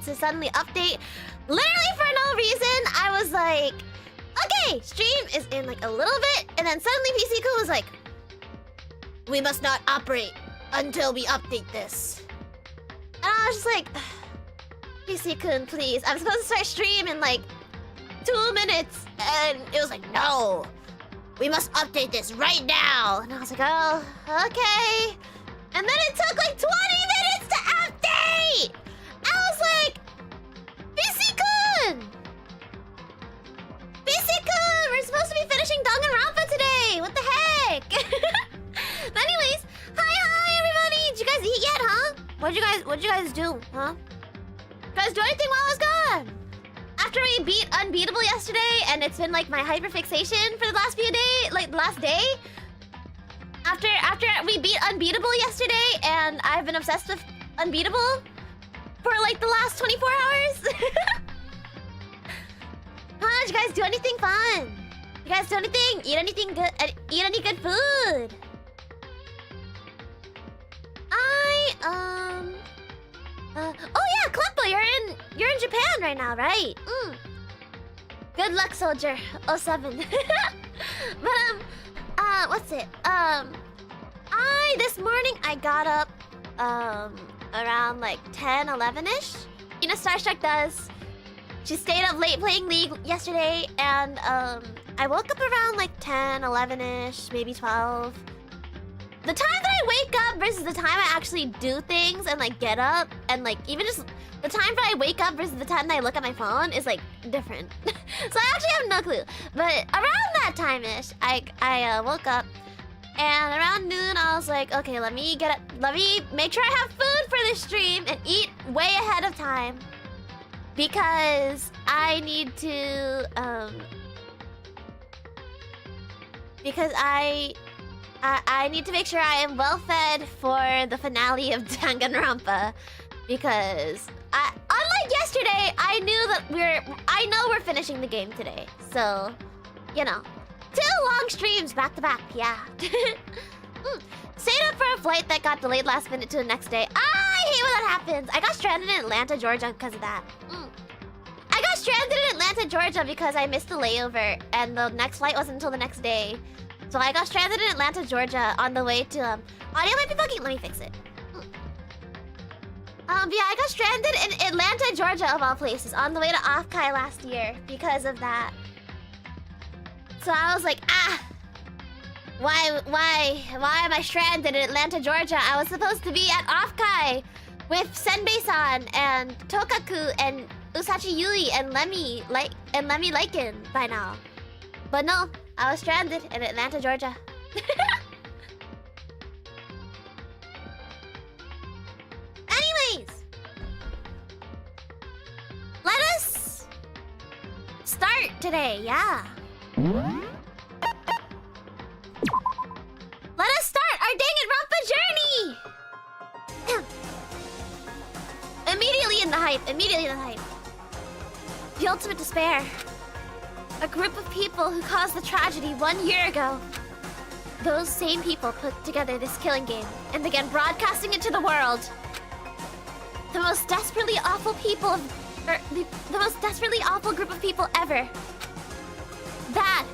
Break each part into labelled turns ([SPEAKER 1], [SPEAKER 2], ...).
[SPEAKER 1] To suddenly update literally for no reason. I was like, okay, stream is in like a little bit, and then suddenly PC-kun was like, we must not operate until we update this. And I was just like, PC-kun, please, I'm supposed to start stream in like 2 minutes, and it was like, no, we must update this right now. And I was like, oh, okay. And then it took like 20 minutes to update. I was like, PC-kun! PC-kun! We're supposed to be finishing Danganronpa today! What the heck? But anyways, hi everybody! Did you guys eat yet, huh? What'd you guys do, huh? You guys do anything while I was gone? After we beat Unbeatable yesterday, and it's been like my hyperfixation for the last few days, like the last day. After we beat Unbeatable yesterday, and I've been obsessed with Unbeatable for like the last 24 hours. Huh? Did you guys do anything fun? You guys do anything? Eat anything good? Eat any good food? Oh yeah, Kleppo, you're in Japan right now, right? Good luck, soldier. 07. But what's it? This morning I got up around like 10, 11-ish. Serena Starstruck does. She stayed up late playing League yesterday, and I woke up around like 10, 11-ish, maybe 12. The time that I wake up versus the time I actually do things and like get up, and like even just the time that I wake up versus the time that I look at my phone is like different. So I actually have no clue. But around that time-ish, I woke up. And around noon, I was like, okay, let me make sure I have food for this stream and eat way ahead of time. Because I need to, because I need to make sure I am well fed for the finale of Danganronpa. Because, unlike yesterday, I know we're finishing the game today. So, you know. 2 long streams back to back, yeah. Stayed up for a flight that got delayed last minute to the next day. I hate when that happens. I got stranded in Atlanta, Georgia because of that. I got stranded in Atlanta, Georgia because I missed the layover and the next flight wasn't until the next day. So I got stranded in Atlanta, Georgia on the way to audio might be bugging. Let me fix it. Yeah, I got stranded in Atlanta, Georgia of all places on the way to Offkai last year because of that. So I was like, why am I stranded in Atlanta, Georgia? I was supposed to be at Offkai with Senbei-san and Tokaku and Usachi Yui and Lemmy Lycan by now. But no, I was stranded in Atlanta, Georgia. Anyways, let us start today, yeah. Let us start our Danganronpa journey! Immediately in the hype. The ultimate despair. A group of people who caused the tragedy 1 year ago. Those same people put together this killing game and began broadcasting it to the world. The most desperately awful people the most desperately awful group of people ever. That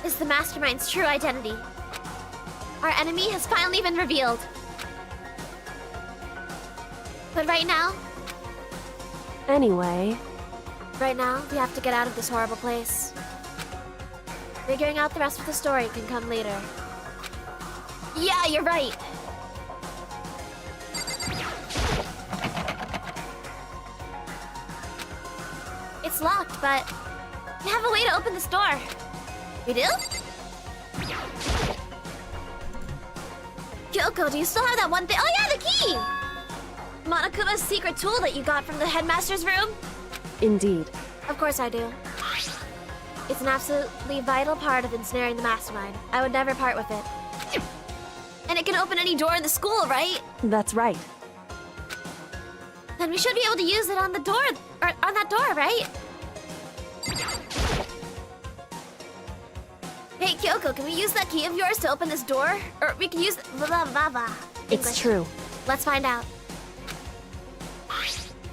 [SPEAKER 1] is the Mastermind's true identity. Our enemy has finally been revealed. But right now... Right now, we have to get out of this horrible place. Figuring out the rest of the story can come later. Yeah, you're right. It's locked, but we have a way to open this door. We do? Kyoko, do you still have that one thing? Oh yeah, the key! Monokuma's secret tool that you got from the headmaster's room?
[SPEAKER 2] Indeed.
[SPEAKER 1] Of course I do. It's an absolutely vital part of ensnaring the mastermind. I would never part with it. And it can open any door in the school, right?
[SPEAKER 2] That's right.
[SPEAKER 1] Then we should be able to use it on the door, or on that door, right? Hey, Kyoko, can we use that key of yours to open this door? Or we can use
[SPEAKER 2] It's true.
[SPEAKER 1] Let's find out.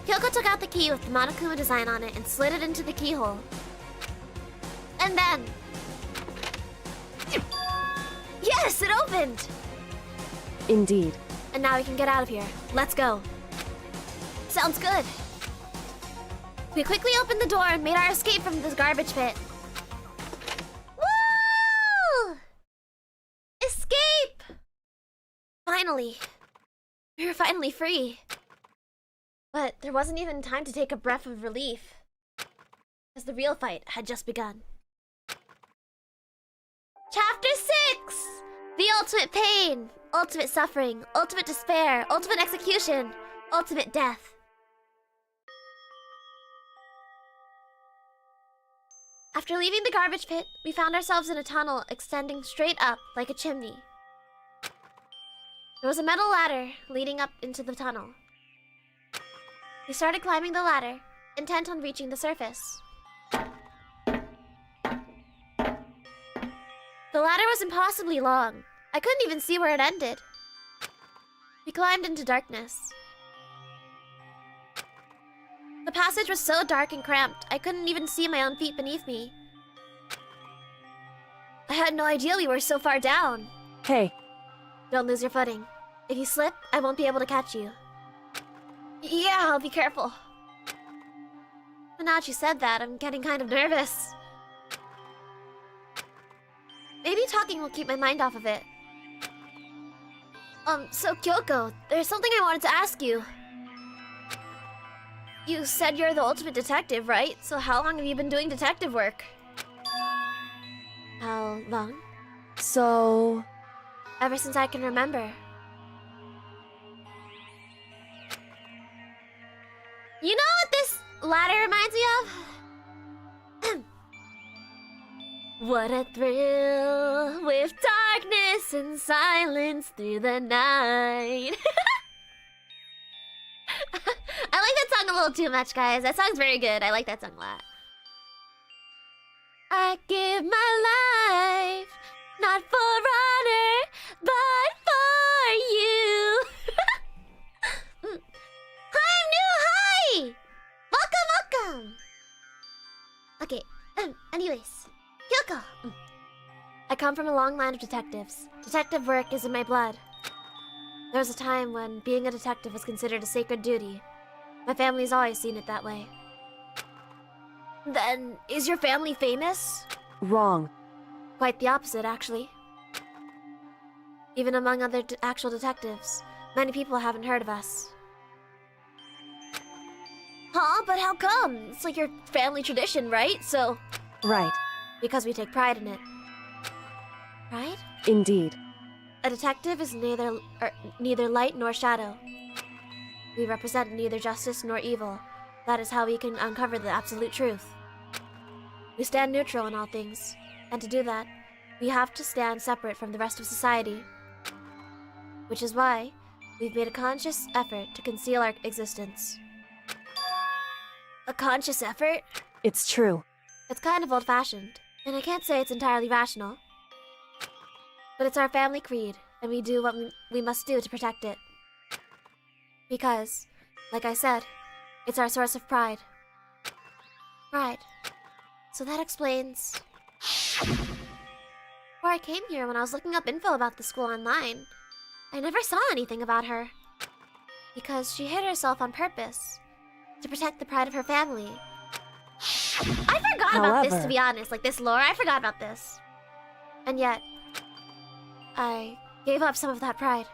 [SPEAKER 1] Kyoko took out the key with the Monokuma design on it and slid it into the keyhole. And then... Yes, it opened!
[SPEAKER 2] Indeed.
[SPEAKER 1] And now we can get out of here. Let's go. Sounds good. We quickly opened the door and made our escape from this garbage pit. Woo! Escape! Finally. We were finally free. But there wasn't even time to take a breath of relief, as the real fight had just begun. Chapter 6! The ultimate pain, ultimate suffering, ultimate despair, ultimate execution, ultimate death. After leaving the garbage pit, we found ourselves in a tunnel extending straight up like a chimney. There was a metal ladder leading up into the tunnel. We started climbing the ladder, intent on reaching the surface. The ladder was impossibly long. I couldn't even see where it ended. We climbed into darkness. The passage was so dark and cramped, I couldn't even see my own feet beneath me. I had no idea we were so far down.
[SPEAKER 2] Hey.
[SPEAKER 1] Don't lose your footing. If you slip, I won't be able to catch you. Yeah, I'll be careful. But now that you said that, I'm getting kind of nervous. Maybe talking will keep my mind off of it. So Kyoko, there's something I wanted to ask you. You said you're the ultimate detective, right? So how long have you been doing detective work? How long?
[SPEAKER 2] So...
[SPEAKER 1] Ever since I can remember. You know what this ladder reminds me of? What a thrill with darkness and silence through the night. I like that song a little too much, guys. That song's very good. I like that song a lot. I give my life, not for honor, but for you. I'm new, hi! Welcome! Okay, anyways. Kyoko! I come from a long line of detectives. Detective work is in my blood. There was a time when being a detective was considered a sacred duty. My family's always seen it that way. Then, is your family famous?
[SPEAKER 2] Wrong.
[SPEAKER 1] Quite the opposite, actually. Even among other actual detectives, many people haven't heard of us. Huh? But how come? It's like your family tradition, right? So...
[SPEAKER 2] Right.
[SPEAKER 1] Because we take pride in it. Right?
[SPEAKER 2] Indeed.
[SPEAKER 1] A detective is neither light nor shadow. We represent neither justice nor evil. That is how we can uncover the absolute truth. We stand neutral in all things, and to do that, we have to stand separate from the rest of society. Which is why we've made a conscious effort to conceal our existence. A conscious effort?
[SPEAKER 2] It's true.
[SPEAKER 1] It's kind of old-fashioned, and I can't say it's entirely rational. But it's our family creed, and we do what we must do to protect it. Because, like I said, it's our source of pride. Pride. So that explains... Before I came here, when I was looking up info about the school online, I never saw anything about her. Because she hid herself on purpose, to protect the pride of her family. I forgot about this, to be honest. Like, this lore, I forgot about this. And yet, I gave up some of that pride.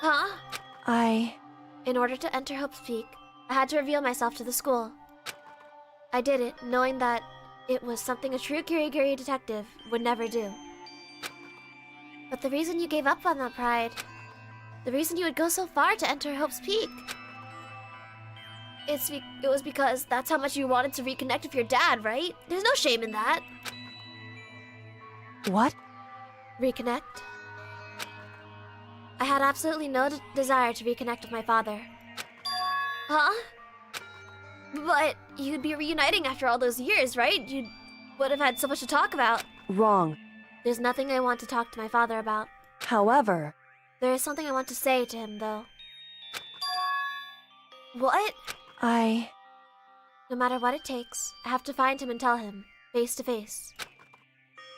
[SPEAKER 1] Huh? In order to enter Hope's Peak, I had to reveal myself to the school. I did it, knowing that it was something a true Kirigiri detective would never do. But the reason you gave up on that pride the reason you would go so far to enter Hope's Peak. It was because that's how much you wanted to reconnect with your dad, right? There's no shame in that.
[SPEAKER 2] What?
[SPEAKER 1] Reconnect? I had absolutely no desire to reconnect with my father. Huh? But you'd be reuniting after all those years, right? You would have had so much to talk about.
[SPEAKER 2] Wrong.
[SPEAKER 1] There's nothing I want to talk to my father about.
[SPEAKER 2] However,
[SPEAKER 1] There is something I want to say to him, though. What? No matter what it takes, I have to find him and tell him, face to face.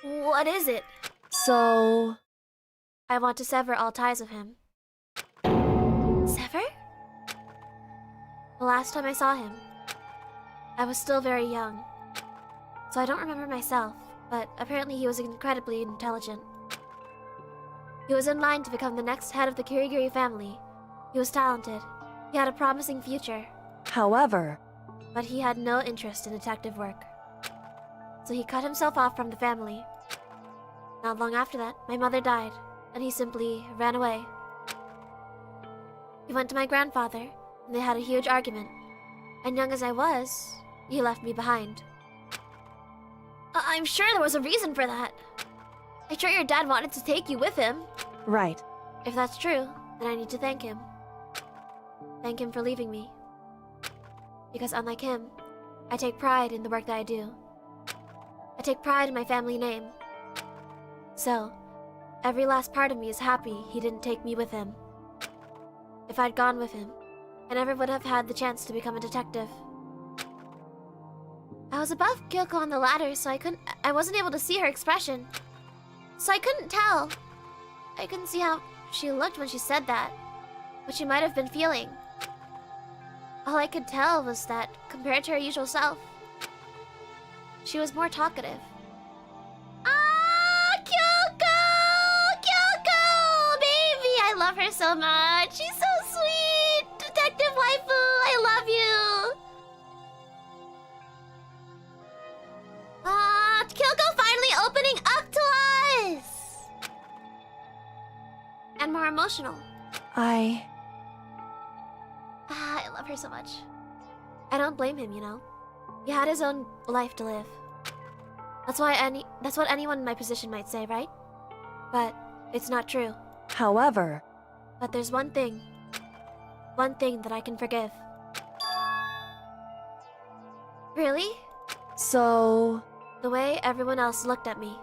[SPEAKER 1] What is it?
[SPEAKER 2] So...
[SPEAKER 1] I want to sever all ties with him. Sever? The last time I saw him, I was still very young. So I don't remember myself, but apparently he was incredibly intelligent. He was in line to become the next head of the Kirigiri family. He was talented. He had a promising future.
[SPEAKER 2] However,
[SPEAKER 1] But he had no interest in detective work. So he cut himself off from the family. Not long after that, my mother died, and he simply ran away. He went to my grandfather, and they had a huge argument. And young as I was, he left me behind. I'm sure there was a reason for that. I'm sure your dad wanted to take you with him.
[SPEAKER 2] right.
[SPEAKER 1] If that's true, then I need to thank him. Thank him for leaving me. Because unlike him, I take pride in the work that I do. I take pride in my family name. So, every last part of me is happy he didn't take me with him. If I'd gone with him, I never would have had the chance to become a detective. I was above Kyoko on the ladder, so I wasn't able to see her expression. So I couldn't tell. I couldn't see how she looked when she said that, what she might have been feeling. All I could tell was that, compared to her usual self, she was more talkative. Ah, Kyoko! Kyoko! Baby, I love her so much. She's so sweet! Detective waifu, I love you! Ah, Kyoko finally opening up to us! And more emotional. I love her so much. I don't blame him, you know. He had his own life to live. That's what anyone in my position might say, right? But it's not true.
[SPEAKER 2] However,
[SPEAKER 1] But there's one thing that I can forgive. Really?
[SPEAKER 2] so...
[SPEAKER 1] The way everyone else looked at me.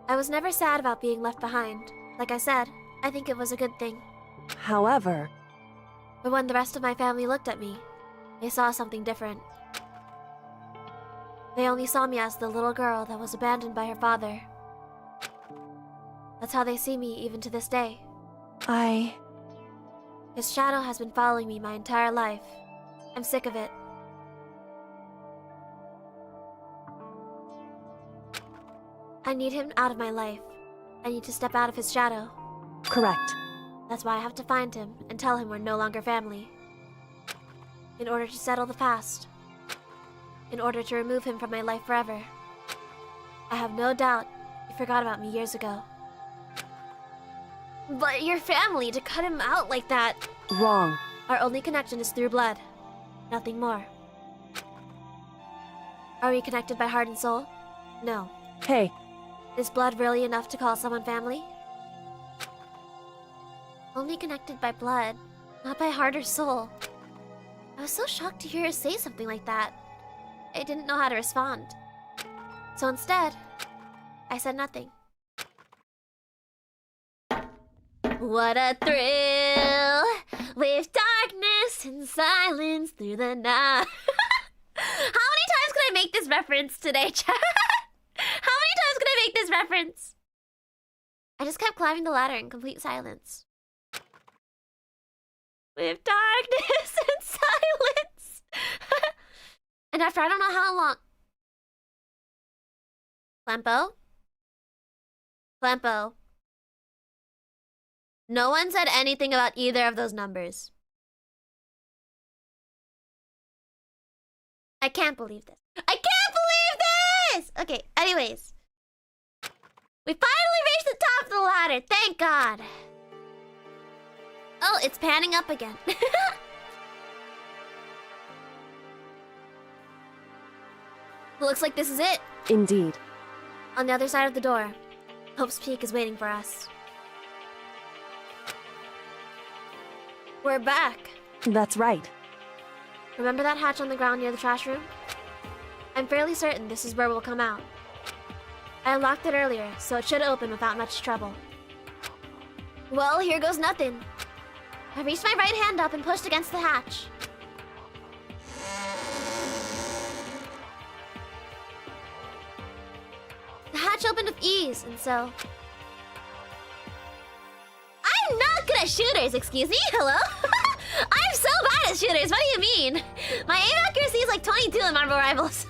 [SPEAKER 1] I was never sad about being left behind. Like I said, I think it was a good thing.
[SPEAKER 2] However,
[SPEAKER 1] But when the rest of my family looked at me, they saw something different. They only saw me as the little girl that was abandoned by her father. That's how they see me even to this day. His shadow has been following me my entire life. I'm sick of it. I need him out of my life. I need to step out of his shadow.
[SPEAKER 2] correct.
[SPEAKER 1] That's why I have to find him and tell him we're no longer family. In order to settle the past. In order to remove him from my life forever. I have no doubt he forgot about me years ago. But your family, to cut him out like that.
[SPEAKER 2] Wrong.
[SPEAKER 1] Our only connection is through blood. Nothing more. Are we connected by heart and soul? No.
[SPEAKER 2] Hey,
[SPEAKER 1] Is blood really enough to call someone family? Only connected by blood, not by heart or soul. I was so shocked to hear her say something like that. I didn't know how to respond. So instead, I said nothing. What a thrill! With darkness and silence through the night. How many times can I make this reference today, chat? How many times can I make this reference? I just kept climbing the ladder in complete silence. With darkness and silence. And after I don't know how long... Clempo? Clempo. No one said anything about either of those numbers. I can't believe this. I can't believe this! Okay, anyways. We finally reached the top of the ladder, thank God. Oh, it's panning up again. Looks like this is it.
[SPEAKER 2] Indeed.
[SPEAKER 1] On the other side of the door, Hope's Peak is waiting for us. We're back.
[SPEAKER 2] That's right.
[SPEAKER 1] Remember that hatch on the ground near the trash room? I'm fairly certain this is where we'll come out. I unlocked it earlier, so it should open without much trouble. Well, here goes nothing. I reached my right hand up and pushed against the hatch. The hatch opened with ease, and so... I'm not good at shooters, excuse me, hello? I'm so bad at shooters, what do you mean? My aim accuracy is like 22 in Marvel Rivals.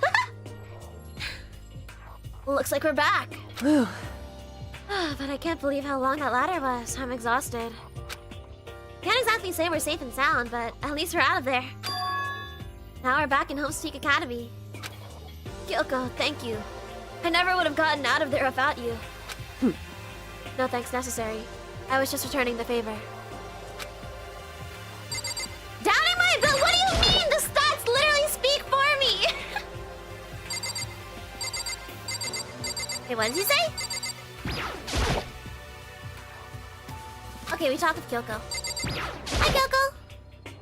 [SPEAKER 1] Looks like we're back.
[SPEAKER 2] Whew.
[SPEAKER 1] But I can't believe how long that ladder was. I'm exhausted. Can't exactly say we're safe and sound, but at least we're out of there. Now we're back in Hope's Peak Academy. Kyoko, thank you. I never would have gotten out of there without you. No thanks necessary. I was just returning the favor. Doubting my ability? What do you mean? The stats literally speak for me! Hey, what did he say? Okay, we talked with Kyoko. Hi, Kyoko!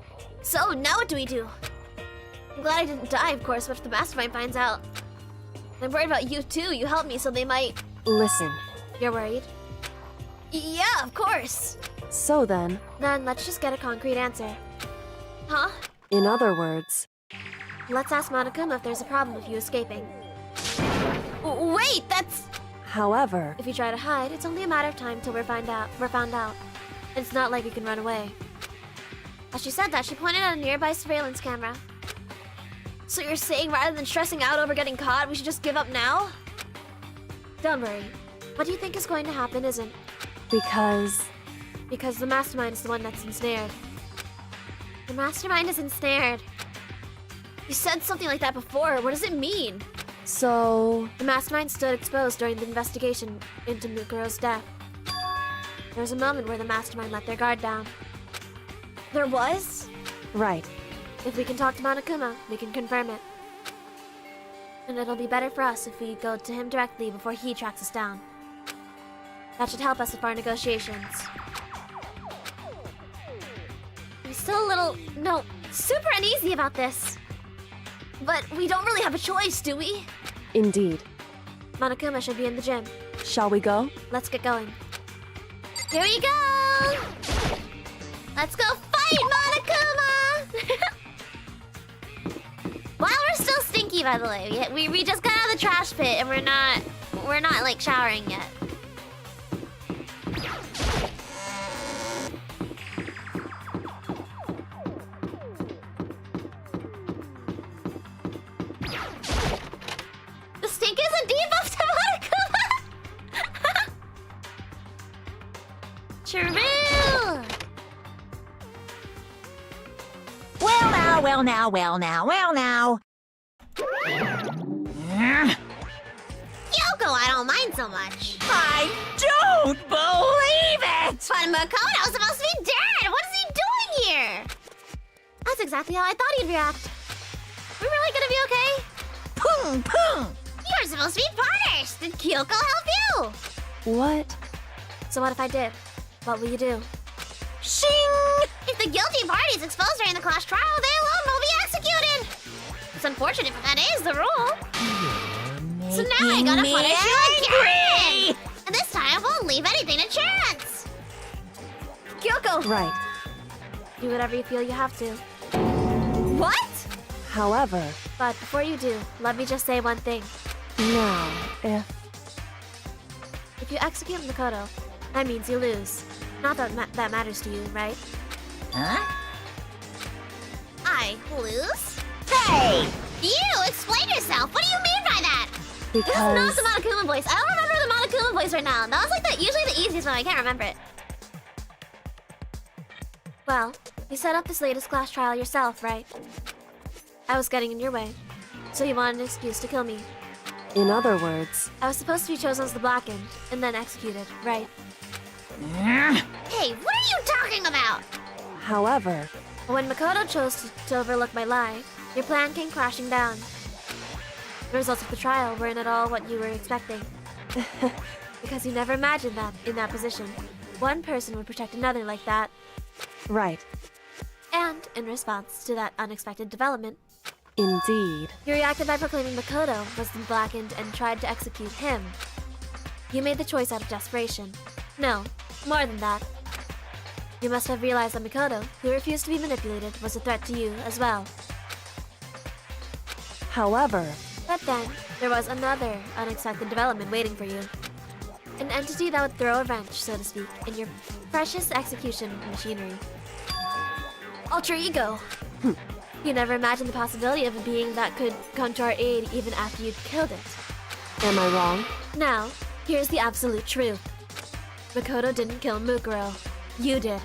[SPEAKER 1] So, now what do we do? I'm glad I didn't die, of course, but if the mastermind finds out... I'm worried about you, too. You helped me, so they might...
[SPEAKER 2] Listen.
[SPEAKER 1] You're worried? Yeah, of course.
[SPEAKER 2] So then,
[SPEAKER 1] Then let's just get a concrete answer. Huh?
[SPEAKER 2] in other words,
[SPEAKER 1] Let's ask Monokuma if there's a problem with you escaping. Wait, that's...
[SPEAKER 2] however,
[SPEAKER 1] If you try to hide, it's only a matter of time till we're found out. It's not like we can run away. As she said that, she pointed at a nearby surveillance camera. So you're saying rather than stressing out over getting caught, we should just give up now? Don't worry. What do you think is going to happen isn't.
[SPEAKER 2] because
[SPEAKER 1] Because the mastermind is the one that's ensnared. The mastermind is ensnared. You said something like that before. What does it mean?
[SPEAKER 2] so
[SPEAKER 1] The mastermind stood exposed during the investigation into Mukuro's death. There was a moment where the mastermind let their guard down. There was?
[SPEAKER 2] right.
[SPEAKER 1] If we can talk to Monokuma, we can confirm it. And it'll be better for us if we go to him directly before he tracks us down. That should help us with our negotiations. I'm still a little, super uneasy about this. But we don't really have a choice, do we?
[SPEAKER 2] Indeed.
[SPEAKER 1] Monokuma should be in the gym.
[SPEAKER 2] Shall we go?
[SPEAKER 1] Let's get going. Here we go! Let's go fight, Monokuma! Wow, we're still stinky, by the way. We just got out of the trash pit and we're not like showering yet. The stink is a debuff to Monokuma! True!
[SPEAKER 3] Well now.
[SPEAKER 1] Kyoko, I don't mind so much.
[SPEAKER 3] I don't believe it!
[SPEAKER 1] But Makoto's supposed to be dead! What is he doing here? That's exactly how I thought he'd react. We're really gonna be okay?
[SPEAKER 3] Pung!
[SPEAKER 1] You're supposed to be partners! Did Kyoko help you?
[SPEAKER 2] What?
[SPEAKER 1] So what if I did? What will you do?
[SPEAKER 3] Shing!
[SPEAKER 1] If the guilty party is exposed during the class trial, they alone will be executed! It's unfortunate, but that is the rule. So now I gotta punish you again! And this time I won't leave anything to chance! Kyoko!
[SPEAKER 2] Right.
[SPEAKER 1] Do whatever you feel you have to. What?
[SPEAKER 2] However,
[SPEAKER 1] But before you do, let me just say one thing.
[SPEAKER 2] now,
[SPEAKER 1] If you execute Makoto, that means you lose. Not that that matters to you, right?
[SPEAKER 3] Huh?
[SPEAKER 1] I lose?
[SPEAKER 3] Hey!
[SPEAKER 1] You! Explain yourself! What do you mean by that? This is not
[SPEAKER 2] because
[SPEAKER 1] the Monokuma voice. I don't remember the Monokuma voice right now. That was like usually the easiest one. I can't remember it. Well, you set up this latest class trial yourself, right? I was getting in your way. So you wanted an excuse to kill me.
[SPEAKER 2] in other words,
[SPEAKER 1] I was supposed to be chosen as the Blackened, and then executed, right? Hey, what are you talking about?
[SPEAKER 2] However,
[SPEAKER 1] When Makoto chose to overlook my lie, your plan came crashing down. The results of the trial weren't at all what you were expecting. Because you never imagined that, in that position, one person would protect another like that.
[SPEAKER 2] right.
[SPEAKER 1] And, in response to that unexpected development,
[SPEAKER 2] Indeed.
[SPEAKER 1] you reacted by proclaiming Makoto was the blackened and tried to execute him. You made the choice out of desperation. No, more than that. You must have realized that Makoto, who refused to be manipulated, was a threat to you as well.
[SPEAKER 2] However,
[SPEAKER 1] But then, there was another unexpected development waiting for you. An entity that would throw a wrench, so to speak, in your precious execution machinery. Ultra Ego! You never imagined the possibility of a being that could come to our aid even after you'd killed it.
[SPEAKER 2] am I wrong?
[SPEAKER 1] Now, here's the absolute truth. Makoto didn't kill Mukuro. You did.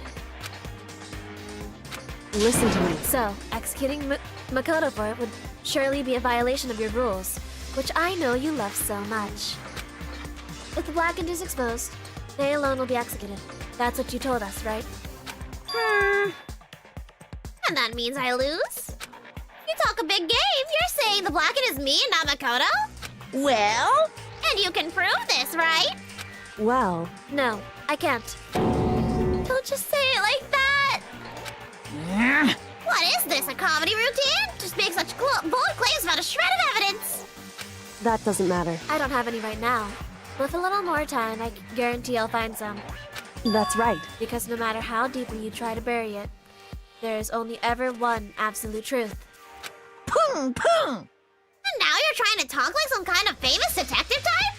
[SPEAKER 2] Listen to me.
[SPEAKER 1] So, executing Makoto for it would surely be a violation of your rules, which I know you love so much. If the blackened is exposed, they alone will be executed. That's what you told us, right? And that means I lose? You talk a big game. You're saying the blackened is me and not Makoto?
[SPEAKER 3] Well,
[SPEAKER 1] And you can prove this, right?
[SPEAKER 2] Well,
[SPEAKER 1] No, I can't. Don't just say it like that! What is this, a comedy routine? Just make such bold claims about a shred of evidence!
[SPEAKER 2] that doesn't matter.
[SPEAKER 1] I don't have any right now. With a little more time, I guarantee I'll find some.
[SPEAKER 2] That's right.
[SPEAKER 1] Because no matter how deeply you try to bury it, there is only ever one absolute truth.
[SPEAKER 3] pung pung.
[SPEAKER 1] And now you're trying to talk like some kind of famous detective type?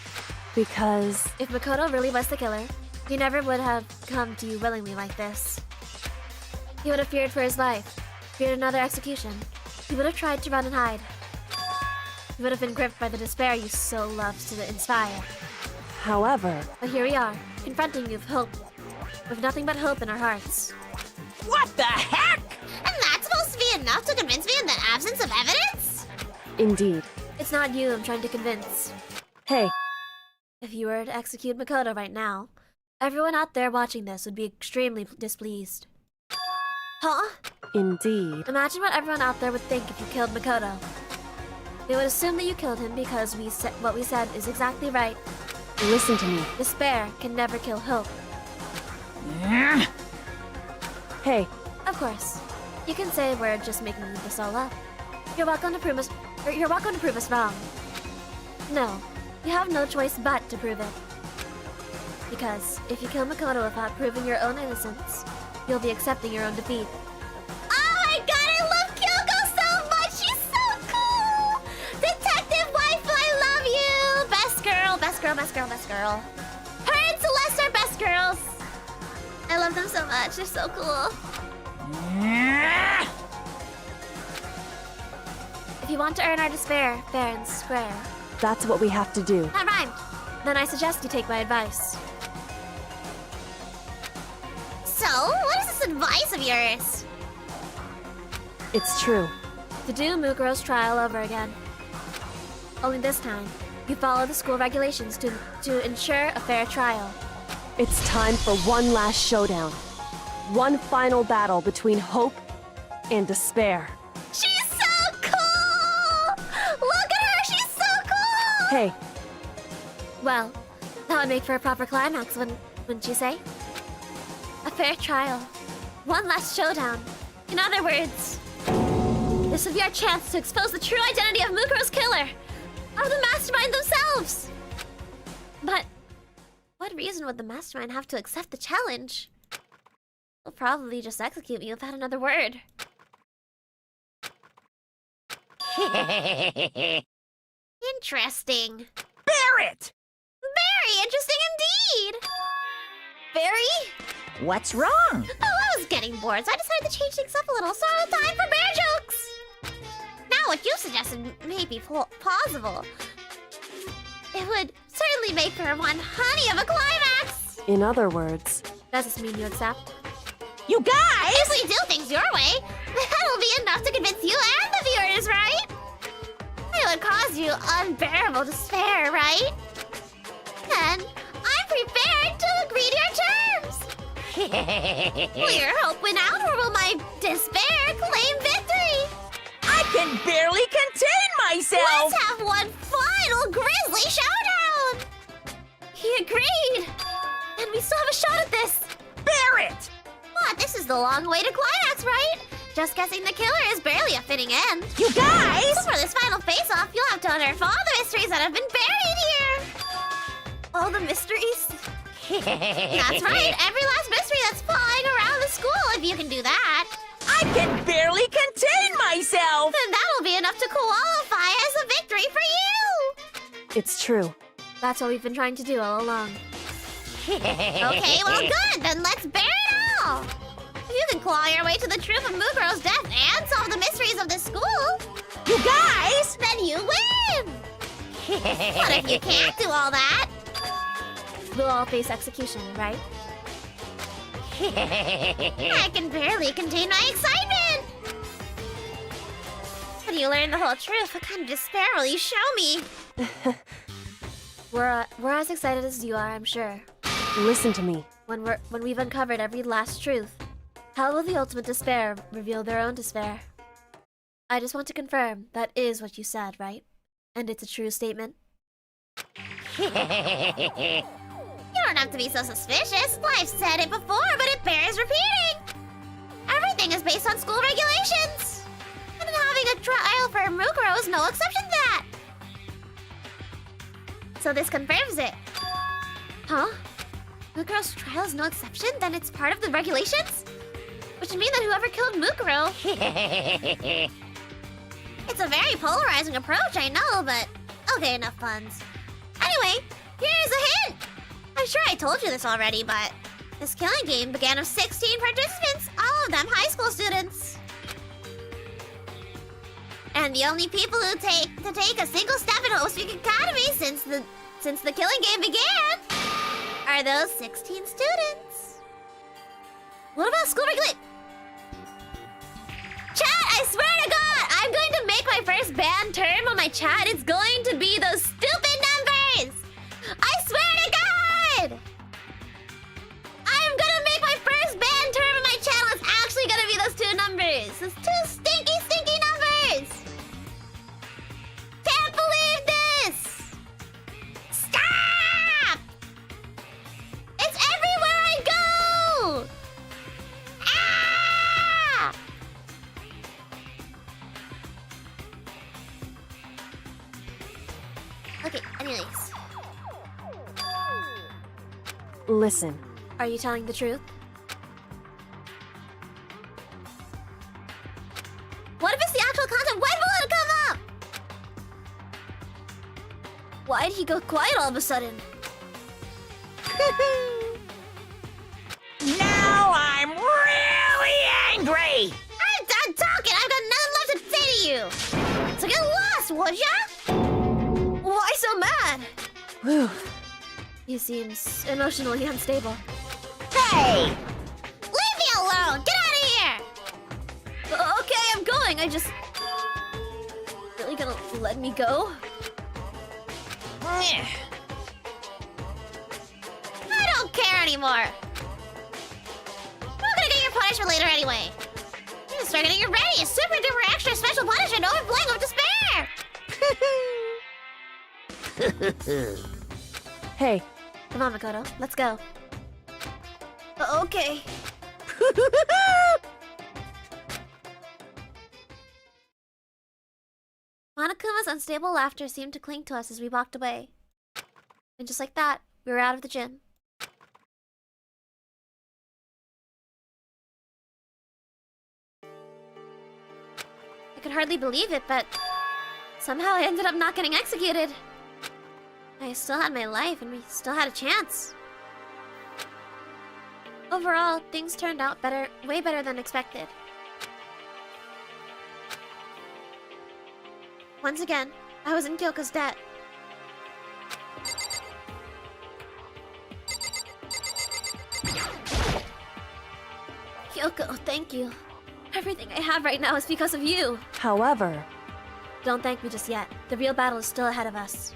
[SPEAKER 2] Because
[SPEAKER 1] If Makoto really was the killer, he never would have come to you willingly like this. He would have feared for his life, feared another execution. He would have tried to run and hide. He would have been gripped by the despair you so love to inspire.
[SPEAKER 2] however,
[SPEAKER 1] But here we are, confronting you with hope. With nothing but hope in our hearts.
[SPEAKER 3] What the heck?
[SPEAKER 1] And that's supposed to be enough to convince me in the absence of evidence?
[SPEAKER 2] indeed.
[SPEAKER 1] It's not you I'm trying to convince.
[SPEAKER 2] Hey,
[SPEAKER 1] If you were to execute Makoto right now, everyone out there watching this would be extremely displeased. Huh?
[SPEAKER 2] indeed.
[SPEAKER 1] Imagine what everyone out there would think if you killed Makoto. They would assume that you killed him because what we said is exactly right.
[SPEAKER 2] Listen to me.
[SPEAKER 1] Despair can never kill hope.
[SPEAKER 2] Hey,
[SPEAKER 1] Of course, you can say we're just making this all up. You're welcome to prove us wrong. No, you have no choice but to prove it. Because if you kill Makoto without proving your own innocence, you'll be accepting your own defeat. Oh my god, I love Kyoko so much! She's so cool! Detective wife, I love you! Best girl, best girl, best girl, best girl. Her and Celeste are best girls! I love them so much, they're so cool. If you want to earn our despair, fair and square.
[SPEAKER 2] that's what we have to do.
[SPEAKER 1] That rhymed. Then I suggest you take my advice. So, what is this advice of yours?
[SPEAKER 2] It's true.
[SPEAKER 1] To do Mukuro's trial over again. Only this time, you follow the school regulations to ensure a fair trial.
[SPEAKER 2] It's time for one last showdown. One final battle between hope and despair.
[SPEAKER 1] She's so cool! Look at her, she's so cool!
[SPEAKER 2] Hey,
[SPEAKER 1] Well, that would make for a proper climax, wouldn't you say? A fair trial. One last showdown. In other words, this would be our chance to expose the true identity of Mukuro's killer, of the mastermind themselves. But what reason would the mastermind have to accept the challenge? They'll probably just execute me without another word. Interesting.
[SPEAKER 3] Barrett!
[SPEAKER 1] Very interesting indeed! Very?
[SPEAKER 3] What's wrong?
[SPEAKER 1] Oh, I was getting bored, so I decided to change things up a little. So time for bear jokes! Now what you suggested may be plausible. It would certainly make for one honey of a climax!
[SPEAKER 2] in other words,
[SPEAKER 1] Does this mean you accept?
[SPEAKER 3] You guys!
[SPEAKER 1] If we do things your way, that'll be enough to convince you and the viewers, right? It would cause you unbearable despair, right? And I'm prepared to agree to your terms! Will your hope win out, or will my despair claim victory?
[SPEAKER 3] I can barely contain myself!
[SPEAKER 1] Let's have one final grisly showdown! He agreed! And we still have a shot at this!
[SPEAKER 3] Bear it!
[SPEAKER 1] What? This is the long way to climax, right? Just guessing the killer is barely a fitting end.
[SPEAKER 3] You guys!
[SPEAKER 1] So for this final face-off, you'll have to unearth all the mysteries that have been buried here! All the mysteries? That's right, every last mystery that's flying around the school, if you can do that.
[SPEAKER 3] I can barely contain myself!
[SPEAKER 1] Then that'll be enough to qualify as a victory for you!
[SPEAKER 2] It's true.
[SPEAKER 1] That's what we've been trying to do all along. Okay, well good, then let's bear it all! If you can claw your way to the truth of Mukuro's death and solve the mysteries of this school,
[SPEAKER 3] You guys!
[SPEAKER 1] then you win! What if you can't do all that? We'll all face execution, right? I can barely contain my excitement! When you learn the whole truth, what kind of despair will you show me? We're as excited as you are, I'm sure.
[SPEAKER 2] Listen to me.
[SPEAKER 1] When we've uncovered every last truth, how will the ultimate despair reveal their own despair? I just want to confirm that is what you said, right? And it's a true statement? You don't have to be so suspicious. I've said it before, but it bears repeating. Everything is based on school regulations. And having a trial for Mukuro is no exception to that. So this confirms it. Huh? Mukuro's trial is no exception? Then it's part of the regulations? Which would mean that whoever killed Mukuro... It's a very polarizing approach, I know, but... Okay, enough puns. Anyway, here's a hint! I'm sure I told you this already, but... This killing game began with 16 participants, all of them high school students. And the only people who take a single step in Hostweek Academy since the killing game began are those 16 students. What about school regulate? Chat, I swear to God, I'm going to make my first banned term on my chat. It's going to be those stupid numbers. I swear to God. I'm gonna make my first banned term on my channel. It's actually gonna be those two numbers. Those two stinky, stinky numbers. Can't believe this. Stop. It's everywhere I go. Ah! Okay, anyways.
[SPEAKER 2] Listen.
[SPEAKER 1] Are you telling the truth? What if it's the actual content? When will it come up? Why'd he go quiet all of a sudden?
[SPEAKER 3] Now I'm really angry!
[SPEAKER 1] I'm done talking! I've got nothing left to say to you! So get lost, would ya? Why so mad?
[SPEAKER 2] Whew.
[SPEAKER 1] He seems emotionally unstable.
[SPEAKER 3] Hey!
[SPEAKER 1] Leave me alone! Get out of here! Okay, I'm going. I just... Really gonna let me go? I don't care anymore. We're gonna get your punishment later anyway. You're just starting to get ready. A super duper extra special punishment overflowing of despair.
[SPEAKER 2] Hey,
[SPEAKER 1] Come on, Makoto. Let's go. Okay. Monokuma's unstable laughter seemed to cling to us as we walked away. And just like that, we were out of the gym. I could hardly believe it, but somehow I ended up not getting executed. I still had my life, and we still had a chance. Overall, things turned out better, way better than expected. Once again, I was in Kyoko's debt. Kyoko, thank you. Everything I have right now is because of you.
[SPEAKER 2] however,
[SPEAKER 1] Don't thank me just yet. The real battle is still ahead of us.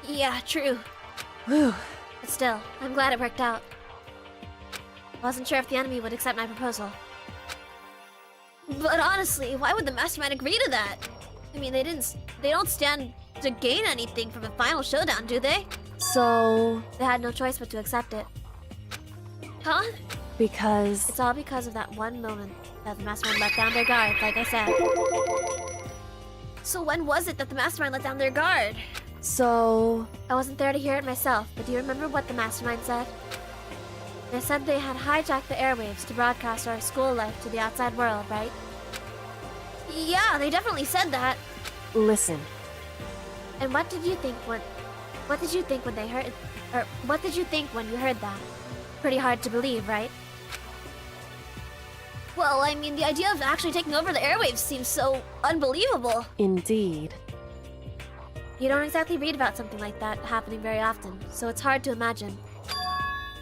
[SPEAKER 1] Yeah, true.
[SPEAKER 2] whew,
[SPEAKER 1] But still, I'm glad it worked out. I wasn't sure if the enemy would accept my proposal. But honestly, why would the mastermind agree to that? I mean, they don't stand to gain anything from a final showdown, do they?
[SPEAKER 2] So,
[SPEAKER 1] They had no choice but to accept it. Huh?
[SPEAKER 2] because...
[SPEAKER 1] It's all because of that one moment that the mastermind let down their guard, like I said. So when was it that the mastermind let down their guard?
[SPEAKER 2] So...
[SPEAKER 1] I wasn't there to hear it myself, but do you remember what the mastermind said? They said they had hijacked the airwaves to broadcast our school life to the outside world, right? Yeah, they definitely said that.
[SPEAKER 2] Listen,
[SPEAKER 1] And what did you think when they heard, or what did you think when you heard that? Pretty hard to believe, right? Well, I mean, the idea of actually taking over the airwaves seems so unbelievable.
[SPEAKER 2] indeed.
[SPEAKER 1] You don't exactly read about something like that happening very often, so it's hard to imagine.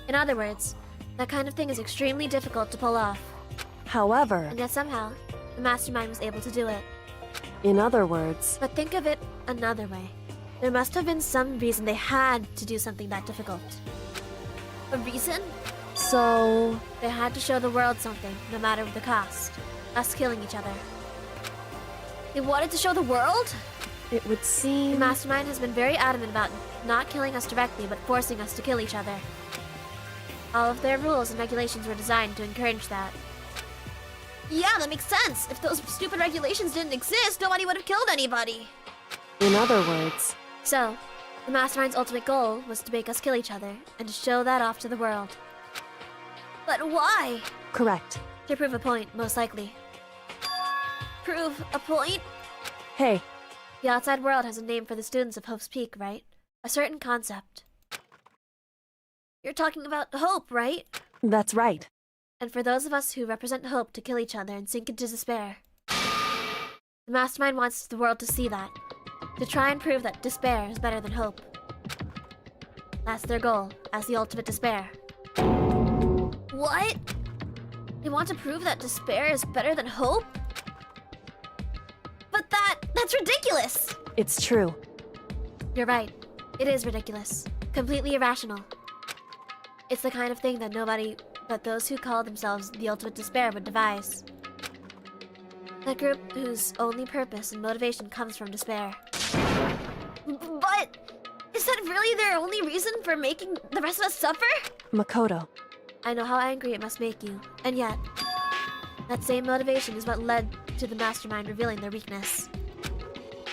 [SPEAKER 1] In other words, that kind of thing is extremely difficult to pull off.
[SPEAKER 2] However,
[SPEAKER 1] And yet somehow, the mastermind was able to do it.
[SPEAKER 2] in other words,
[SPEAKER 1] But think of it another way. There must have been some reason they had to do something that difficult. A reason?
[SPEAKER 2] so...
[SPEAKER 1] They had to show the world something, no matter the cost. Us killing each other. They wanted to show the world?
[SPEAKER 2] It would
[SPEAKER 1] The
[SPEAKER 2] seem...
[SPEAKER 1] mastermind has been very adamant about not killing us directly, but forcing us to kill each other. All of their rules and regulations were designed to encourage that. Yeah, that makes sense. If those stupid regulations didn't exist, nobody would have killed anybody.
[SPEAKER 2] In other words,
[SPEAKER 1] So, the mastermind's ultimate goal was to make us kill each other, and to show that off to the world. But why?
[SPEAKER 2] correct.
[SPEAKER 1] To prove a point, most likely. Prove a point?
[SPEAKER 2] Hey,
[SPEAKER 1] The outside world has a name for the students of Hope's Peak, right? A certain concept. You're talking about hope, right?
[SPEAKER 2] that's right.
[SPEAKER 1] And for those of us who represent hope to kill each other and sink into despair. The mastermind wants the world to see that. To try and prove that despair is better than hope. That's their goal, as the ultimate despair. What? They want to prove that despair is better than hope? But that's ridiculous!
[SPEAKER 2] It's true.
[SPEAKER 1] You're right. It is ridiculous. Completely irrational. It's the kind of thing that nobody but those who call themselves the ultimate despair would devise. A group whose only purpose and motivation comes from despair. But is that really their only reason for making the rest of us suffer?
[SPEAKER 2] Makoto,
[SPEAKER 1] I know how angry it must make you, and yet, that same motivation is what led to the mastermind revealing their weakness.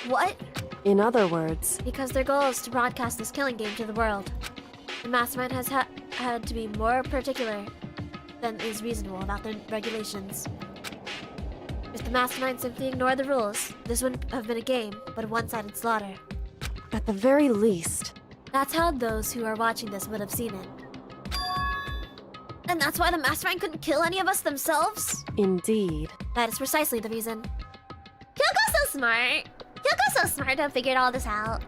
[SPEAKER 1] What?
[SPEAKER 2] in other words,
[SPEAKER 1] Because their goal is to broadcast this killing game to the world. The mastermind has had to be more particular than is reasonable about their regulations. If the mastermind simply ignored the rules, this wouldn't have been a game, but a one-sided slaughter.
[SPEAKER 2] at the very least,
[SPEAKER 1] That's how those who are watching this would have seen it. And that's why the mastermind couldn't kill any of us themselves?
[SPEAKER 2] indeed.
[SPEAKER 1] That is precisely the reason. Kyoko's so smart. Kyoko's so smart to have figured all this out.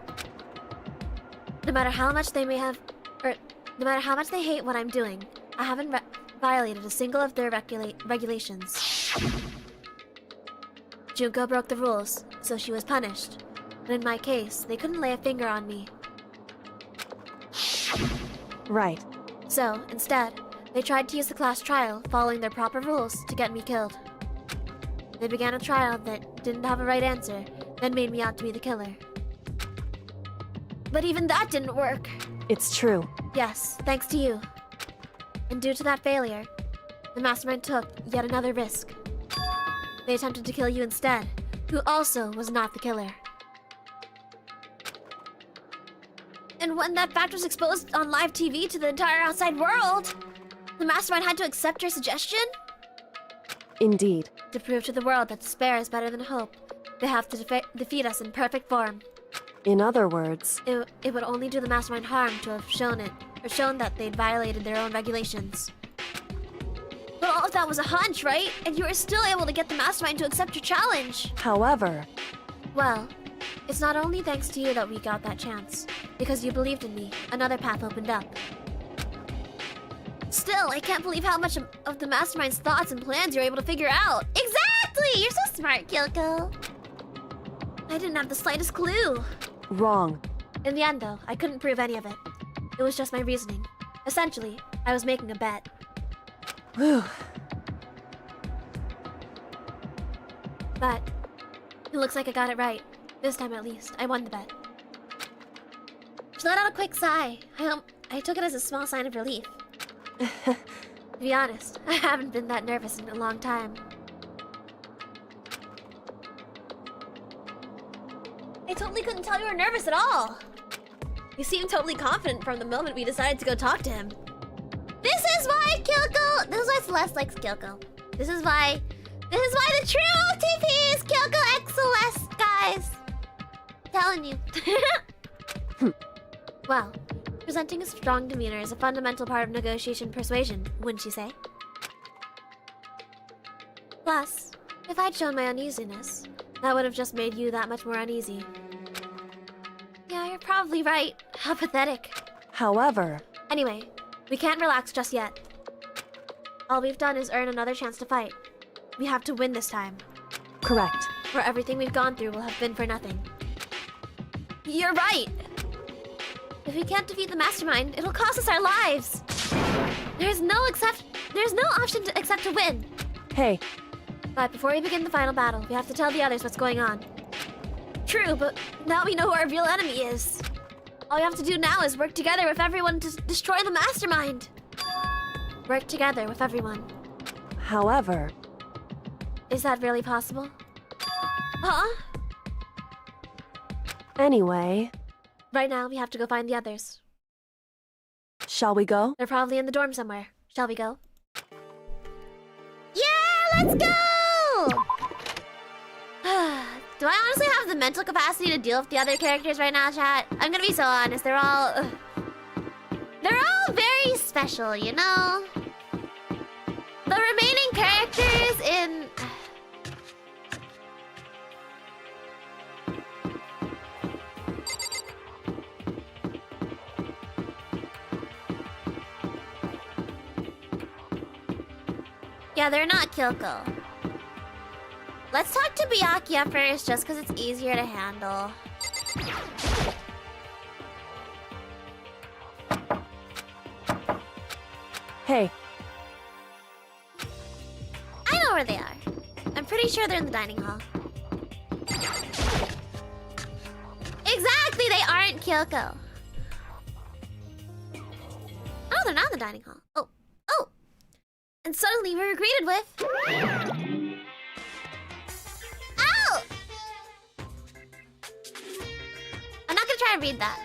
[SPEAKER 1] No matter how much they may have, or no matter how much they hate what I'm doing, I haven't violated a single of their regulations. Junko broke the rules, so she was punished. But in my case, they couldn't lay a finger on me.
[SPEAKER 2] Right.
[SPEAKER 1] So, instead, they tried to use the class trial, following their proper rules, to get me killed. They began a trial that didn't have a right answer, then made me out to be the killer. But even that didn't work.
[SPEAKER 2] It's true.
[SPEAKER 1] Yes, thanks to you. And due to that failure, the mastermind took yet another risk. They attempted to kill you instead, who also was not the killer. And when that fact was exposed on live TV to the entire outside world, the mastermind had to accept your suggestion?
[SPEAKER 2] Indeed.
[SPEAKER 1] To prove to the world that despair is better than hope, they have to defeat us in perfect form.
[SPEAKER 2] In other words,
[SPEAKER 1] It would only do the mastermind harm to have shown it, or shown that they'd violated their own regulations. But all of that was a hunch, right? And you were still able to get the mastermind to accept your challenge.
[SPEAKER 2] however,
[SPEAKER 1] Well, it's not only thanks to you that we got that chance. Because you believed in me, another path opened up. Still, I can't believe how much of the mastermind's thoughts and plans you're able to figure out. Exactly! You're so smart, Kyoko. I didn't have the slightest clue.
[SPEAKER 2] wrong.
[SPEAKER 1] In the end, though, I couldn't prove any of it. It was just my reasoning. Essentially, I was making a bet.
[SPEAKER 2] Whew.
[SPEAKER 1] But it looks like I got it right. This time at least. I won the bet. She let out a quick sigh. I took it as a small sign of relief. To be honest, I haven't been that nervous in a long time. I totally couldn't tell you were nervous at all. You seemed totally confident from the moment we decided to go talk to him. This is why Celeste likes Kyoko. This is why the true OTP is Kyoko X Celeste, guys. I'm telling you. Well, presenting a strong demeanor is a fundamental part of negotiation persuasion, wouldn't you say? Plus, if I'd shown my uneasiness, that would have just made you that much more uneasy. Yeah, you're probably right. How pathetic.
[SPEAKER 2] However,
[SPEAKER 1] Anyway, we can't relax just yet. All we've done is earn another chance to fight. We have to win this time,
[SPEAKER 2] correct.
[SPEAKER 1] or everything we've gone through will have been for nothing. You're right! If we can't defeat the mastermind, it'll cost us our lives! There's no option except to win!
[SPEAKER 2] Hey,
[SPEAKER 1] But before we begin the final battle, we have to tell the others what's going on. True, but now we know who our real enemy is. All we have to do now is work together with everyone to destroy the mastermind. Work together with everyone.
[SPEAKER 2] however,
[SPEAKER 1] Is that really possible? Huh?
[SPEAKER 2] anyway,
[SPEAKER 1] Right now, we have to go find the others.
[SPEAKER 2] shall we go?
[SPEAKER 1] They're probably in the dorm somewhere. Shall we go? Yeah, let's go! Do I honestly have the mental capacity to deal with the other characters right now, chat? I'm gonna be so honest, they're all very special, you know? The remaining characters in... Yeah, they're not Kyoko. Let's talk to Byakuya first, just because it's easier to handle.
[SPEAKER 2] Hey,
[SPEAKER 1] I know where they are. I'm pretty sure they're in the dining hall. Exactly, they aren't Kyoko. Oh, they're not in the dining hall. Oh. And suddenly we were greeted with... Ow! I'm not gonna try and read that.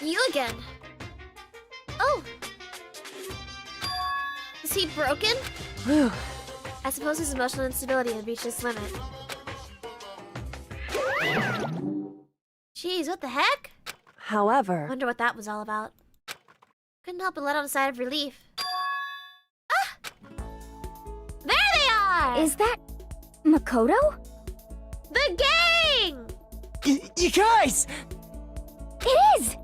[SPEAKER 1] You again. Oh. Is he broken?
[SPEAKER 2] whew.
[SPEAKER 1] I suppose his emotional instability had reached its limit. Jeez, what the heck?
[SPEAKER 2] However,
[SPEAKER 1] Wonder what that was all about. Couldn't help but let out a sigh of relief. Ah! There they are!
[SPEAKER 4] Is that Makoto?
[SPEAKER 1] the gang!
[SPEAKER 3] You guys!
[SPEAKER 4] It is!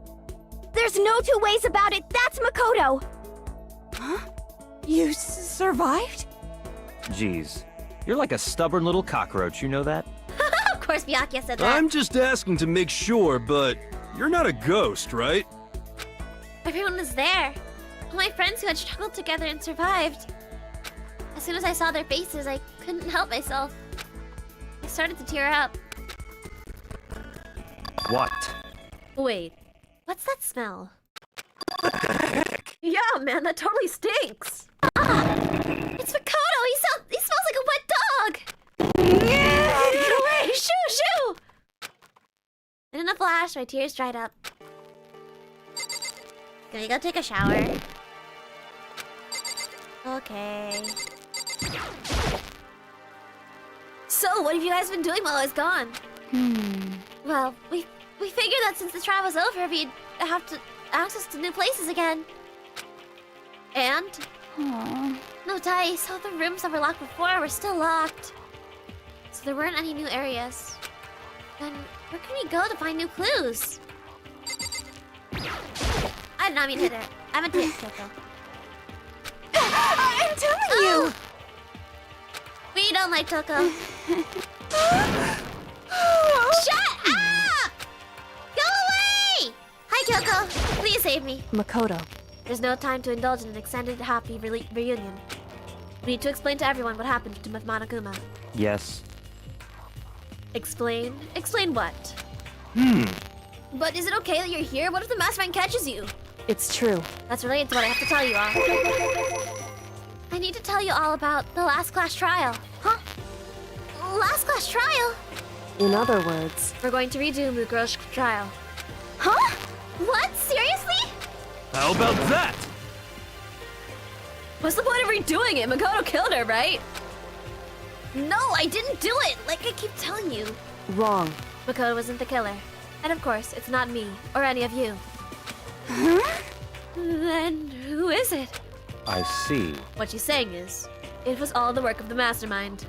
[SPEAKER 4] There's no two ways about it. That's Makoto.
[SPEAKER 3] Huh? You survived?
[SPEAKER 5] Jeez, you're like a stubborn little cockroach, you know that?
[SPEAKER 1] Of course, Byakuya said that.
[SPEAKER 6] I'm just asking to make sure, but you're not a ghost, right?
[SPEAKER 1] Everyone was there. All my friends who had struggled together and survived. As soon as I saw their faces, I couldn't help myself. I started to tear up.
[SPEAKER 5] What?
[SPEAKER 1] Wait, what's that smell? Yeah, man, that totally stinks. Ah, it's Makoto. He smells like a wet dog. Get away! Shoo! And in a flash, my tears dried up. Can we go take a shower? Okay. So, what have you guys been doing while I was gone? Well, we figured that since the trial was over, we'd have to access to new places again. And
[SPEAKER 4] Aww.
[SPEAKER 1] no dice. All the rooms that were locked before were still locked. So there weren't any new areas. Then where can we go to find new clues? I did not mean to hit it. I meant to hit Kyoko.
[SPEAKER 3] I'm telling you!
[SPEAKER 1] We don't like Toko. Shut up! Go away! Hi, Kyoko. Please save me.
[SPEAKER 2] Makoto,
[SPEAKER 1] There's no time to indulge in an extended happy reunion. We need to explain to everyone what happened to Monokuma.
[SPEAKER 5] Yes.
[SPEAKER 1] Explain? Explain what? But is it okay that you're here? What if the mastermind catches you?
[SPEAKER 2] It's true.
[SPEAKER 1] That's related to what I have to tell you all. I need to tell you all about the last class trial. Huh? Last class trial?
[SPEAKER 2] In other words,
[SPEAKER 1] We're going to redo Mukuro's trial.
[SPEAKER 4] Huh?
[SPEAKER 1] What? Seriously?
[SPEAKER 6] How about that?
[SPEAKER 1] What's the point of redoing it? Makoto killed her, right? No, I didn't do it! Like I keep telling you.
[SPEAKER 2] wrong.
[SPEAKER 1] Makoto wasn't the killer. And of course, it's not me, or any of you.
[SPEAKER 4] Huh?
[SPEAKER 1] Then who is it?
[SPEAKER 5] I see.
[SPEAKER 1] What she's saying is, it was all the work of the mastermind.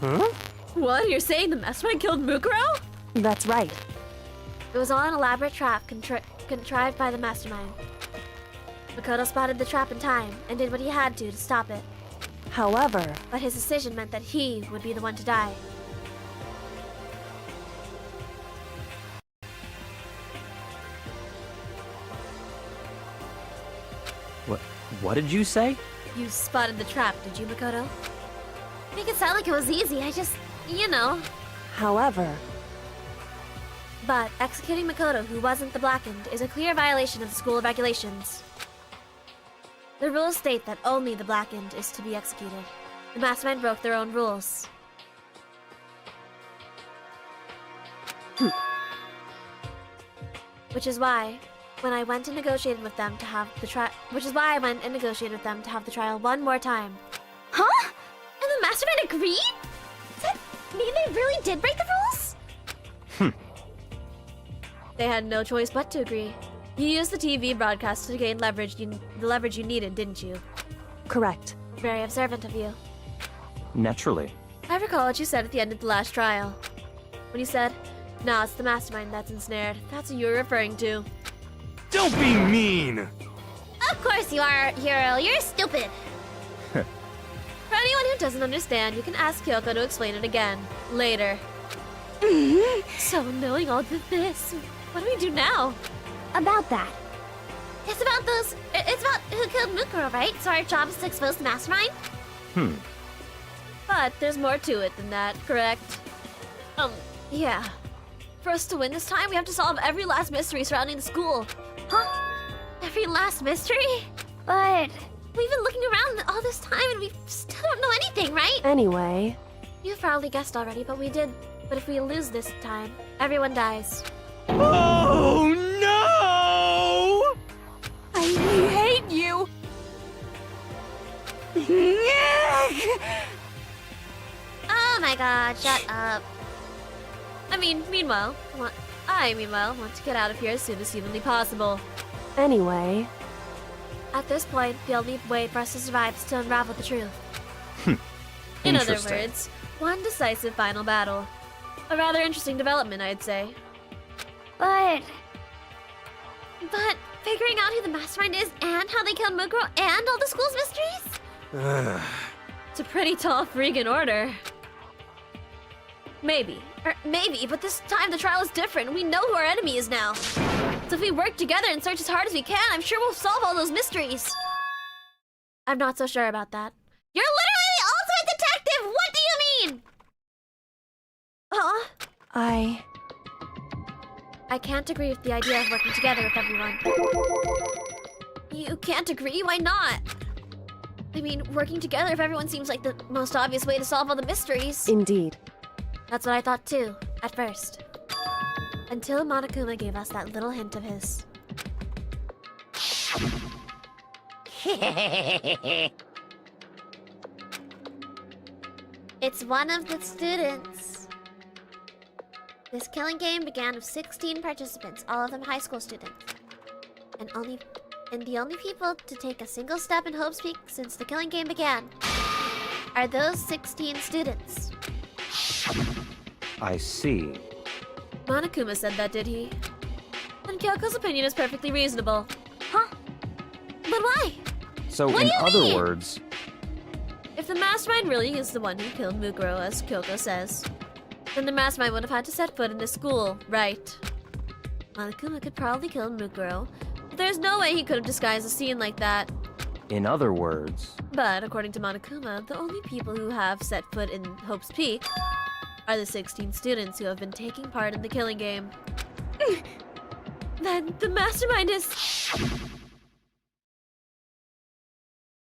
[SPEAKER 6] Huh?
[SPEAKER 1] What? You're saying the mastermind killed Mukuro?
[SPEAKER 2] That's right.
[SPEAKER 1] It was all an elaborate trap contrived by the mastermind. Makoto spotted the trap in time and did what he had to stop it.
[SPEAKER 2] However,
[SPEAKER 1] But his decision meant that he would be the one to die.
[SPEAKER 5] What did you say?
[SPEAKER 1] You spotted the trap, did you, Makoto? Make it sound like it was easy. I just, you know.
[SPEAKER 2] however,
[SPEAKER 1] But executing Makoto, who wasn't the Blackened, is a clear violation of the school regulations. The rules state that only the Blackened is to be executed. The mastermind broke their own rules. Which is why, when I went and negotiated with them to have the trial one more time.
[SPEAKER 4] Huh?
[SPEAKER 1] And the mastermind agreed? Does that mean they really did break the rules? They had no choice but to agree. You used the TV broadcast to gain leverage, the leverage you needed, didn't you?
[SPEAKER 2] correct.
[SPEAKER 1] Very observant of you.
[SPEAKER 5] Naturally.
[SPEAKER 1] I recall what you said at the end of the last trial. When you said, "Nah, it's the mastermind that's ensnared." That's what you were referring to.
[SPEAKER 6] Don't be mean!
[SPEAKER 1] Of course you are, Hiro. You're stupid. For anyone who doesn't understand, you can ask Kyoko to explain it again, later. So, knowing all of this, what do we do now?
[SPEAKER 4] About that.
[SPEAKER 1] It's about who killed Mukuro, right? So our job is to expose the mastermind? But there's more to it than that, correct? Yeah. For us to win this time, we have to solve every last mystery surrounding the school. Huh? Every last mystery?
[SPEAKER 4] But
[SPEAKER 1] We've been looking around all this time and we still don't know anything, right?
[SPEAKER 2] Anyway,
[SPEAKER 1] You've probably guessed already, but we did. But if we lose this time, everyone dies.
[SPEAKER 6] Oh no!
[SPEAKER 3] I hate you!
[SPEAKER 1] Oh my god, shut up. Meanwhile, want to get out of here as soon as humanly possible.
[SPEAKER 2] anyway,
[SPEAKER 1] At this point, the only way for us to survive is to unravel the truth. In other
[SPEAKER 5] Interesting.
[SPEAKER 1] words, one decisive final battle. A rather interesting development, I'd say.
[SPEAKER 4] but
[SPEAKER 1] figuring out who the mastermind is and how they killed Mukuro and all the school's mysteries? It's a pretty tall freaking order. Maybe, but this time the trial is different. We know who our enemy is now. So if we work together and search as hard as we can, I'm sure we'll solve all those mysteries. I'm not so sure about that. You're literally the ultimate detective! What do you mean? Huh? I can't agree with the idea of working together with everyone. You can't agree? Why not? Working together if everyone seems like the most obvious way to solve all the mysteries.
[SPEAKER 2] indeed.
[SPEAKER 1] That's what I thought too, at first. Until Monokuma gave us that little hint of his. It's one of the students. This killing game began with 16 participants, all of them high school students. And the only people to take a single step in Hope's Peak since the killing game began are those 16 students.
[SPEAKER 5] I see.
[SPEAKER 1] Monokuma said that, did he? And Kyoko's opinion is perfectly reasonable. Huh? But why?
[SPEAKER 5] So,
[SPEAKER 1] What
[SPEAKER 5] in
[SPEAKER 1] do you
[SPEAKER 5] other
[SPEAKER 1] mean?
[SPEAKER 5] words,
[SPEAKER 1] If the mastermind really is the one who killed Mukuro, as Kyoko says, then the mastermind would have had to set foot in this school, right? Monokuma could probably kill Mukuro, but there's no way he could have disguised a scene like that.
[SPEAKER 5] In other words,
[SPEAKER 2] But according to Monokuma, the only people who have set foot in Hope's Peak are the 16 students who have been taking part in the killing game. Then the mastermind is...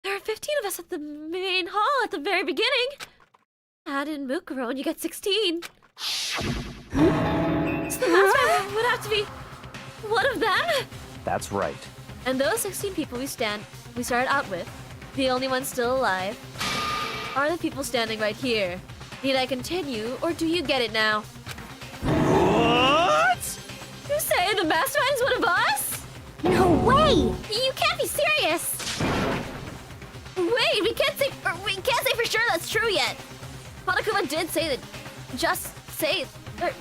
[SPEAKER 2] There are 15 of us at the main hall at the very beginning. Add in Mukuro and you get 16. So the mastermind would have to be one of them?
[SPEAKER 5] that's right.
[SPEAKER 2] And those 16 people we started out with, the only ones still alive, are the people standing right here. Need I continue, or do you get it now?
[SPEAKER 6] What?
[SPEAKER 2] You say the mastermind's one of us?
[SPEAKER 4] No way!
[SPEAKER 1] You can't be serious!
[SPEAKER 2] Wait, we can't say for sure that's true yet. Monokuma did say that.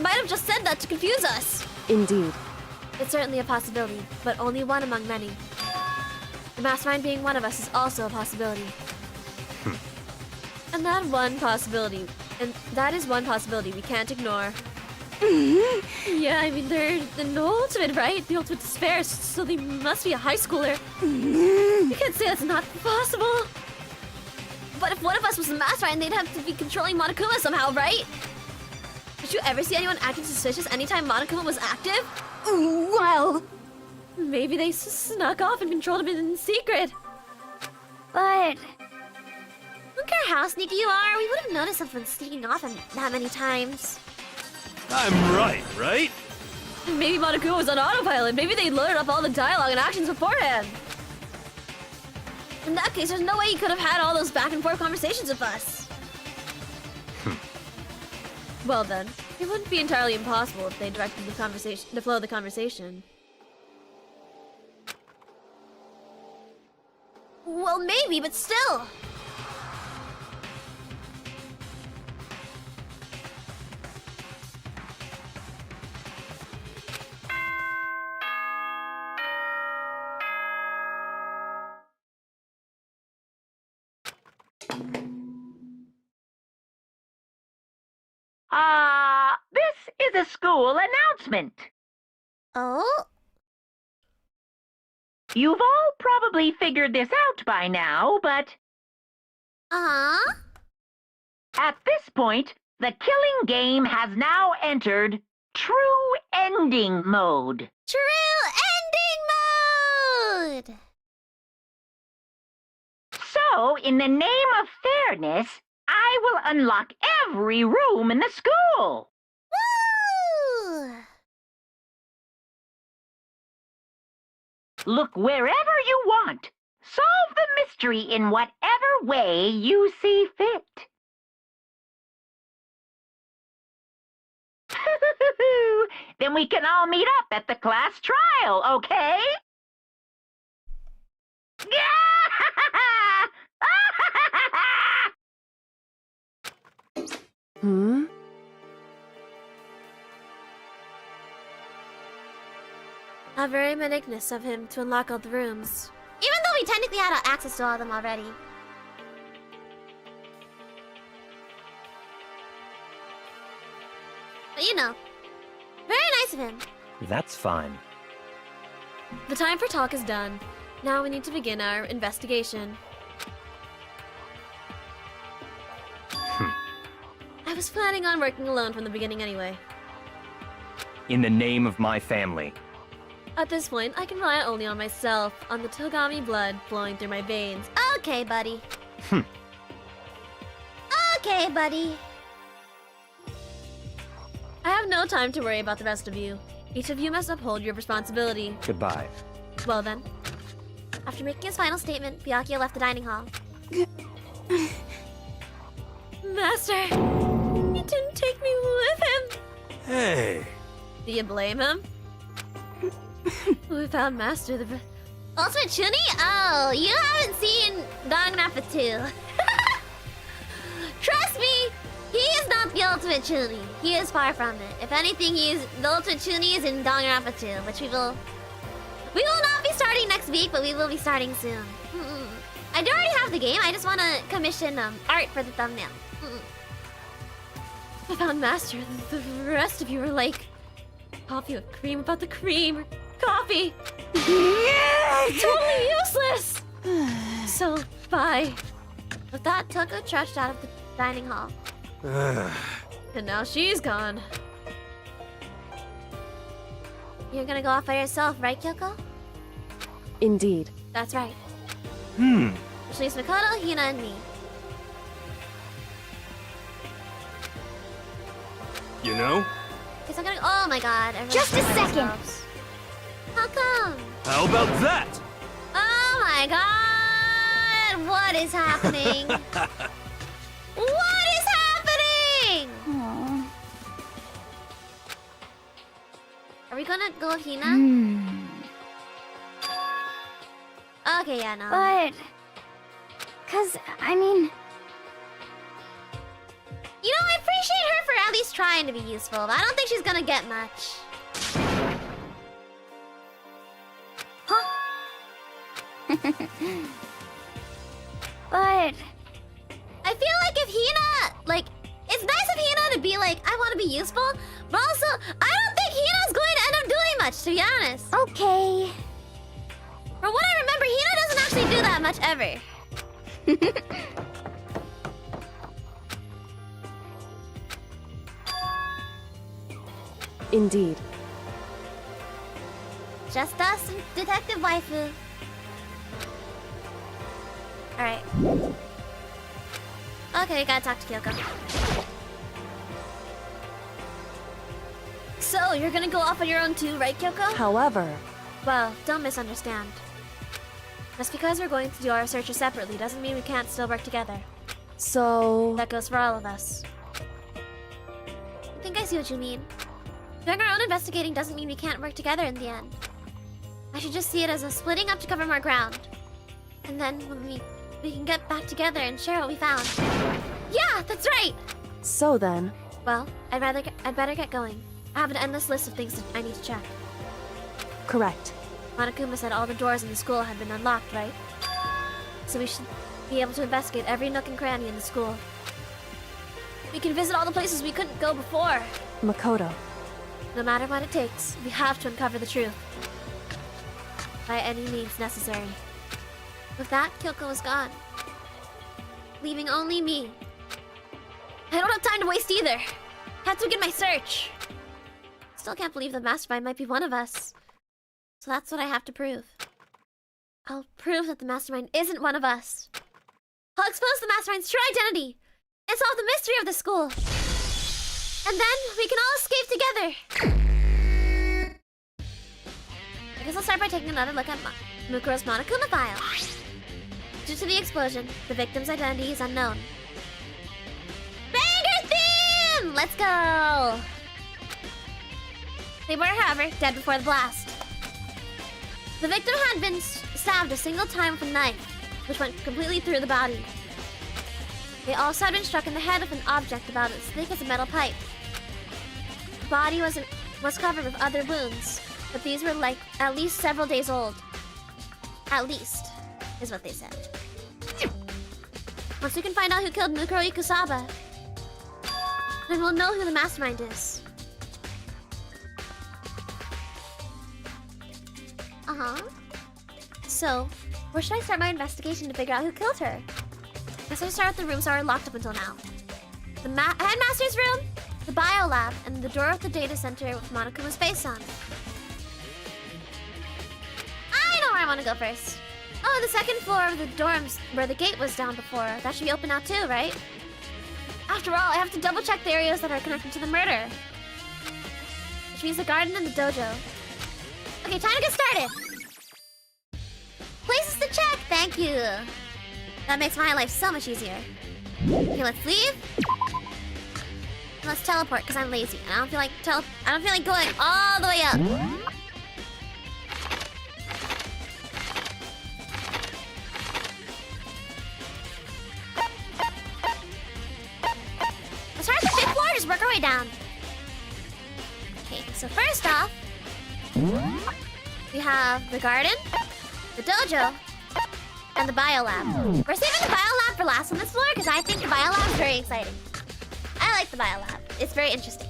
[SPEAKER 2] Might have just said that to confuse us. Indeed. It's certainly a possibility, but only one among many. The mastermind being one of us is also a possibility. And that is one possibility we can't ignore. Yeah, I mean, they're the ultimate, right? The ultimate despair, so they must be a high schooler. You can't say that's not possible. But if one of us was the mastermind, they'd have to be controlling Monokuma somehow, right? Did you ever see anyone acting suspicious anytime Monokuma was active?
[SPEAKER 4] Well,
[SPEAKER 2] Maybe they snuck off and controlled him in secret.
[SPEAKER 4] but
[SPEAKER 1] I don't care how sneaky you are, we would have noticed something sneaking off him that many times.
[SPEAKER 6] I'm right?
[SPEAKER 2] Maybe Monokuma was on autopilot. Maybe they loaded up all the dialogue and actions beforehand. In that case, there's no way he could have had all those back and forth conversations with us. Well then, it wouldn't be entirely impossible if they directed the flow of the conversation.
[SPEAKER 1] Well, maybe, but still.
[SPEAKER 7] This is a school announcement.
[SPEAKER 1] Oh?
[SPEAKER 7] You've all probably figured this out by now, but
[SPEAKER 1] Uh-huh.
[SPEAKER 7] at this point, the killing game has now entered true ending mode.
[SPEAKER 1] True ending mode!
[SPEAKER 7] So, in the name of fairness, I will unlock every room in the school.
[SPEAKER 1] Woo!
[SPEAKER 7] Look wherever you want. Solve the mystery in whatever way you see fit. Then we can all meet up at the class trial, okay?
[SPEAKER 2] Hmm? How very benignant of him to unlock all the rooms.
[SPEAKER 1] Even though we technically had access to all of them already. But you know, very nice of him.
[SPEAKER 5] That's fine.
[SPEAKER 2] The time for talk is done. Now we need to begin our investigation. I was planning on working alone from the beginning anyway.
[SPEAKER 5] In the name of my family.
[SPEAKER 2] At this point, I can rely only on myself, on the Togami blood flowing through my veins.
[SPEAKER 1] Okay, buddy. Okay, buddy.
[SPEAKER 2] I have no time to worry about the rest of you. Each of you must uphold your responsibility.
[SPEAKER 5] Goodbye.
[SPEAKER 2] Well then.
[SPEAKER 1] After making his final statement, Byakuya left the dining hall.
[SPEAKER 2] Master! He didn't take me with him!
[SPEAKER 6] Hey.
[SPEAKER 2] Do you blame him? We found Master the...
[SPEAKER 1] Ultimate Chuni? Oh, you haven't seen Danganronpa 2. Trust me, he is not the Ultimate Chuni. He is far from it. If anything, the Ultimate Chuni is in Danganronpa 2, which we will not be starting next week, but we will be starting soon. I do already have the game. I just want to commission art for the thumbnail.
[SPEAKER 2] I found Master. The rest of you were like... coffee with cream about the cream. Coffee! Totally useless! So, bye. With that, Toko trudged out of the dining hall. And now she's gone.
[SPEAKER 1] You're gonna go off by yourself, right, Kyoko?
[SPEAKER 3] Indeed.
[SPEAKER 2] That's right.
[SPEAKER 1] Which leaves Makoto, Hina, and me.
[SPEAKER 6] You know?
[SPEAKER 1] Guess I'm gonna. Oh my god. everyone's
[SPEAKER 4] Just a
[SPEAKER 1] going by
[SPEAKER 4] second.
[SPEAKER 1] themselves. How come?
[SPEAKER 6] How about that?
[SPEAKER 1] Oh my god! What is happening? What is happening?
[SPEAKER 4] Aw.
[SPEAKER 1] Are we gonna go with Hina? Okay, yeah, no.
[SPEAKER 4] But... Cause, I mean...
[SPEAKER 1] You know, I appreciate her for at least trying to be useful, but I don't think she's gonna get much.
[SPEAKER 4] But...
[SPEAKER 1] I feel like if Hina, like, it's nice of Hina to be like, I want to be useful, but also, I don't think Hina's going to end up doing much, to be honest.
[SPEAKER 4] Okay...
[SPEAKER 1] From what I remember, Hina doesn't actually do that much ever.
[SPEAKER 3] Indeed.
[SPEAKER 1] Just us and Detective Waifu. Alright. Okay, gotta talk to Kyoko.
[SPEAKER 2] So, you're gonna go off on your own too, right, Kyoko?
[SPEAKER 3] However,
[SPEAKER 2] Well, don't misunderstand. Just because we're going to do our searches separately doesn't mean we can't still work together.
[SPEAKER 3] so...
[SPEAKER 2] That goes for all of us.
[SPEAKER 1] I think I see what you mean. Doing our own investigating doesn't mean we can't work together in the end. I should just see it as a splitting up to cover more ground. And then when we can get back together and share what we found. Yeah, that's right!
[SPEAKER 3] So then,
[SPEAKER 2] Well, I'd better get going. I have an endless list of things that I need to check.
[SPEAKER 3] correct.
[SPEAKER 2] Monokuma said all the doors in the school had been unlocked, right? So we should be able to investigate every nook and cranny in the school. We can visit all the places we couldn't go before.
[SPEAKER 3] Makoto.
[SPEAKER 2] No matter what it takes, we have to uncover the truth. By any means necessary.
[SPEAKER 1] With that, Kyoko was gone. Leaving only me.
[SPEAKER 2] I don't have time to waste either. Have to begin my search.
[SPEAKER 1] Still can't believe the mastermind might be one of us. So that's what I have to prove. I'll prove that the mastermind isn't one of us. I'll expose the mastermind's true identity and solve the mystery of the school. And then we can all escape together. I guess I'll start by taking another look at Mukuro's Monokuma file. Due to the explosion, the victim's identity is unknown. Banger theme! Let's go! They were, however, dead before the blast. The victim had been stabbed a single time with a knife, which went completely through the body. They also had been struck in the head with an object about as thick as a metal pipe. The body was covered with other wounds, but these were like at least several days old. At least, is what they said. Once we can find out who killed Mukuro Ikusaba, then we'll know who the mastermind is. So, where should I start my investigation to figure out who killed her? Guess I'll start with the rooms that were locked up until now. The headmaster's room, the bio lab, and the door of the data center with Monokuma's face on. I know where I want to go first. Oh, the second floor of the dorms where the gate was down before. That should be open now too, right? After all, I have to double check the areas that are connected to the murder. Which means the garden and the dojo. Okay, time to get started. Places to check, thank you. That makes my life so much easier. Okay, let's leave. And let's teleport because I'm lazy and I don't feel like going all the way up. Let's start at the 5th floor, just work our way down. Okay, so first off, we have the garden, the dojo, and the bio lab. We're saving the bio lab for last on this floor because I think the bio lab is very exciting. I like the bio lab. It's very interesting.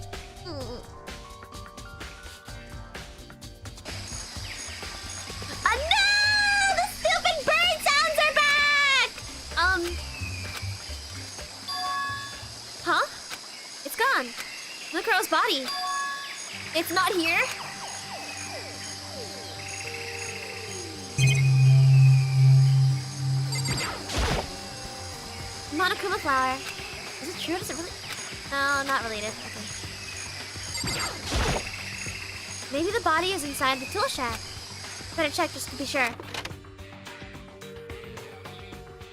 [SPEAKER 1] Oh no! The stupid bird sounds are back! body? It's not here? Monokuma flower. Is it true? Does it really? No, not related. Okay. Maybe the body is inside the tool shed. Better check just to be sure.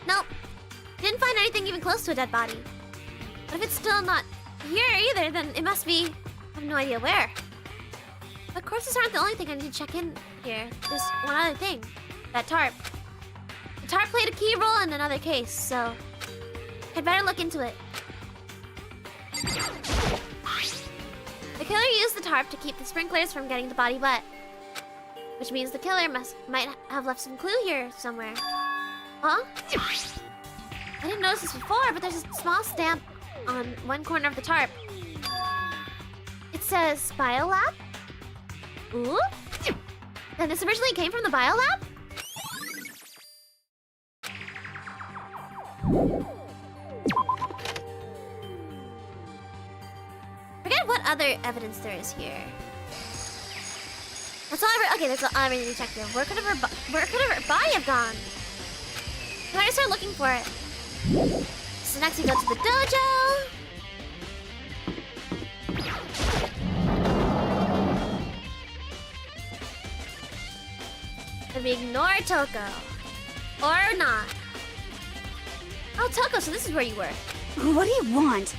[SPEAKER 1] Nope. Didn't find anything even close to a dead body. But if it's still not here either, then it must be... I have no idea where. But corpses aren't the only thing I need to check in here. There's one other thing. That tarp. The tarp played a key role in another case, so... I'd better look into it. The killer used the tarp to keep the sprinklers from getting the body wet. Which means the killer might have left some clue here somewhere. Huh? I didn't notice this before, but there's a small stamp on one corner of the tarp. It says Biolab? Ooh? Then this originally came from the Biolab? Forget what other evidence there is here. That's all okay, that's all I really need to check here. Where could her body have gone? I might start looking for it. So next we go to the dojo. And we ignore Toko. Or not. Oh, Toko, so this is where you were.
[SPEAKER 4] What do you want?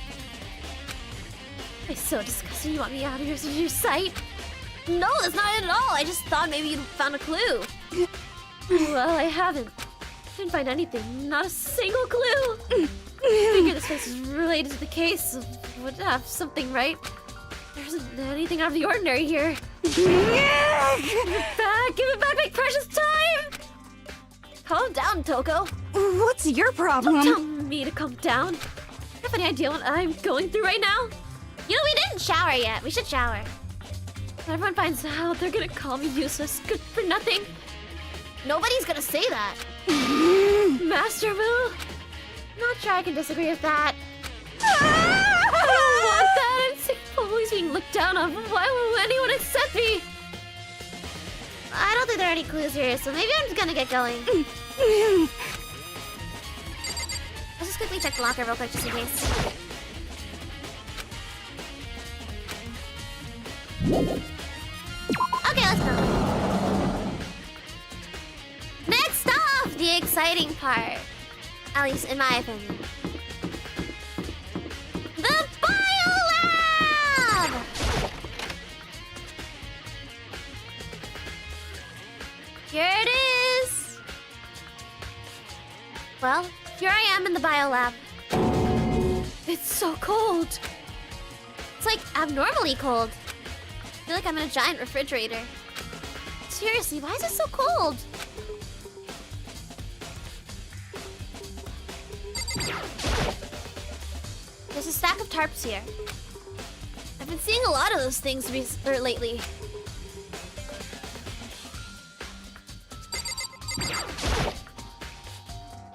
[SPEAKER 2] It's so disgusting. You want me out of your sight?
[SPEAKER 1] No, that's not it at all. I just thought maybe you found a clue.
[SPEAKER 2] Well, I haven't. Didn't find anything. Not a single clue. Figure this place is related to the case. Would have something, right? There isn't anything out of the ordinary here. Give it back, my precious time! Calm down, Toko.
[SPEAKER 4] What's your problem?
[SPEAKER 2] Don't tell me to calm down. You have any idea what I'm going through right now?
[SPEAKER 1] You know, we didn't shower yet. We should shower.
[SPEAKER 2] When everyone finds out, they're gonna call me useless, good for nothing.
[SPEAKER 1] Nobody's gonna say that.
[SPEAKER 2] Master will.
[SPEAKER 1] Not sure I can disagree with that.
[SPEAKER 2] I don't want that. I'm sick of always being looked down on. Why will anyone accept me?
[SPEAKER 1] I don't think there are any clues here, so maybe I'm just gonna get going. Let's just quickly check the locker real quick, just in case. Okay, let's go. Next off, the exciting part. At least in my opinion. The Biolab! Here it is! Well, here I am in the Biolab.
[SPEAKER 2] It's so cold.
[SPEAKER 1] It's like abnormally cold. I feel like I'm in a giant refrigerator. Seriously, why is it so cold? There's a stack of tarps here. I've been seeing a lot of those things lately.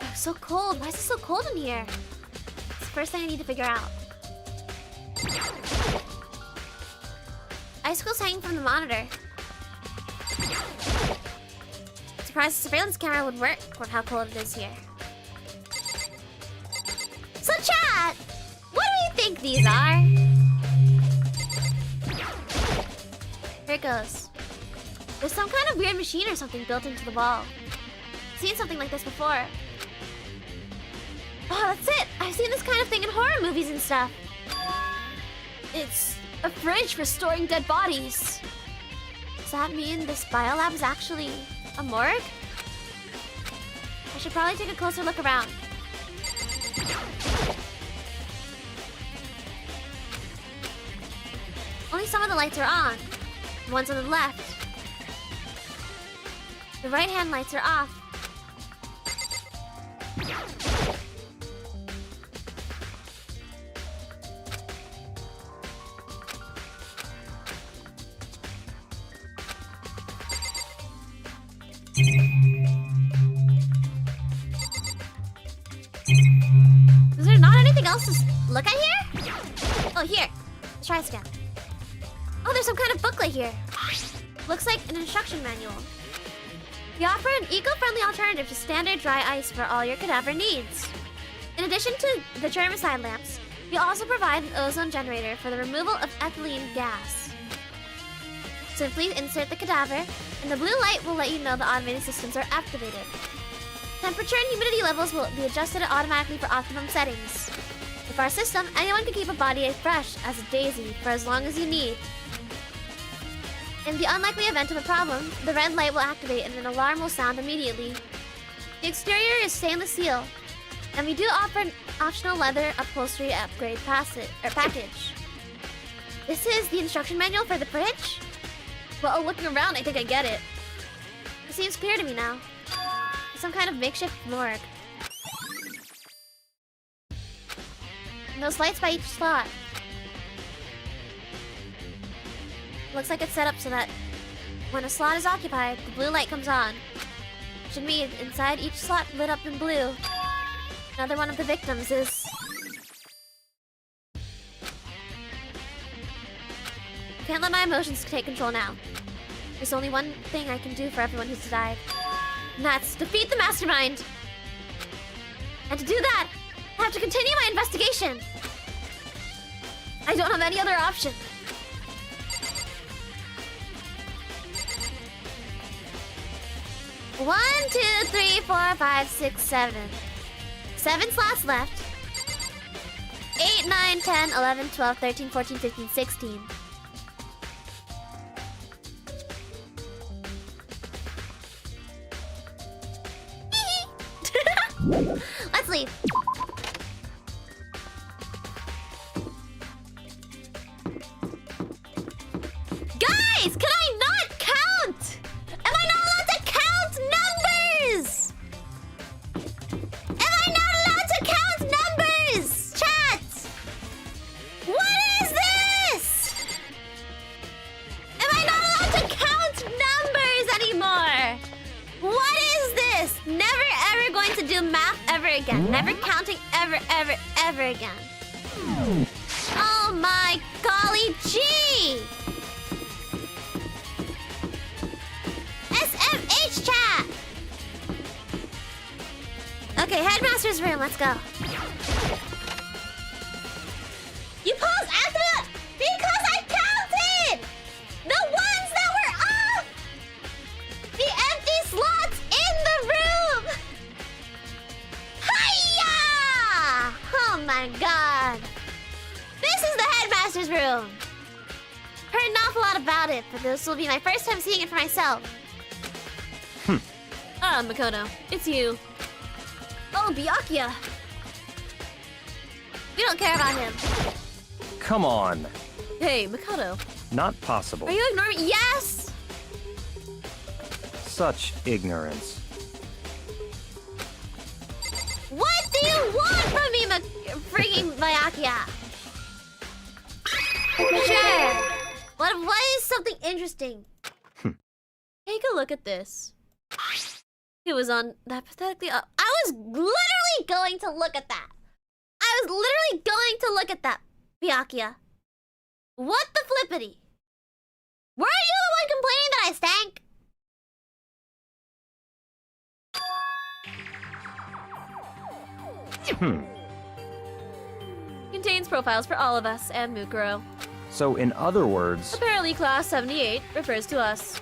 [SPEAKER 1] Oh, so cold. Why is it so cold in here? It's the first thing I need to figure out. Icicles hanging from the monitor. Surprised the surveillance camera would work for how cold it is here. So chat! What do you think these are? Here it goes. There's some kind of weird machine or something built into the wall. I've seen something like this before. Oh, that's it! I've seen this kind of thing in horror movies and stuff. It's a fridge for storing dead bodies. Does that mean this biolab is actually a morgue? I should probably take a closer look around. Only some of the lights are on. The ones on the left. The right-hand lights are off. Is there not anything else to look at here? Oh, here. Let's try this again. Oh, there's some kind of booklet here. Looks like an instruction manual. We offer an eco-friendly alternative to standard dry ice for all your cadaver needs. In addition to the germicide lamps, we also provide an ozone generator for the removal of ethylene gas. Simply insert the cadaver, and the blue light will let you know the automated systems are activated. Temperature and humidity levels will be adjusted automatically for optimum settings. With our system, anyone can keep a body as fresh as a daisy for as long as you need. In the unlikely event of a problem, the red light will activate and an alarm will sound immediately. The exterior is stainless steel, and we do offer an optional leather upholstery upgrade package. This is the instruction manual for the fridge? Well, looking around, I think I get it. It seems clear to me now. Some kind of makeshift morgue. And those lights by each slot. Looks like it's set up so that when a slot is occupied, the blue light comes on. Should mean inside each slot lit up in blue. Another one of the victims is... Can't let my emotions take control now. There's only one thing I can do for everyone who's died. And that's defeat the mastermind. And to do that, I have to continue my investigation. I don't have any other option. One, two, three, 4, 5, 6, 7. 7 slots left. 8, 9, 10, 11, 12, 13, 14, 15, 16. Let's leave. Guys, can I not count? Am I not allowed to count numbers? Am I not allowed to count numbers? Chat! What is this? Am I not allowed to count numbers anymore? What is this? Never ever going to do math ever again. Never counting ever, ever, ever again. Oh my golly gee! SMH chat! Okay, headmaster's room, let's go. You paused after that because I counted! The ones that were off! The empty slots in the room! Hiya! Oh my god. This is the headmaster's room. Heard an awful lot about it, but this will be my first time seeing it for myself.
[SPEAKER 2] Ah, Makoto, it's you.
[SPEAKER 1] Oh, Byakuya. We don't care about him.
[SPEAKER 5] Come on.
[SPEAKER 2] Hey, Makoto.
[SPEAKER 5] Not possible.
[SPEAKER 1] Are you ignoring me? Yes!
[SPEAKER 5] Such ignorance.
[SPEAKER 1] What do you want from me, freaking Byakuya? Sure. What is something interesting?
[SPEAKER 2] Take a look at this. It was on that pathetically...
[SPEAKER 1] I was literally going to look at that. I was literally going to look at that, Byakuya. What the flippity? Were you the one complaining that I stank?
[SPEAKER 2] Contains profiles for all of us and Mukuro.
[SPEAKER 5] So in other words,
[SPEAKER 2] Apparently class 78 refers to us.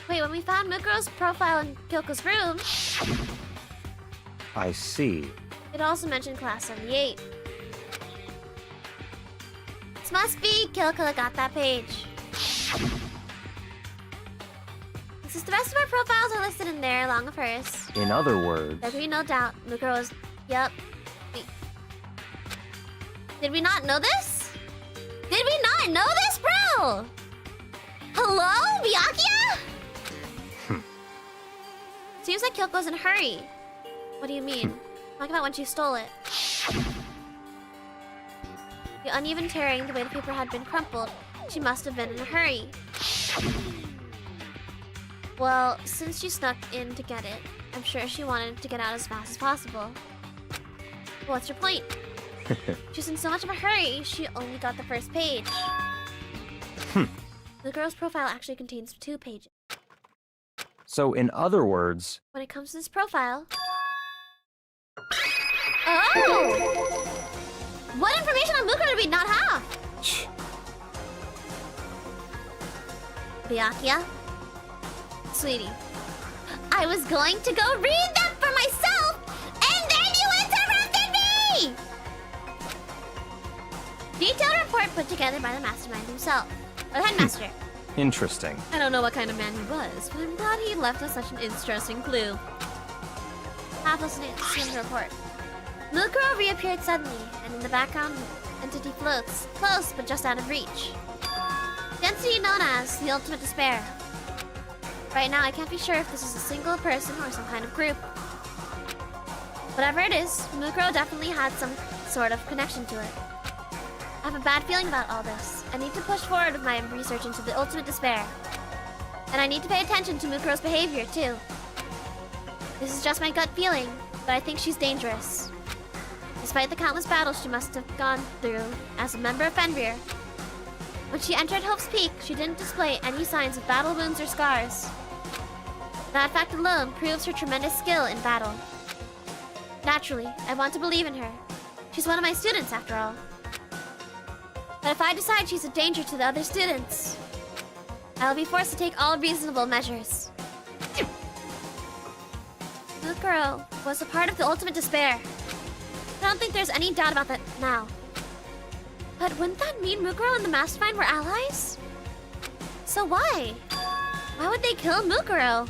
[SPEAKER 1] Wait, when we found Mukuro's profile in Kyoko's room,
[SPEAKER 5] I see.
[SPEAKER 1] it also mentioned class 78. This must be Kyoko that got that page. Since the rest of our profiles are listed in there along with hers,
[SPEAKER 5] In other words,
[SPEAKER 1] there can be no doubt Mukuro's... Yup. Did we not know this? Did we not know this, bro? Hello, Byakuya? Seems like Kyoko's in a hurry. What do you mean? Talk about when she stole it. The uneven tearing, the way the paper had been crumpled, she must have been in a hurry. Well, since she snuck in to get it, I'm sure she wanted to get out as fast as possible. What's your point? She's in so much of a hurry, she only got the first page. The girl's profile actually contains 2 pages.
[SPEAKER 5] So, in other words,
[SPEAKER 1] When it comes to this profile... Oh! What information on Mukuro did we not have? Byakuya? Sweetie, I was going to go read them for myself, and then you interrupted me! Detailed report put together by the mastermind himself, or the headmaster.
[SPEAKER 5] interesting.
[SPEAKER 2] I don't know what kind of man he was, but I'm glad he left us such an interesting clue.
[SPEAKER 1] Half listening to the report. Mukuro reappeared suddenly, and in the background, entity floats, close but just out of reach. The entity known as the Ultimate Despair. Right now, I can't be sure if this is a single person or some kind of group. Whatever it is, Mukuro definitely had some sort of connection to it. I have a bad feeling about all this. I need to push forward with my research into the Ultimate Despair. And I need to pay attention to Mukuro's behavior, too. This is just my gut feeling, but I think she's dangerous. Despite the countless battles she must have gone through as a member of Fenrir, when she entered Hope's Peak, she didn't display any signs of battle wounds or scars. That fact alone proves her tremendous skill in battle. Naturally, I want to believe in her. She's one of my students, after all. But if I decide she's a danger to the other students, I will be forced to take all reasonable measures. Mukuro was a part of the Ultimate Despair. I don't think there's any doubt about that now. But wouldn't that mean Mukuro and the Mastermind were allies? So why? Why would they kill Mukuro?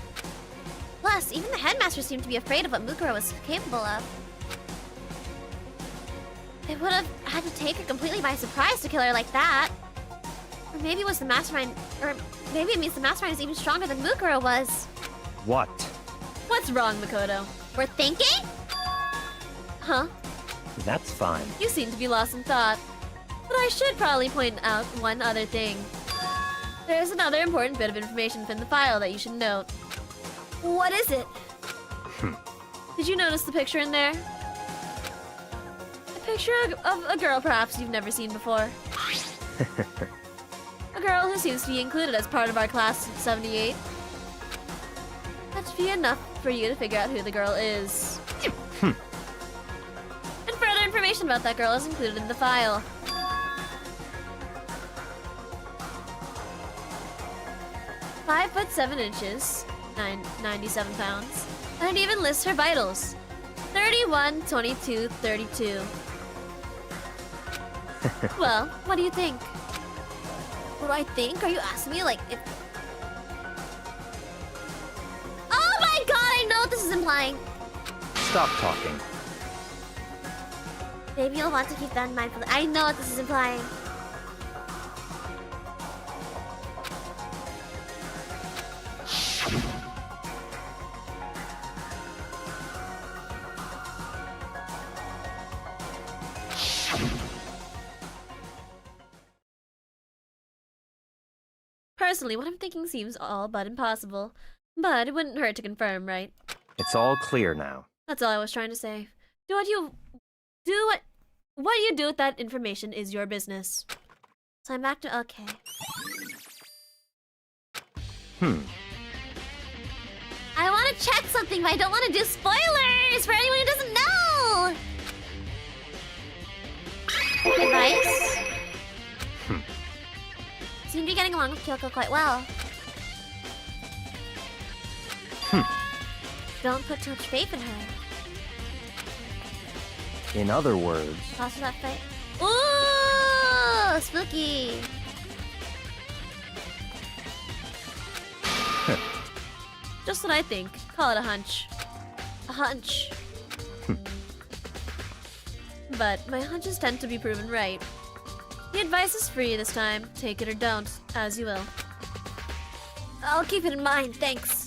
[SPEAKER 1] Plus, even the headmaster seemed to be afraid of what Mukuro was capable of. It would have had to take her completely by surprise to kill her like that. Or maybe it was the Mastermind, or maybe it means the Mastermind is even stronger than Mukuro was.
[SPEAKER 5] What?
[SPEAKER 2] What's wrong, Makoto?
[SPEAKER 1] We're thinking? Huh?
[SPEAKER 5] That's fine.
[SPEAKER 2] You seem to be lost in thought. But I should probably point out one other thing. There's another important bit of information within the file that you should note.
[SPEAKER 1] What is it?
[SPEAKER 2] Did you notice the picture in there? A picture of a girl perhaps you've never seen before. A girl who seems to be included as part of our class of 78. That should be enough for you to figure out who the girl is. And further information about that girl is included in the file. 5'7", 97 pounds. And it even lists her vitals. 31, 22, 32. Well, what do you think? What do I think? Are you asking me like if...
[SPEAKER 1] Oh my god, I know what this is implying.
[SPEAKER 5] Stop talking.
[SPEAKER 1] Maybe you'll want to keep that in mind. I know what this is implying.
[SPEAKER 2] Personally, what I'm thinking seems all but impossible. But it wouldn't hurt to confirm, right?
[SPEAKER 5] It's all clear now.
[SPEAKER 2] That's all I was trying to say. What you do with that information is your business.
[SPEAKER 1] So I'm back to okay. I want to check something, but I don't want to do spoilers for anyone who doesn't know. Advice? Seem to be getting along with Kyoko quite well. Don't put too much faith in her.
[SPEAKER 5] In other words,
[SPEAKER 1] Toss that fight. Ooh, spooky.
[SPEAKER 2] Just what I think. Call it a hunch. A hunch. But my hunches tend to be proven right. The advice is free this time. Take it or don't, as you will.
[SPEAKER 1] I'll keep it in mind, thanks.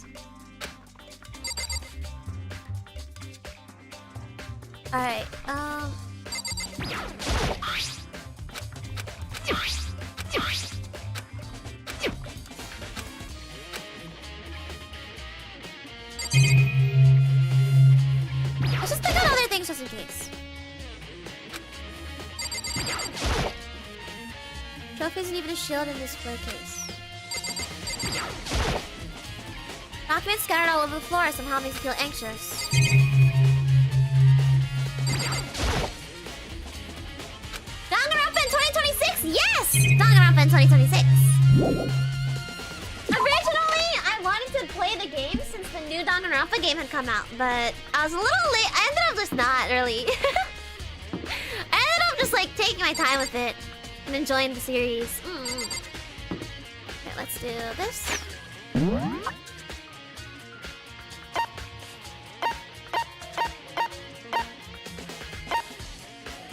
[SPEAKER 1] Alright, let's just pick out other things just in case.
[SPEAKER 2] if there's even a shield in this staircase. Documents scattered all over the floor somehow makes me feel anxious.
[SPEAKER 1] Danganronpa in 2026! Yes! Danganronpa in 2026! Originally, I wanted to play the game since the new Danganronpa game had come out, but I was a little late. I ended up just not really. I ended up just like taking my time with it and enjoying the series. Okay, let's do this.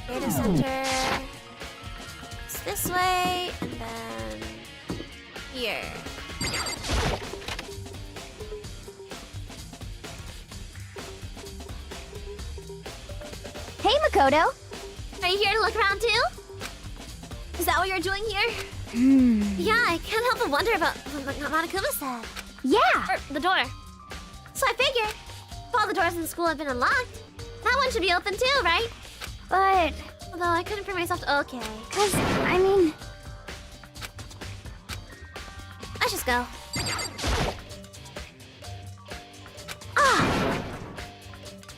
[SPEAKER 2] Data center. It's this way, and then here.
[SPEAKER 4] Hey, Makoto.
[SPEAKER 1] Are you here to look around too?
[SPEAKER 2] Is that what you're doing here?
[SPEAKER 1] Yeah, I can't help but wonder about what Monokuma said.
[SPEAKER 4] Yeah.
[SPEAKER 1] Or the door. So I figured, if all the doors in the school have been unlocked, that one should be open too, right?
[SPEAKER 4] But,
[SPEAKER 1] Although I couldn't bring myself to... Okay.
[SPEAKER 4] I mean...
[SPEAKER 1] Let's just go.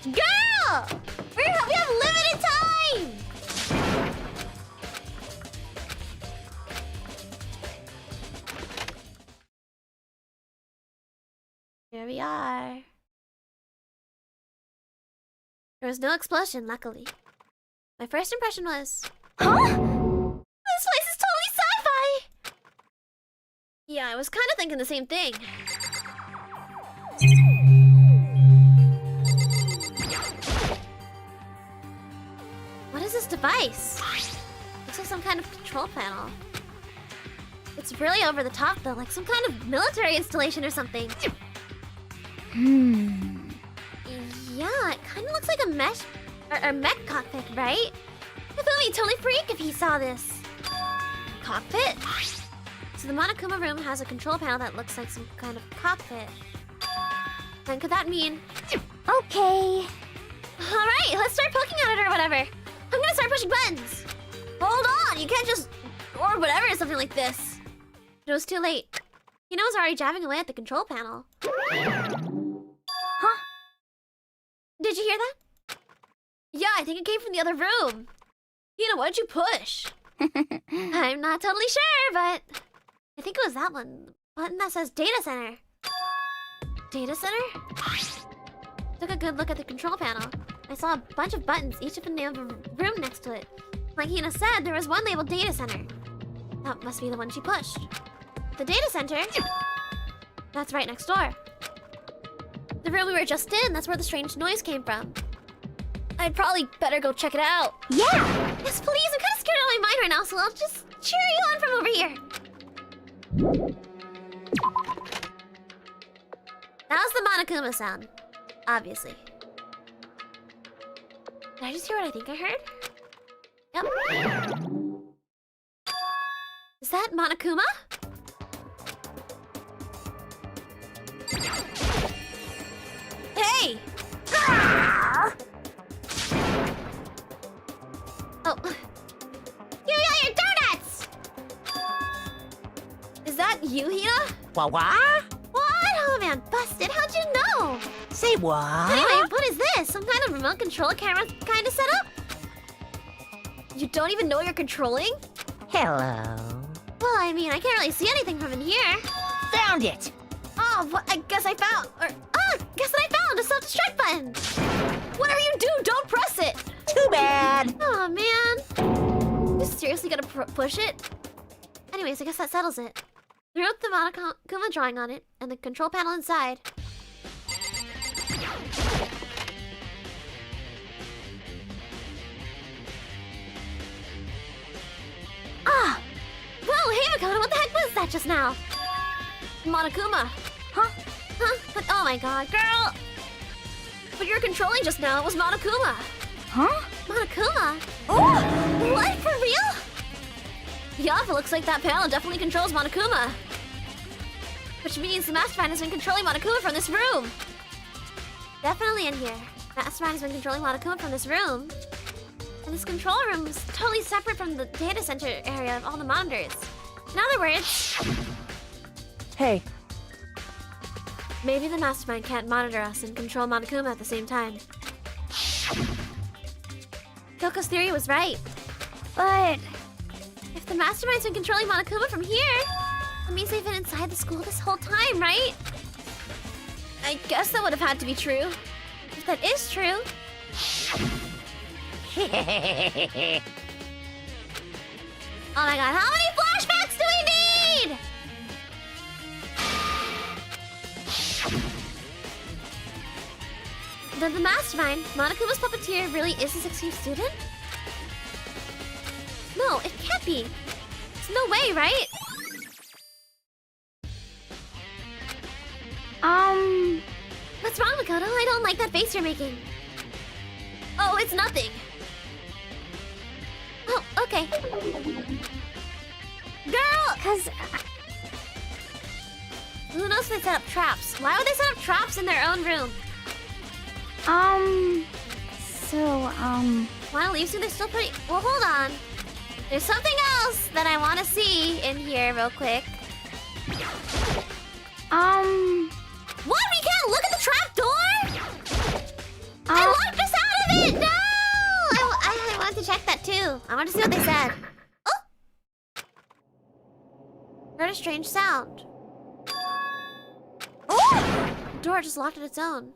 [SPEAKER 1] Girl! We have limited time!
[SPEAKER 2] Here we are.
[SPEAKER 1] There was no explosion, luckily. My first impression was...
[SPEAKER 4] Huh?
[SPEAKER 1] This place is totally sci-fi!
[SPEAKER 2] Yeah, I was kind of thinking the same thing.
[SPEAKER 1] What is this device? Looks like some kind of control panel. It's really over the top though, like some kind of military installation or something. Yeah, it kind of looks like a mesh or mech cockpit, right? It would be totally freak if he saw this. Cockpit? So the Monokuma room has a control panel that looks like some kind of cockpit. Then could that mean...
[SPEAKER 4] Okay.
[SPEAKER 1] Alright, let's start poking at it or whatever. I'm gonna start pushing buttons. Hold on, you can't just... Or whatever, something like this. It was too late. He knows already jabbing away at the control panel.
[SPEAKER 4] Huh?
[SPEAKER 1] Did you hear that?
[SPEAKER 2] Yeah, I think it came from the other room. Hina, what did you push?
[SPEAKER 1] I'm not totally sure, but... I think it was that one. The button that says Data Center. Data Center? Took a good look at the control panel. I saw a bunch of buttons, each of the name of a room next to it. Like Hina said, there was one labeled Data Center. That must be the one she pushed. The Data Center? That's right next door. The room we were just in, that's where the strange noise came from.
[SPEAKER 2] I'd probably better go check it out.
[SPEAKER 4] Yeah.
[SPEAKER 1] Yes, please, I'm kind of scared out of my mind right now, so I'll just cheer you on from over here. That was the Monokuma sound. Obviously. Did I just hear what I think I heard? Yep. Is that Monokuma?
[SPEAKER 2] Hey!
[SPEAKER 1] Oh. Give me all your donuts!
[SPEAKER 2] Is that you, Hina?
[SPEAKER 8] What?
[SPEAKER 1] What? Oh man, busted. How'd you know?
[SPEAKER 8] Say what?
[SPEAKER 1] Anyway, what is this? Some kind of remote control camera kind of setup?
[SPEAKER 2] You don't even know you're controlling?
[SPEAKER 8] Hello.
[SPEAKER 1] Well, I mean, I can't really see anything from in here.
[SPEAKER 8] Found it.
[SPEAKER 2] Oh, what? I guess I found...
[SPEAKER 1] Guess what I found? A self-destruct button.
[SPEAKER 2] Whatever you do, don't press it!
[SPEAKER 8] Too bad.
[SPEAKER 1] Oh man.
[SPEAKER 2] You seriously gonna push it?
[SPEAKER 1] Anyways, I guess that settles it. Threw up the Monokuma drawing on it and the control panel inside. Ah! Whoa, hey Makoto, what the heck was that just now?
[SPEAKER 2] Monokuma.
[SPEAKER 1] Huh? Huh? Oh my god, girl!
[SPEAKER 2] But you're controlling just now. It was Monokuma.
[SPEAKER 4] Huh?
[SPEAKER 1] Monokuma? Oh! What? For real?
[SPEAKER 2] Yeah, it looks like that panel definitely controls Monokuma. Which means the Mastermind has been controlling Monokuma from this room.
[SPEAKER 1] Definitely in here. Mastermind has been controlling Monokuma from this room.
[SPEAKER 2] And this control room is totally separate from the data center area of all the monitors. In other words,
[SPEAKER 3] Hey,
[SPEAKER 2] maybe the mastermind can't monitor us and control Monokuma at the same time. Kyoko's theory was right.
[SPEAKER 4] But
[SPEAKER 2] If the mastermind's been controlling Monokuma from here, that means they've been inside the school this whole time, right? I guess that would have had to be true. If that is true, oh my god, how many flashbacks do we need? Then the mastermind, Monokuma's puppeteer, really is a 6th student? No, it can't be. There's no way, right? What's wrong, Makoto? I don't like that face you're making. Oh, it's nothing. Oh, okay. Girl!
[SPEAKER 4] cause
[SPEAKER 2] Who knows if they set up traps? Why would they set up traps in their own room? Wanna leave soon? They're still pretty... Well, hold on. There's something else that I want to see in here real quick. What? We can't look at the trap door? I locked us out of it! No! I wanted to check that too. I want to see what they said. Oh! Heard a strange sound. Oh! The door just locked on its own.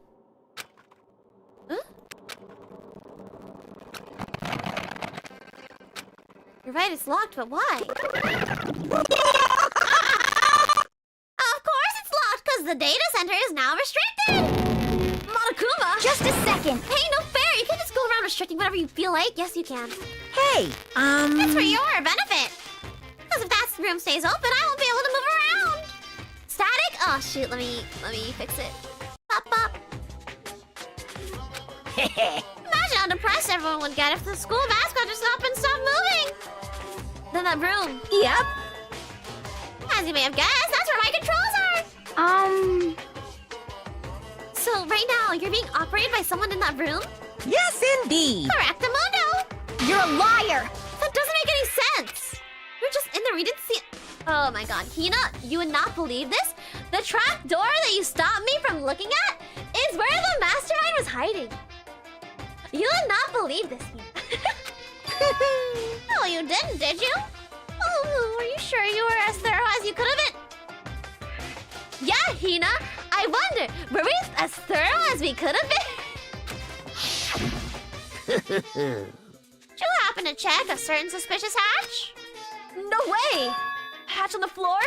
[SPEAKER 2] Huh? You're right, it's locked, but why? Of course it's locked, because the data center is now restricted! Monokuma!
[SPEAKER 4] just a second.
[SPEAKER 2] Hey, no fair! You can't just go around restricting whatever you feel like. Yes, you can.
[SPEAKER 8] Hey,
[SPEAKER 2] It's for your benefit. Because if that room stays open, I won't be able to move around. Static? Oh, shoot. Let me fix it. Pop, pop. Imagine how depressed everyone would get if the school mascot just up and stopped moving. Then that room.
[SPEAKER 8] Yep.
[SPEAKER 2] As you may have guessed, that's where my controls are. So right now, you're being operated by someone in that room?
[SPEAKER 8] Yes, indeed.
[SPEAKER 2] Correctamundo!
[SPEAKER 4] You're a liar.
[SPEAKER 2] That doesn't make any sense. You're just in there. We didn't see it. Oh my god, Hina, you would not believe this. The trap door that you stopped me from looking at is where the mastermind was hiding. You would not believe this, Hina. No, you didn't, did you? Oh, are you sure you were as thorough as you could have been? Yeah, Hina. I wonder, were we as thorough as we could have been? Did you happen to check a certain suspicious hatch? No way! Hatch on the floor?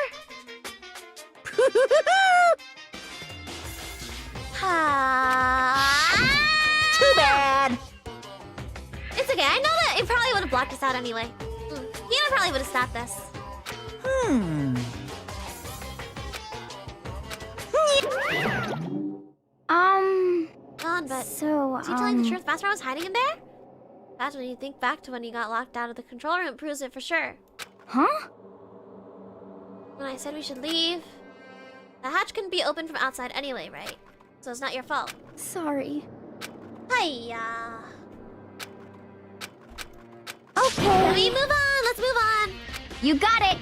[SPEAKER 8] Too bad.
[SPEAKER 2] It's okay, I know that it probably would have blocked us out anyway. Hina probably would have stopped us. But
[SPEAKER 4] so,
[SPEAKER 2] is he telling the truth? Master was hiding in there? That's when you think back to when you got locked out of the control room. It proves it for sure.
[SPEAKER 4] Huh?
[SPEAKER 2] When I said we should leave, the hatch couldn't be opened from outside anyway, right? So it's not your fault.
[SPEAKER 4] Sorry.
[SPEAKER 2] Hiya.
[SPEAKER 4] Okay.
[SPEAKER 2] Let me move on. Let's move on.
[SPEAKER 4] You got it.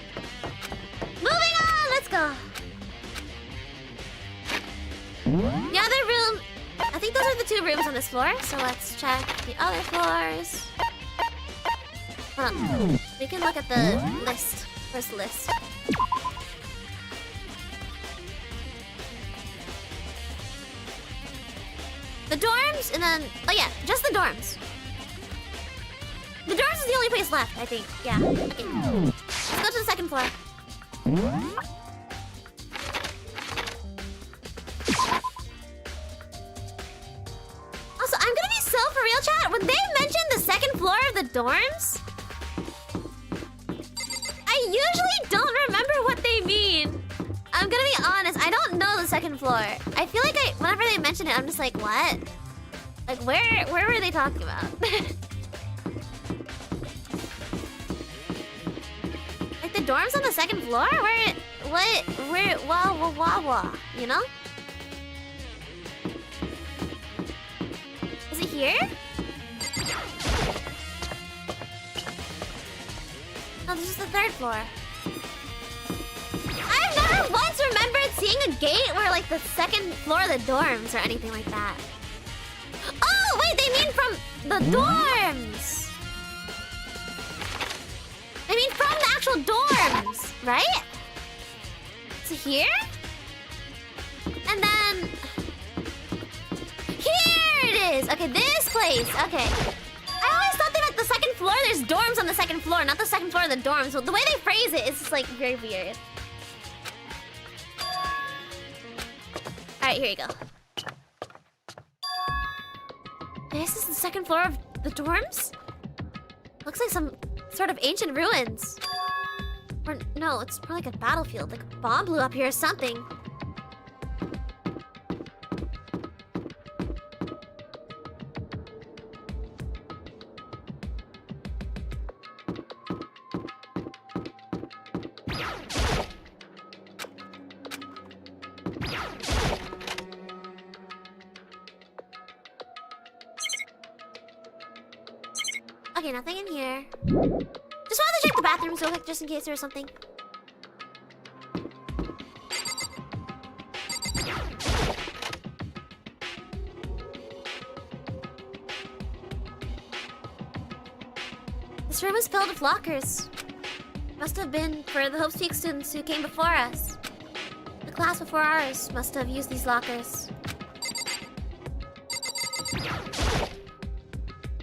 [SPEAKER 2] Moving on. Let's go. The other room. I think those are the 2 rooms on this floor. So let's check the other floors. Hold on. We can look at the list. Where's the list? The dorms, and then... Oh yeah, just the dorms. The dorms is the only place left, I think. Yeah. Okay. Let's go to the 2nd floor. Also, I'm gonna be so for real, chat. When they mention the 2nd floor of the dorms, I usually don't remember what they mean. I'm gonna be honest, I don't know the 2nd floor. I feel like whenever they mention it, I'm just like, what? Like, where were they talking about? Like the dorms on the 2nd floor? Wah, you know? Is it here?
[SPEAKER 1] third floor. I've never once remembered seeing a gate where like the second floor of the dorms or anything like that. Oh, wait, they mean from the dorms. They mean from the actual dorms, right? So here? And then... Here it is! Okay, this place. Okay. I always thought they meant the second floor. There's dorms on the second floor, not the second floor of the dorms. So the way they phrase it is just like very weird. Alright, here you go. This is the second floor of the dorms? Looks like some sort of ancient ruins. Or no, it's more like a battlefield. Like a bomb blew up here or something. Okay, nothing in here. Just wanted to check the bathrooms real quick, just in case there was something. This room is filled with lockers. Must have been for the Hope Speak students who came before us. The class before ours must have used these lockers.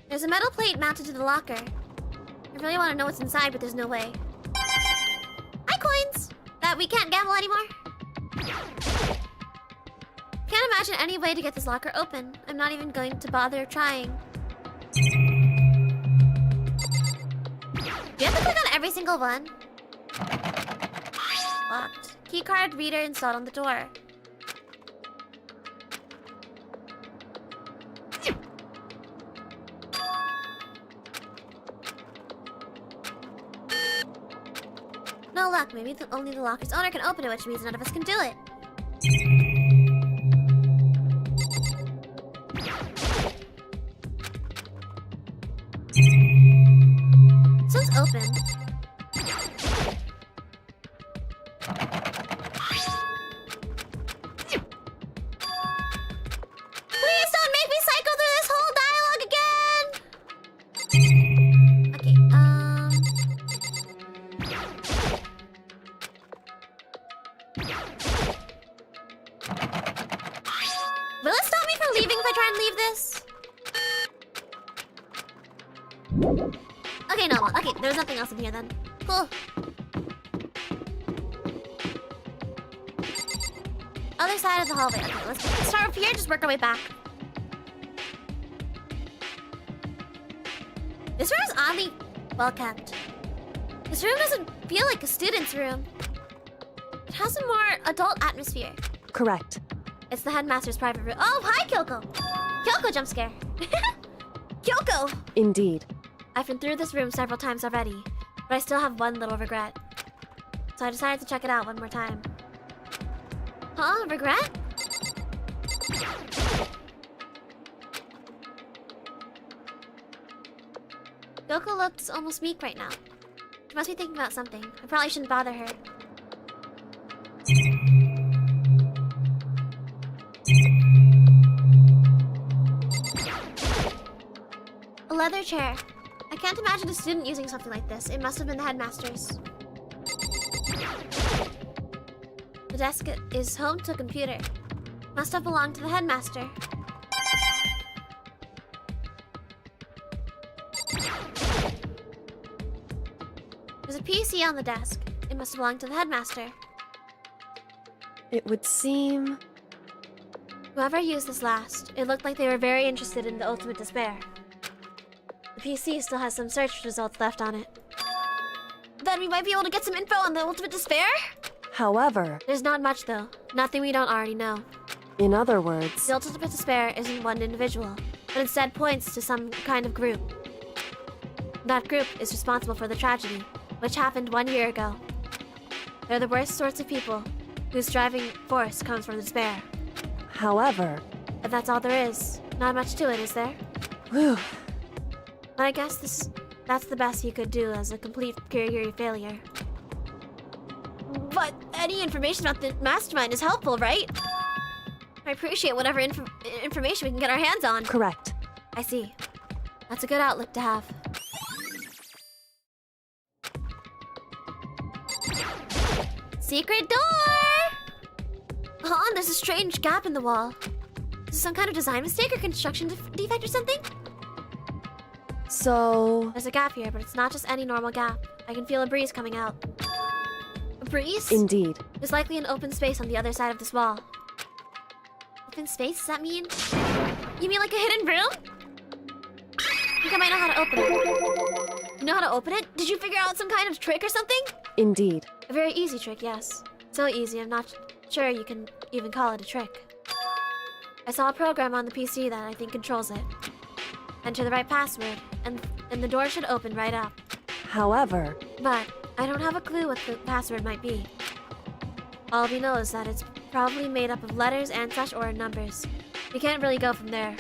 [SPEAKER 1] There's a metal plate mounted to the locker. I really want to know what's inside, but there's no way. Hi, coins! That we can't gamble anymore? Can't imagine any way to get this locker open. I'm not even going to bother trying. Do you have to click on every single one? Locked. Keycard reader installed on the door. No luck. Maybe only the locker's owner can open it, which means none of us can do it. So it's open. Please don't make me cycle through this whole dialogue again! Okay, will it stop me from leaving if I try and leave this? Okay, no. Okay, there's nothing else in here then. Cool. Other side of the hallway. Okay, let's start up here, just work our way back. This room is oddly well kept. This room doesn't feel like a student's room. It has a more adult atmosphere.
[SPEAKER 3] Correct.
[SPEAKER 1] It's the headmaster's private room. Oh, hi, Kyoko! Kyoko jump scare. Kyoko!
[SPEAKER 3] Indeed.
[SPEAKER 1] I've been through this room several times already, but I still have one little regret. So I decided to check it out one more time. Huh? Regret? Kyoko looks almost meek right now. She must be thinking about something. I probably shouldn't bother her. A leather chair. I can't imagine a student using something like this. It must have been the headmaster's. The desk is home to a computer. Must have belonged to the headmaster. There's a PC on the desk. It must have belonged to the headmaster.
[SPEAKER 3] It would seem...
[SPEAKER 1] Whoever used this last, it looked like they were very interested in the ultimate despair. The PC still has some search results left on it. Then we might be able to get some info on the ultimate despair?
[SPEAKER 3] However,
[SPEAKER 1] There's not much though. Nothing we don't already know.
[SPEAKER 3] in other words,
[SPEAKER 1] The ultimate despair isn't one individual, but instead points to some kind of group. That group is responsible for the tragedy, which happened 1 year ago. They're the worst sorts of people, whose driving force comes from despair.
[SPEAKER 3] however,
[SPEAKER 1] But that's all there is. Not much to it, is there?
[SPEAKER 3] whew,
[SPEAKER 1] But I guess
[SPEAKER 2] That's the best you could do as a complete Kirigiri failure. But any information about the mastermind is helpful, right? I appreciate whatever information we can get our hands on.
[SPEAKER 3] Correct.
[SPEAKER 2] I see. That's a good outlet to have.
[SPEAKER 1] Secret door!
[SPEAKER 2] Hold on, there's a strange gap in the wall. Is this some kind of design mistake or construction defect or something?
[SPEAKER 3] So,
[SPEAKER 2] There's a gap here, but it's not just any normal gap. I can feel a breeze coming out. A breeze?
[SPEAKER 3] indeed.
[SPEAKER 2] There's likely an open space on the other side of this wall. Open space? Does that mean? You mean like a hidden room? I think I might know how to open it. You know how to open it? Did you figure out some kind of trick or something?
[SPEAKER 3] Indeed.
[SPEAKER 2] A very easy trick, yes. So easy, I'm not sure you can even call it a trick. I saw a program on the PC that I think controls it. Enter the right password, and the door should open right up.
[SPEAKER 3] However,
[SPEAKER 2] But I don't have a clue what the password might be. All we know is that it's probably made up of letters and such or numbers. We can't really go from there.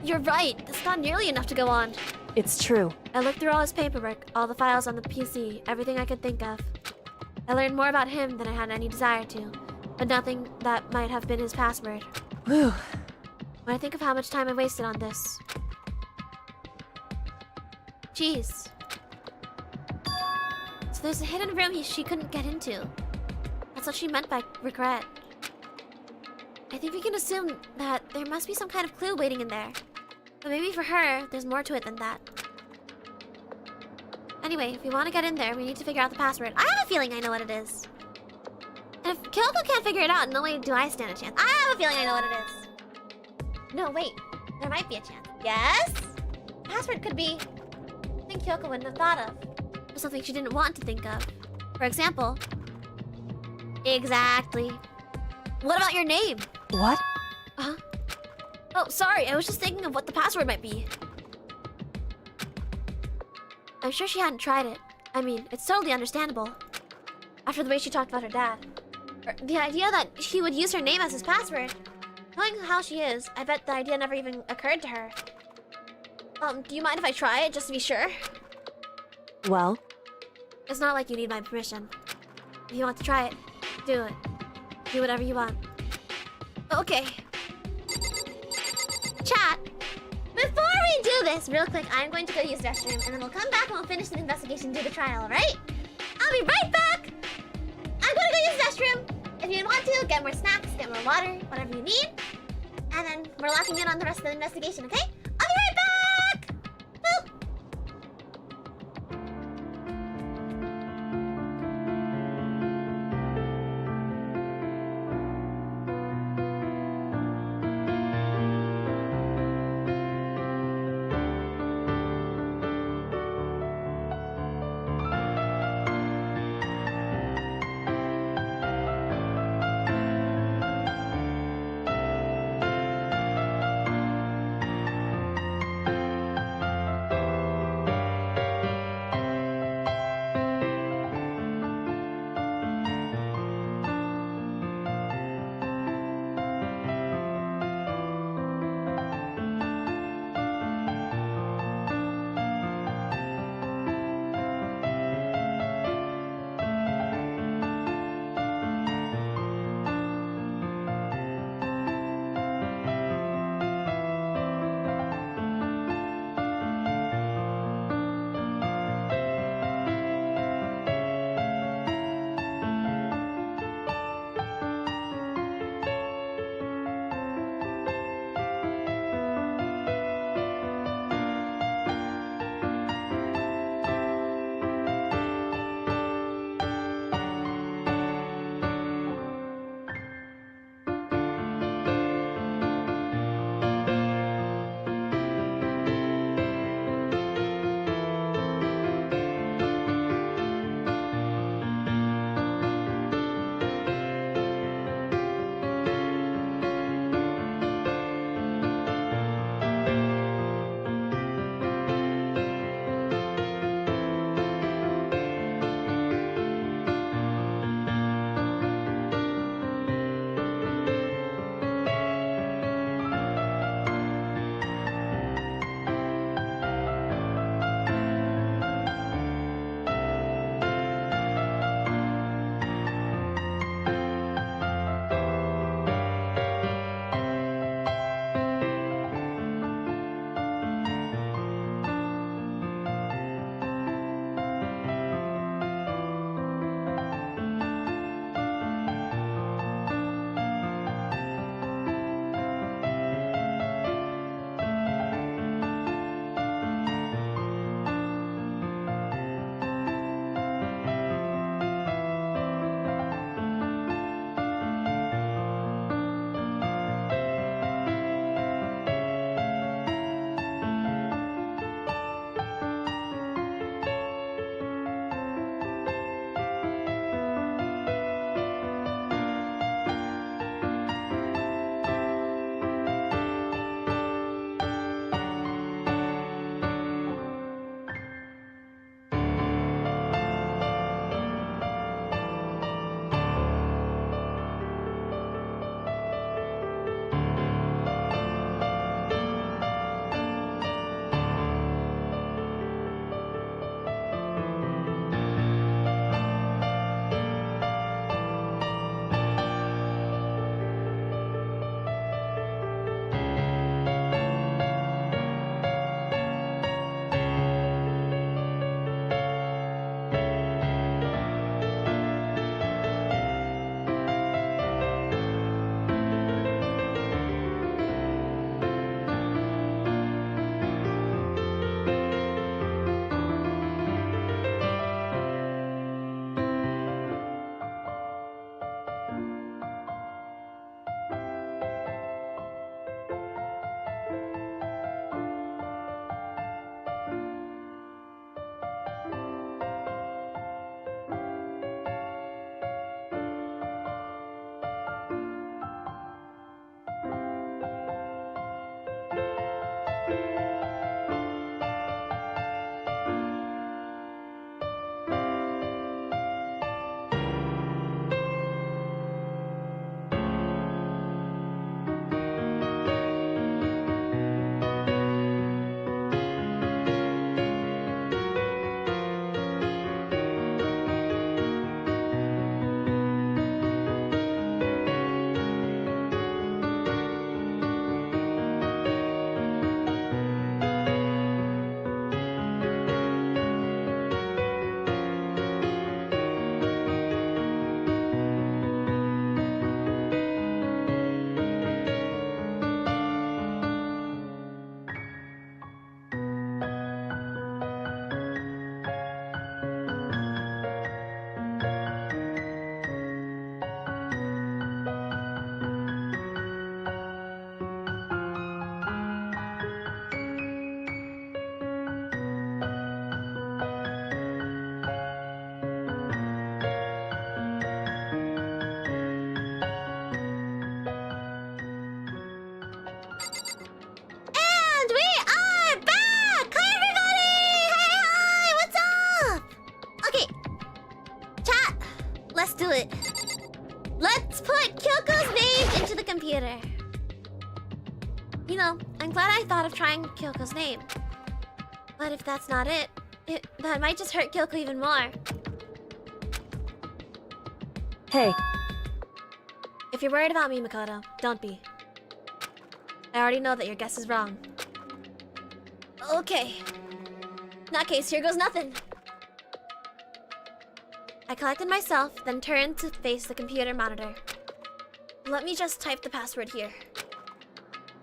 [SPEAKER 2] You're right, that's not nearly enough to go on.
[SPEAKER 3] it's true.
[SPEAKER 2] I looked through all his paperwork, all the files on the PC, everything I could think of. I learned more about him than I had any desire to, but nothing that might have been his password.
[SPEAKER 3] Whew.
[SPEAKER 2] When I think of how much time I wasted on this. Jeez. So there's a hidden room she couldn't get into. That's what she meant by regret. I think we can assume that there must be some kind of clue waiting in there. But maybe for her, there's more to it than that. Anyway, if we want to get in there, we need to figure out the password. I have a feeling I know what it is. And if Kyoko can't figure it out, no way do I stand a chance. I have a feeling I know what it is. No, wait. There might be a chance. Yes? Password could be something Kyoko wouldn't have thought of. Or something she didn't want to think of. For example... Exactly. What about your name?
[SPEAKER 3] What?
[SPEAKER 2] Huh? Oh, sorry. I was just thinking of what the password might be. I'm sure she hadn't tried it. I mean, it's totally understandable. After the way she talked about her dad. The idea that he would use her name as his password. Knowing how she is, I bet the idea never even occurred to her. Do you mind if I try it, just to be sure?
[SPEAKER 3] Well,
[SPEAKER 2] It's not like you need my permission. If you want to try it, do it. Do whatever you want. Okay.
[SPEAKER 1] Chat, before we do this, real quick, I'm going to go use the restroom, and then we'll come back and we'll finish the investigation and do the trial, alright? I'll be right back! I'm gonna go use the restroom. If you want to, get more snacks, get more water, whatever you need. And then we're locking in on the rest of the investigation, okay? I'll be right back! Boop!
[SPEAKER 2] You know, I'm glad I thought of trying Kyoko's name. But if that's not it, that might just hurt Kyoko even more.
[SPEAKER 3] Hey,
[SPEAKER 2] If you're worried about me, Makoto, don't be. I already know that your guess is wrong. Okay. In that case, here goes nothing. I collected myself, then turned to face the computer monitor. Let me just type the password here.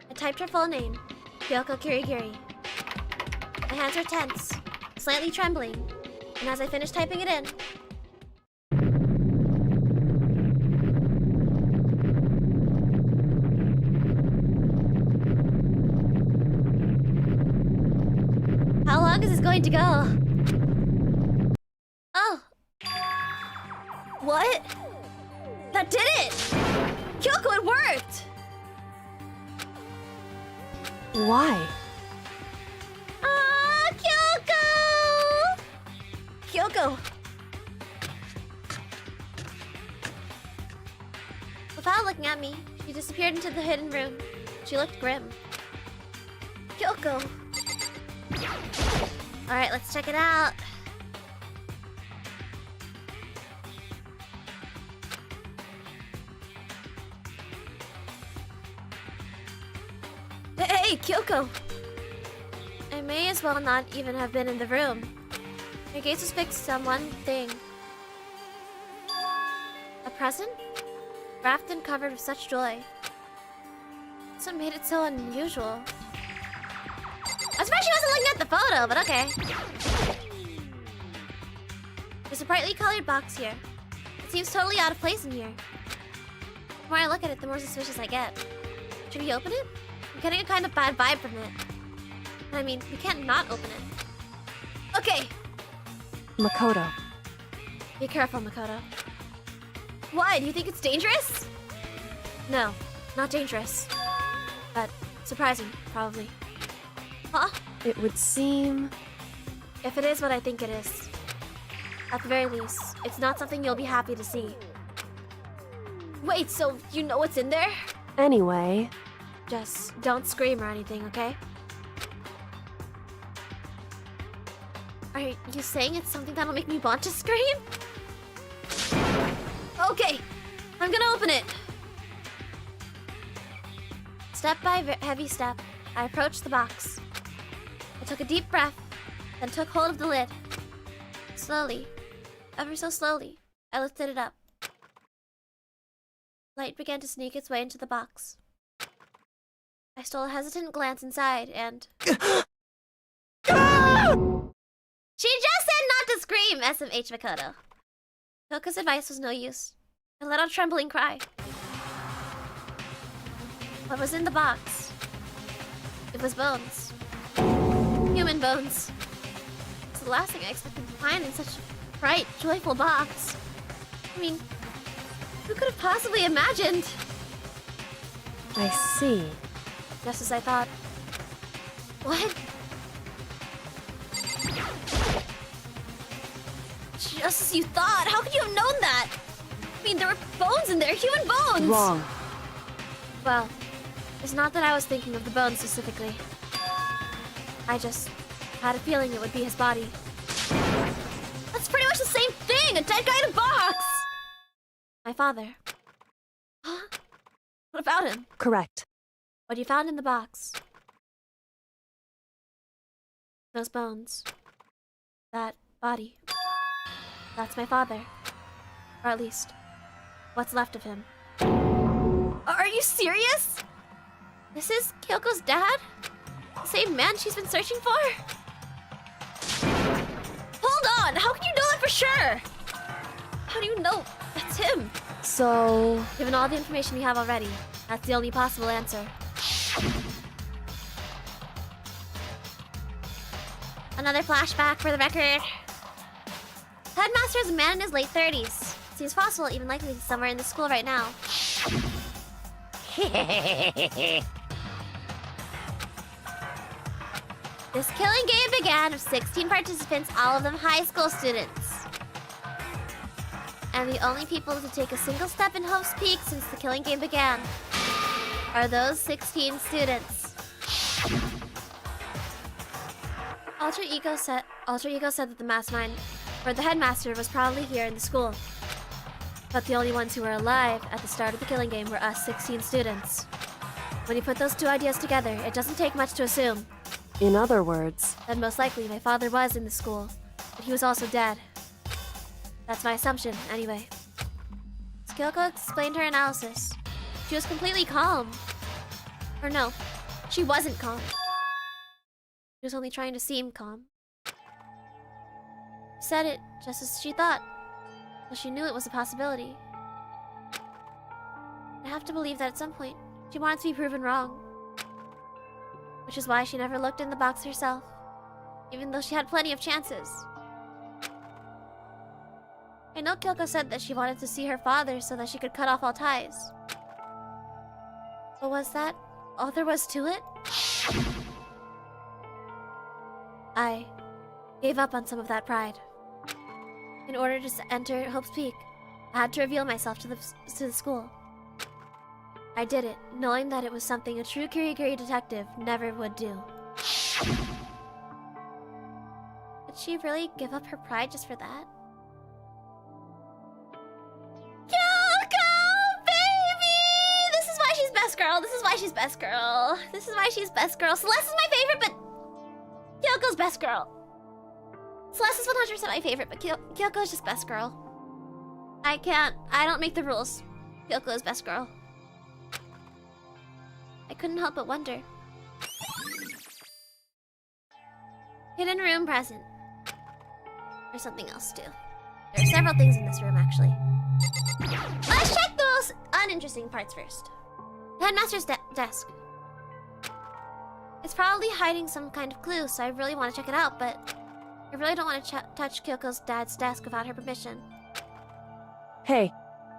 [SPEAKER 2] I typed her full name, Kyoko Kirigiri. My hands were tense, slightly trembling, and as I finished typing it in, how long is this going to go? Oh. What? That did it! Kyoko, it worked!
[SPEAKER 3] why?
[SPEAKER 2] Ah, Kyoko! Kyoko! Without looking at me, she disappeared into the hidden room. She looked grim. Kyoko! Alright, let's check it out. Hey, Kyoko! I may as well not even have been in the room. My gaze was fixed on one thing. A present? Wrapped and covered with such joy. That's what made it so unusual. I'm surprised she wasn't looking at the photo, but okay. There's a brightly colored box here. It seems totally out of place in here. The more I look at it, the more suspicious I get. Should we open it? I'm getting a kind of bad vibe from it. I mean, we can't not open it. Okay,
[SPEAKER 3] Makoto.
[SPEAKER 2] be careful, Makoto. Why? Do you think it's dangerous? No, not dangerous. But surprising, probably. Huh?
[SPEAKER 3] It would seem...
[SPEAKER 2] If it is what I think it is, at the very least, it's not something you'll be happy to see. Wait, so you know what's in there?
[SPEAKER 3] Anyway,
[SPEAKER 2] Just don't scream or anything, okay? Are you saying it's something that'll make me want to scream? Okay, I'm gonna open it. Step by heavy step, I approached the box. I took a deep breath, then took hold of the lid. Slowly, ever so slowly, I lifted it up. Light began to sneak its way into the box. I stole a hesitant glance inside and... She just said not to scream, SMH Makoto. Kyoko's advice was no use. I let out a trembling cry. What was in the box? It was bones. Human bones. It's the last thing I expected to find in such a bright, joyful box. I mean, who could have possibly imagined?
[SPEAKER 3] I see.
[SPEAKER 2] Just as I thought. What? Just as you thought? How could you have known that? I mean, there were bones in there, human bones!
[SPEAKER 3] Wrong.
[SPEAKER 2] Well, it's not that I was thinking of the bones specifically. I just had a feeling it would be his body. That's pretty much the same thing! A dead guy in a box! My father. Huh? What about him?
[SPEAKER 3] Correct.
[SPEAKER 2] What you found in the box. Those bones. That body. That's my father. Or at least, what's left of him. Are you serious? This is Kyoko's dad? The same man she's been searching for? Hold on! How can you know that for sure? How do you know that's him?
[SPEAKER 3] So...
[SPEAKER 2] Given all the information we have already, that's the only possible answer. Another flashback for the record. Headmaster is a man in his late 30s. Seems possible, even likely he's somewhere in the school right now. This killing game began with 16 participants, all of them high school students. And the only people to take a single step in Hope's Peak since the killing game began are those 16 students. Alter Ego said that the mastermind, or the headmaster, was probably here in the school. But the only ones who were alive at the start of the killing game were us 16 students. When you put those two ideas together, it doesn't take much to assume
[SPEAKER 3] In other words,
[SPEAKER 2] that most likely my father was in the school, but he was also dead. That's my assumption, anyway. Kyoko explained her analysis. She was completely calm. Or no, she wasn't calm. She was only trying to seem calm. Said it just as she thought. Well, she knew it was a possibility. I have to believe that at some point, she wanted to be proven wrong. Which is why she never looked in the box herself, even though she had plenty of chances. I know Kyoko said that she wanted to see her father so that she could cut off all ties. But was that all there was to it? I gave up on some of that pride. In order to enter Hope's Peak, I had to reveal myself to the school. I did it, knowing that it was something a true Kirigiri detective never would do. Did she really give up her pride just for that? Kyoko, baby! This is why she's best girl. This is why she's best girl. This is why she's best girl. Celeste is my favorite, but Kyoko's best girl. Celeste is 100% my favorite, but Kyoko is just best girl. I don't make the rules. Kyoko is best girl. I couldn't help but wonder. Hidden room present. Or something else too. There are several things in this room, actually. Let's check those uninteresting parts first. The headmaster's desk. It's probably hiding some kind of clue, so I really want to check it out, but I really don't want to touch Kyoko's dad's desk without her permission.
[SPEAKER 3] hey,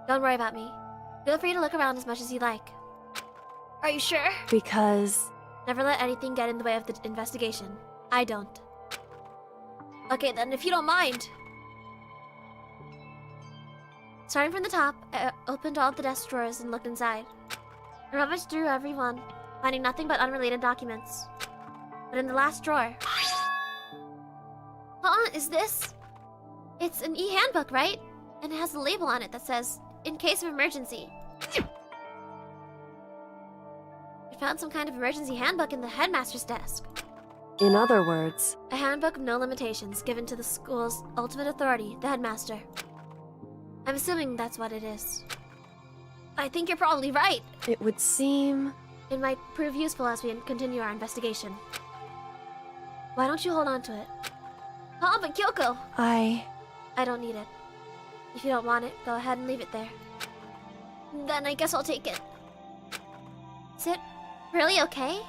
[SPEAKER 2] Don't worry about me. Feel free to look around as much as you like. Are you sure?
[SPEAKER 3] because
[SPEAKER 2] Never let anything get in the way of the investigation. I don't. Okay then, if you don't mind. Starting from the top, I opened all the desk drawers and looked inside. I rummaged through every one, finding nothing but unrelated documents. But in the last drawer... is this? It's an e-handbook, right? And it has a label on it that says, "In case of emergency." I found some kind of emergency handbook in the headmaster's desk.
[SPEAKER 3] in other words,
[SPEAKER 2] A handbook of no limitations given to the school's ultimate authority, the headmaster. I'm assuming that's what it is. I think you're probably right.
[SPEAKER 3] it would seem...
[SPEAKER 2] It might prove useful as we continue our investigation. Why don't you hold on to it? Oh, but Kyoko! I don't need it. If you don't want it, go ahead and leave it there. Then I guess I'll take it. Is it really okay?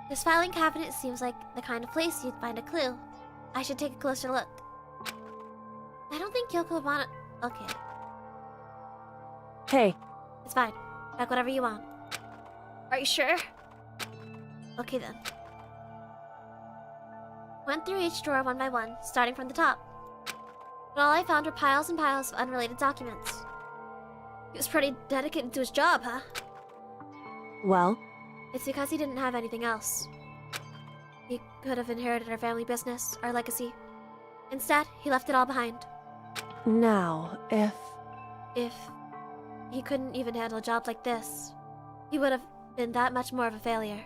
[SPEAKER 2] This filing cabinet seems like the kind of place you'd find a clue. I should take a closer look. I don't think Kyoko would want it. Okay,
[SPEAKER 3] Hey,
[SPEAKER 2] it's fine. Check whatever you want. Are you sure? Okay then. Went through each drawer one by one, starting from the top. But all I found were piles and piles of unrelated documents. He was pretty dedicated to his job, huh?
[SPEAKER 3] well,
[SPEAKER 2] It's because he didn't have anything else. He could have inherited our family business, our legacy. Instead, he left it all behind.
[SPEAKER 3] now,
[SPEAKER 2] If he couldn't even handle a job like this, he would have been that much more of a failure.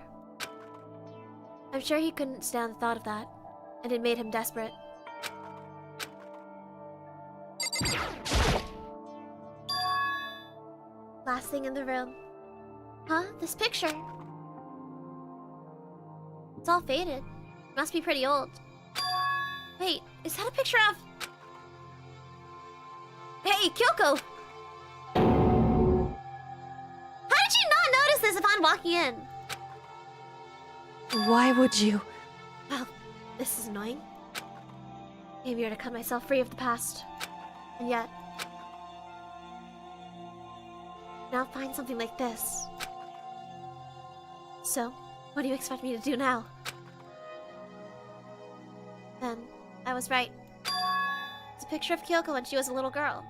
[SPEAKER 2] I'm sure he couldn't stand the thought of that, and it made him desperate. Last thing in the room. Huh? This picture? It's all faded. It must be pretty old. Wait, is that a picture of... Hey, Kyoko! How did you not notice this upon walking in?
[SPEAKER 3] why would you...
[SPEAKER 2] Well, this is annoying. Came here to cut myself free of the past. And yet... now find something like this. So, what do you expect me to do now? Then, I was right. It's a picture of Kyoko when she was a little girl.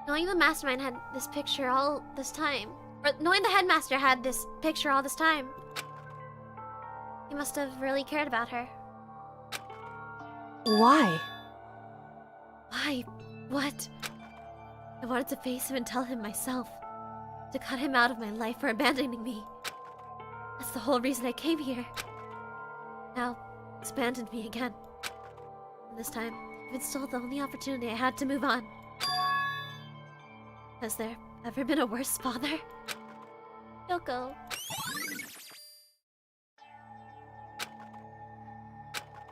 [SPEAKER 2] Knowing the mastermind had this picture all this time, or knowing the headmaster had this picture all this time, he must have really cared about her.
[SPEAKER 3] Why?
[SPEAKER 2] Why? What? I wanted to face him and tell him myself. To cut him out of my life for abandoning me. That's the whole reason I came here. Now, he's abandoned me again. And this time, even stole the only opportunity I had to move on. Has there ever been a worse father? Yoko.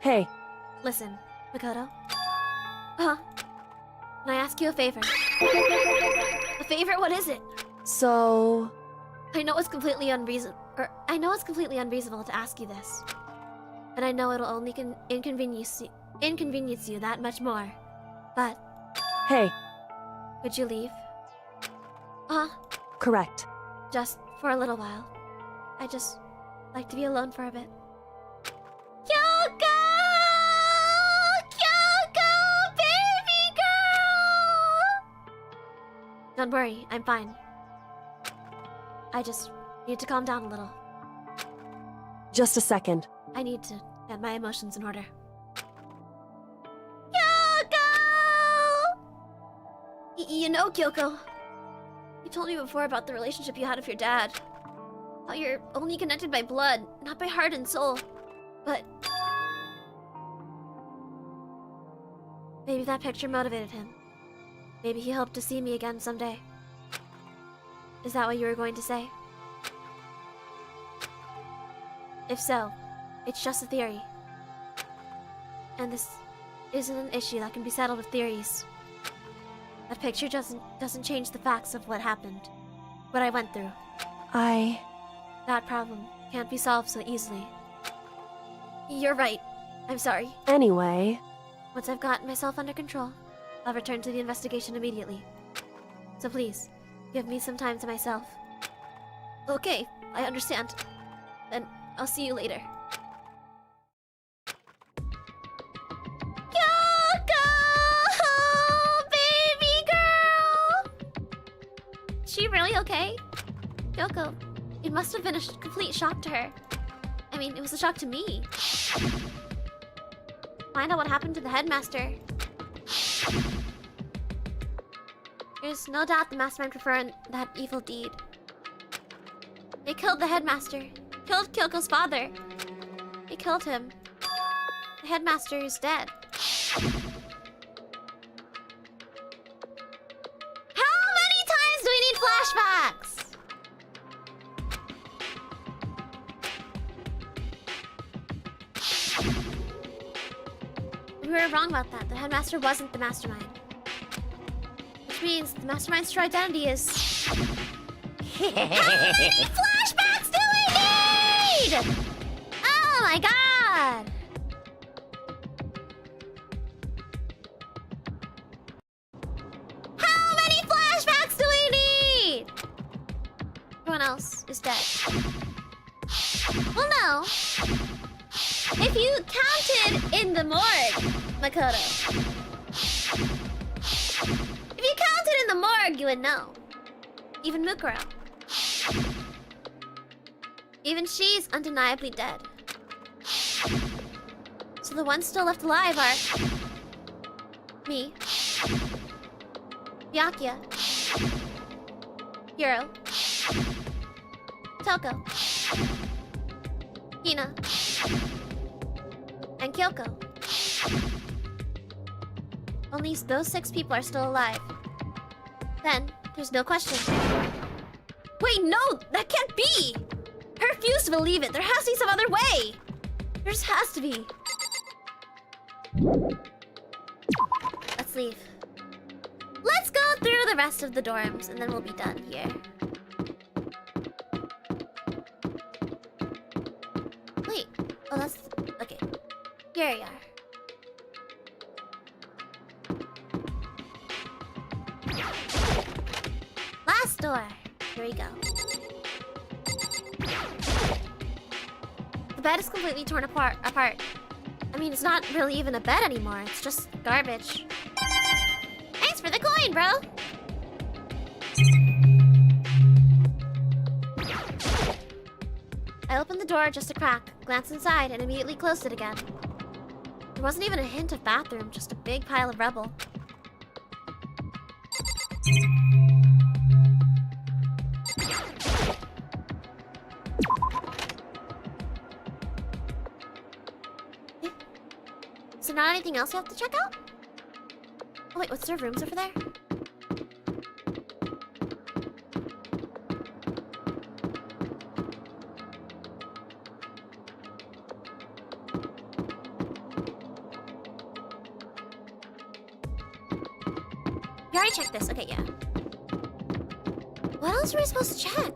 [SPEAKER 3] Hey,
[SPEAKER 2] Listen, Makoto. Huh? Can I ask you a favor? A favor? What is it?
[SPEAKER 3] so...
[SPEAKER 2] I know it's completely unreasonable to ask you this. And I know it'll only inconvenience you that much more. But
[SPEAKER 3] Hey,
[SPEAKER 2] would you leave?
[SPEAKER 3] correct.
[SPEAKER 2] Just for a little while. I just like to be alone for a bit. Kyoko! Kyoko, baby girl! Don't worry, I'm fine. I just need to calm down a little.
[SPEAKER 3] Just a second.
[SPEAKER 2] I need to get my emotions in order. Kyoko! You know, Kyoko, you told me before about the relationship you had with your dad. How you're only connected by blood, not by heart and soul. But maybe that picture motivated him. Maybe he hoped to see me again someday. Is that what you were going to say? If so, it's just a theory. And this isn't an issue that can be settled with theories. That picture doesn't change the facts of what happened. What I went through. That problem can't be solved so easily. You're right. I'm sorry.
[SPEAKER 3] Anyway,
[SPEAKER 2] Once I've gotten myself under control, I'll return to the investigation immediately. So please, give me some time to myself. Okay, I understand. Then I'll see you later. Kyoko! Baby girl! Is she really okay? Kyoko, it must have been a complete shock to her. I mean, it was a shock to me. Find out what happened to the headmaster. There's no doubt the mastermind performed that evil deed. They killed the headmaster. Killed Kyoko's father. They killed him. The headmaster is dead. How many times do we need flashbacks? We were wrong about that. The headmaster wasn't the mastermind. Which means the mastermind's true identity is... How many flashbacks do we need? Oh my god! How many flashbacks do we need? Everyone else is dead. Well, no. If you counted in the morgue, Makoto. If you counted in the morgue, you would know. Even Mukuro. Even she's undeniably dead. So the ones still left alive are... me. Byakuya. Hiro. Toko. Hina. And Kyoko. Only those 6 people are still alive. Then, there's no question. Wait, no! That can't be! I refuse to believe it. There has to be some other way! There just has to be. Let's leave. Let's go through the rest of the dorms, and then we'll be done here. Wait. Oh, that's... okay. Here we are. Last door. Here we go. The bed is completely torn apart. I mean, it's not really even a bed anymore. It's just garbage. Thanks for the coin, bro.
[SPEAKER 1] I opened the door just a crack, glanced inside, and immediately closed it again. There wasn't even a hint of bathroom, just a big pile of rubble. Is there not anything else we have to check out? Oh wait, what's their rooms over there? We already checked this. Okay, yeah. What else are we supposed to check?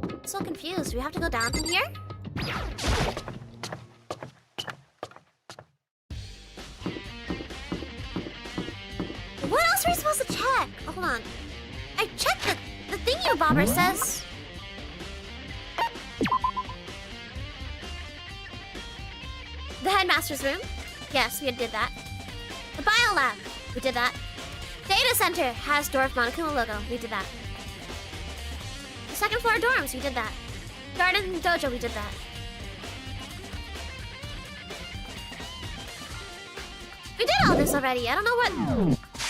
[SPEAKER 1] I'm so confused. Do we have to go down from here? What else are we supposed to check? Oh, hold on. I checked the thingy bobber says... The headmaster's room? Yes, we did that. The biolab? We did that. Data center has Dwarf Monokuma logo. We did that. The second floor dorms. We did that. Garden dojo. We did that. We did all this already. I don't know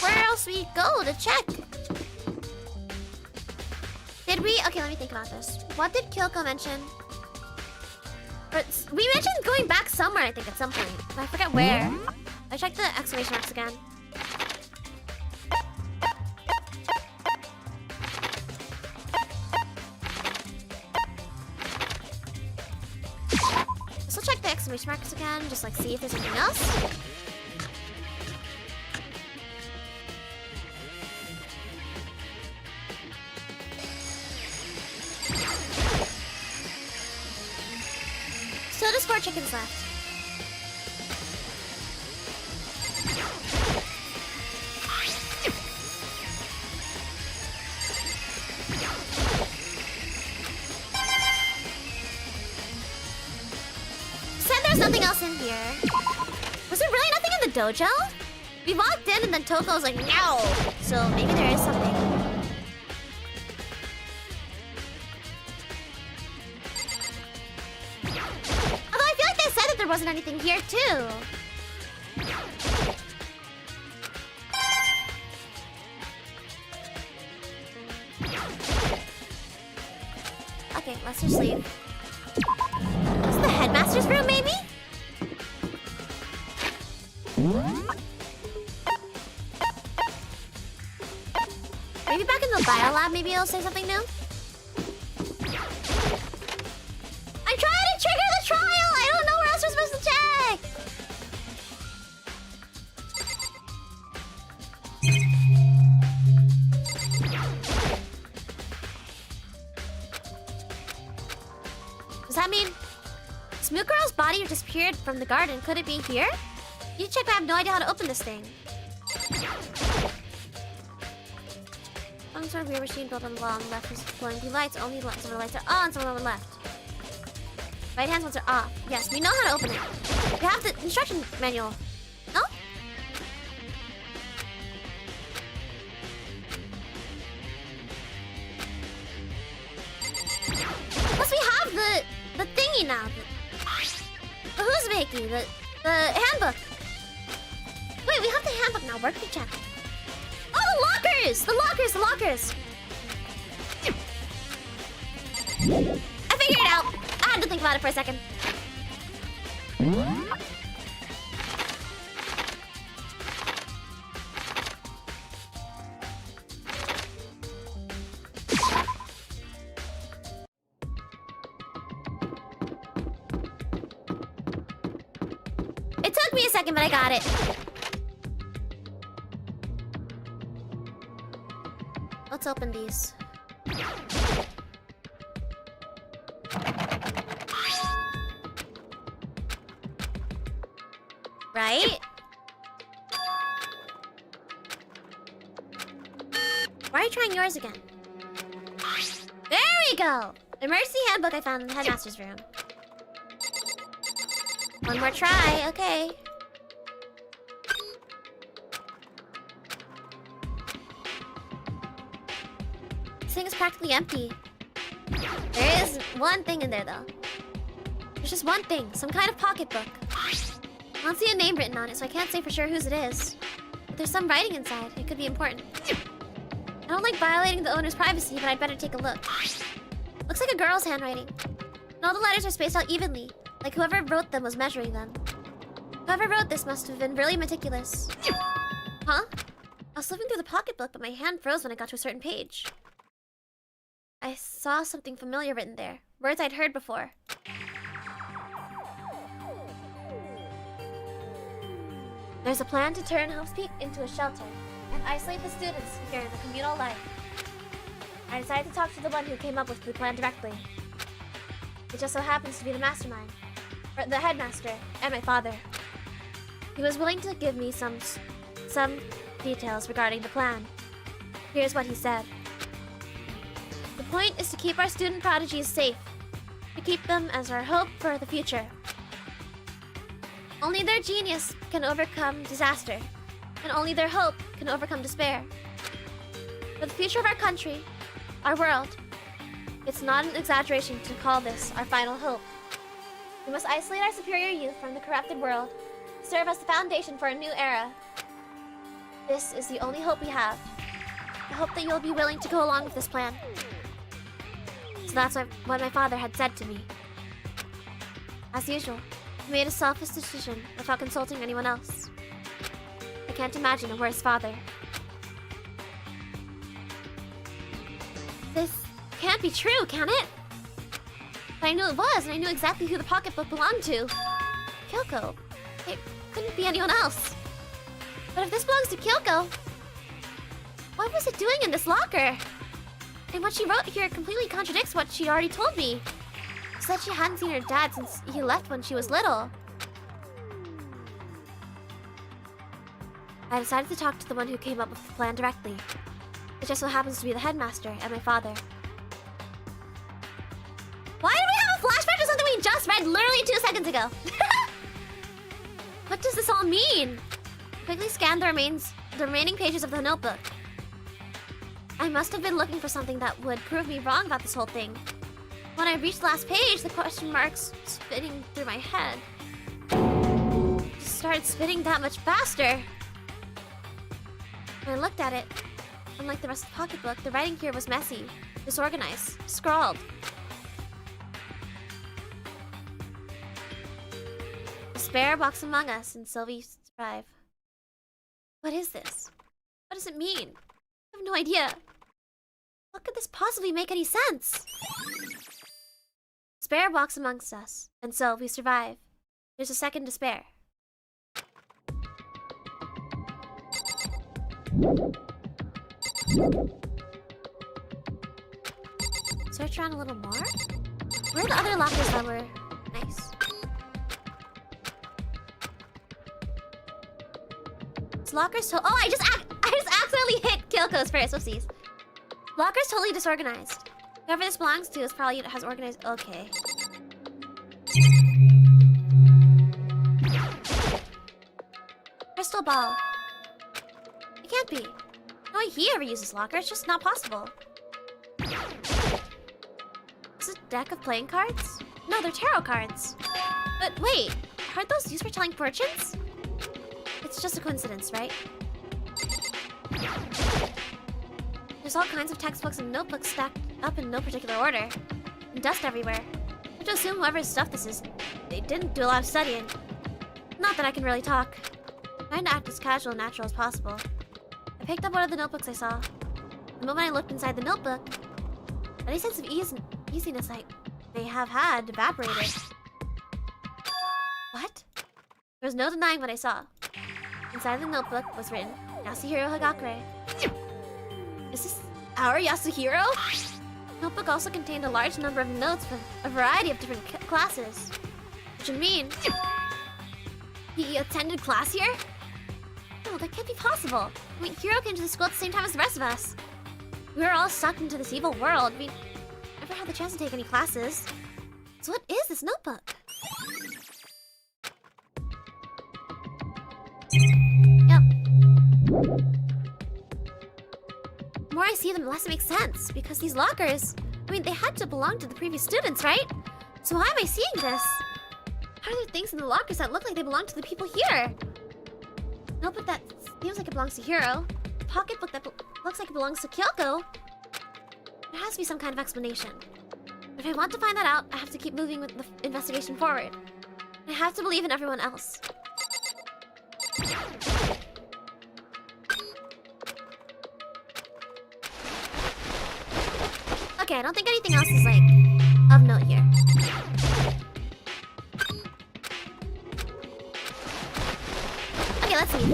[SPEAKER 1] where else we go to check. Did we? Okay, let me think about this. What did Kyoko mention? We mentioned going back somewhere, I think, at some point. I forget where. I checked the exclamation marks again. So check the exclamation marks again, just like see if there's anything else. Still just 4 chickens left. Said there's nothing else in here. Was there really nothing in the dojo? We walked in and then Toko was like, no! So maybe there is something. Although I feel like they said that there wasn't anything here too. Okay, let's just leave. Is the headmaster's room, maybe? Maybe back in the biolab, maybe it'll say something new? I'm trying to trigger the trial! I don't know where else we're supposed to check! Does that mean Smooth Girl's body disappeared from the garden? Could it be here? You check, but I have no idea how to open this thing. Some sort of weird machine built on the wall on the left is glowing blue lights. Only some of the lights are on, some of the left. Right hand ones are off. Yes, we know how to open it. We have the instruction manual. No? Plus we have the thingy now. The Uzbeki, the handbook. Wait, we have the handbook now. Where can we check? Oh, the lockers! The lockers, the lockers! I figured it out. I had to think about it for a second. It took me a second, but I got it. Let's open these. Right? Why are you trying yours again? There we go! Emergency handbook I found in the headmaster's room. One more try, okay. thing is practically empty. There is one thing in there, though. There's just one thing, some kind of pocketbook. I don't see a name written on it, so I can't say for sure whose it is. But there's some writing inside. It could be important. I don't like violating the owner's privacy, but I'd better take a look. Looks like a girl's handwriting. And all the letters are spaced out evenly, like whoever wrote them was measuring them. Whoever wrote this must have been really meticulous. Huh? I was flipping through the pocketbook, but my hand froze when I got to a certain page. I saw something familiar written there. Words I'd heard before. There's a plan to turn Hope's Peak into a shelter and isolate the students here in the communal life. I decided to talk to the one who came up with the plan directly. It just so happens to be the mastermind, or the headmaster, and my father. He was willing to give me some details regarding the plan. Here's what he said. The point is to keep our student prodigies safe, to keep them as our hope for the future. Only their genius can overcome disaster, and only their hope can overcome despair. For the future of our country, our world, it's not an exaggeration to call this our final hope. We must isolate our superior youth from the corrupted world, serve as the foundation for a new era. This is the only hope we have. I hope that you'll be willing to go along with this plan. So that's what my father had said to me. As usual, he made a selfish decision without consulting anyone else. I can't imagine a worse father. This can't be true, can it? But I knew it was, and I knew exactly who the pocketbook belonged to. Kyoko. It couldn't be anyone else. But if this belongs to Kyoko, what was it doing in this locker? And what she wrote here completely contradicts what she already told me. She said she hadn't seen her dad since he left when she was little. I decided to talk to the one who came up with the plan directly. It just so happens to be the headmaster and my father. Why do we have a flashback to something we just read literally 2 seconds ago? What does this all mean? I quickly scanned the remaining pages of the notebook. I must have been looking for something that would prove me wrong about this whole thing. When I reached the last page, the question marks spinning through my head just started spinning that much faster. When I looked at it, unlike the rest of the pocketbook, the writing here was messy, disorganized, scrawled. Despair walks among us, and Sylvie survive. What is this? What does it mean? I have no idea. What could this possibly make any sense? Despair walks amongst us, and so we survive. There's a second despair. Search around a little more? Where are the other lockers that were nice? This locker's oh, I just accidentally hit Kyoko's first. Whoopsies. Locker's totally disorganized. Whoever this belongs to is probably has organized. Okay. Crystal ball. It can't be. No way he ever uses locker. It's just not possible. Is it a deck of playing cards? No, they're tarot cards. But wait, aren't those used for telling fortunes? It's just a coincidence, right? There's all kinds of textbooks and notebooks stacked up in no particular order. And dust everywhere. I have to assume whoever's stuff this is, they didn't do a lot of studying. Not that I can really talk. I'm trying to act as casual and natural as possible. I picked up one of the notebooks I saw. The moment I looked inside the notebook, any sense of easiness I may have had evaporated. What? There was no denying what I saw. Inside the notebook was written, Yasuhiro Hagakure. Is this our Yasuhiro? The notebook also contained a large number of notes from a variety of different classes. Which would mean... he attended class here? No, that can't be possible. I mean, Hiro came to the school at the same time as the rest of us. We were all sucked into this evil world. We never had the chance to take any classes. So what is this notebook? Yep. The more I
[SPEAKER 2] I see them, it has to make sense. Because these lockers, I mean, they had to belong to the previous students, right? So why am I seeing this? How are there things in the lockers that look like they belong to the people here? No, but that feels like it belongs to Hiro. The pocketbook that looks like it belongs to Kyoko. There has to be some kind of explanation. But if I want to find that out, I have to keep moving with the investigation forward. I have to believe in everyone else. Okay, I don't think anything else is, like, of note here. Okay, let's see.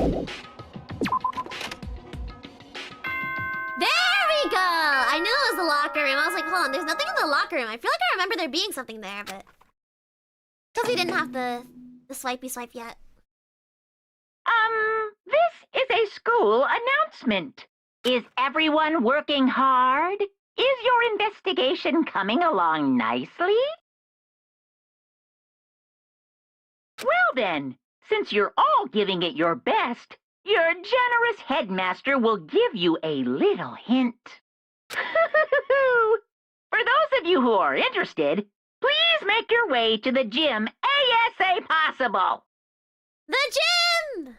[SPEAKER 2] There we go! I knew it was the locker room. I was like, hold on, there's nothing in the locker room. I feel like I remember there being something there, but... Because we didn't have the swipey swipe yet.
[SPEAKER 7] This is a school announcement. Is everyone working hard? Is your investigation coming along nicely? Well then, since you're all giving it your best, your generous headmaster will give you a little hint. For those of you who are interested, please make your way to the gym ASA possible.
[SPEAKER 2] The gym!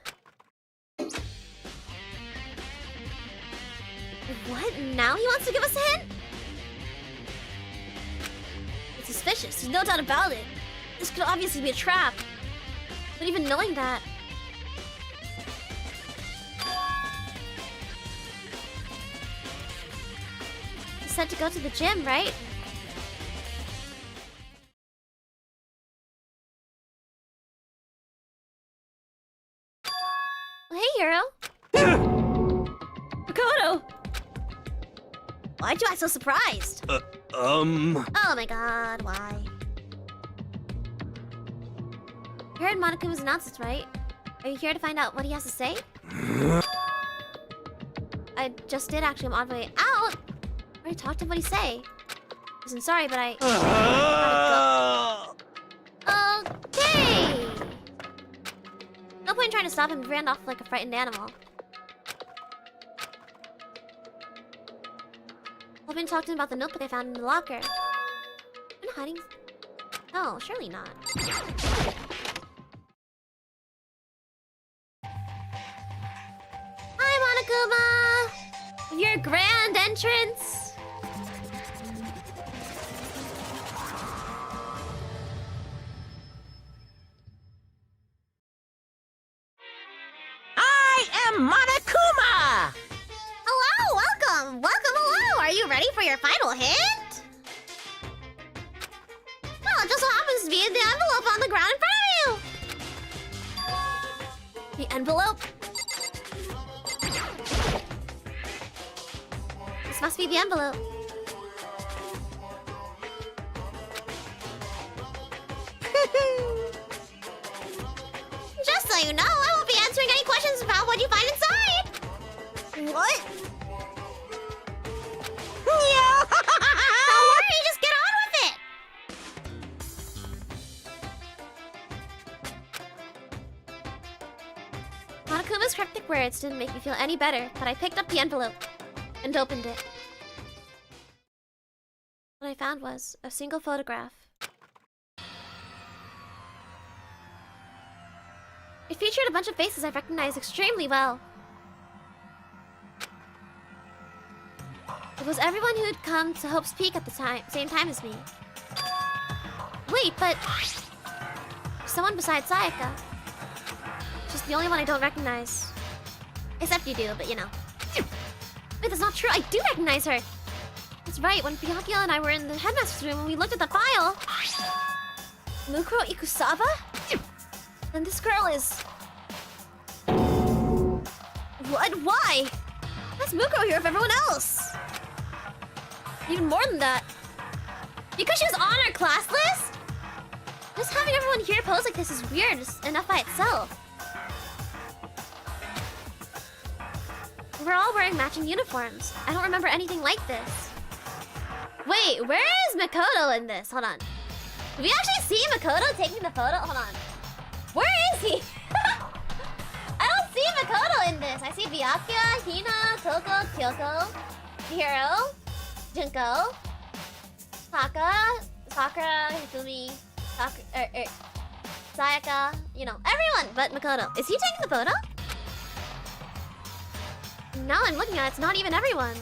[SPEAKER 2] What? Now he wants to give us a hint? It's suspicious, there's no doubt about it. This could obviously be a trap. But even knowing that... He said to go to the gym, right? Well, hey, Hiro. Makoto! Why'd you act so surprised? Oh my god, why? You heard Monakuma's announcements, right? Are you here to find out what he has to say? I just did actually, I'm on my way out. I already talked to him, what'd he say? Listen, sorry, but I... Okay! No point in trying to stop him, he ran off like a frightened animal. Hoping to talk to him about the notebook I found in the locker. I'm not hiding... No, surely not. Hi, Monokuma! Your grand entrance!
[SPEAKER 8] I am Monokuma!
[SPEAKER 2] Hello, welcome! Welcome, hello! Are you ready for your final hint? Well, it just so happens to be in the envelope on the ground in front of you! The envelope? This must be the envelope. Just so you know, I won't be answering any questions about what you find inside! What? Don't worry, just get on with it! Monokuma's cryptic words didn't make me feel any better, but I picked up the envelope and opened it. What I found was a single photograph. It featured a bunch of faces I recognized extremely well. It was everyone who had come to Hope's Peak at the same time as me. Wait, but... someone besides Sayaka. She's the only one I don't recognize. Except you do, but you know. Wait, that's not true. I do recognize her. That's right. When Byakuya and I were in the headmaster's room and we looked at the file... Mukuro Ikusawa? And this girl is... What? Why? That's Mukuro here of everyone else. Even more than that. Because she was on our class list? Just having everyone here pose like this is weird, just enough by itself. We're all wearing matching uniforms. I don't remember anything like this. Wait, where is Makoto in this? Hold on. Did we actually see Makoto taking the photo? Hold on. Where is he? I don't see Makoto in this. I see Byakuya, Hina, Toko, Kyoko.
[SPEAKER 1] Hiro, Junko, Sakura, Hifumi, Sayaka, you know, everyone but Makoto. Is he taking the photo? Now I'm looking at it, it's not even everyone.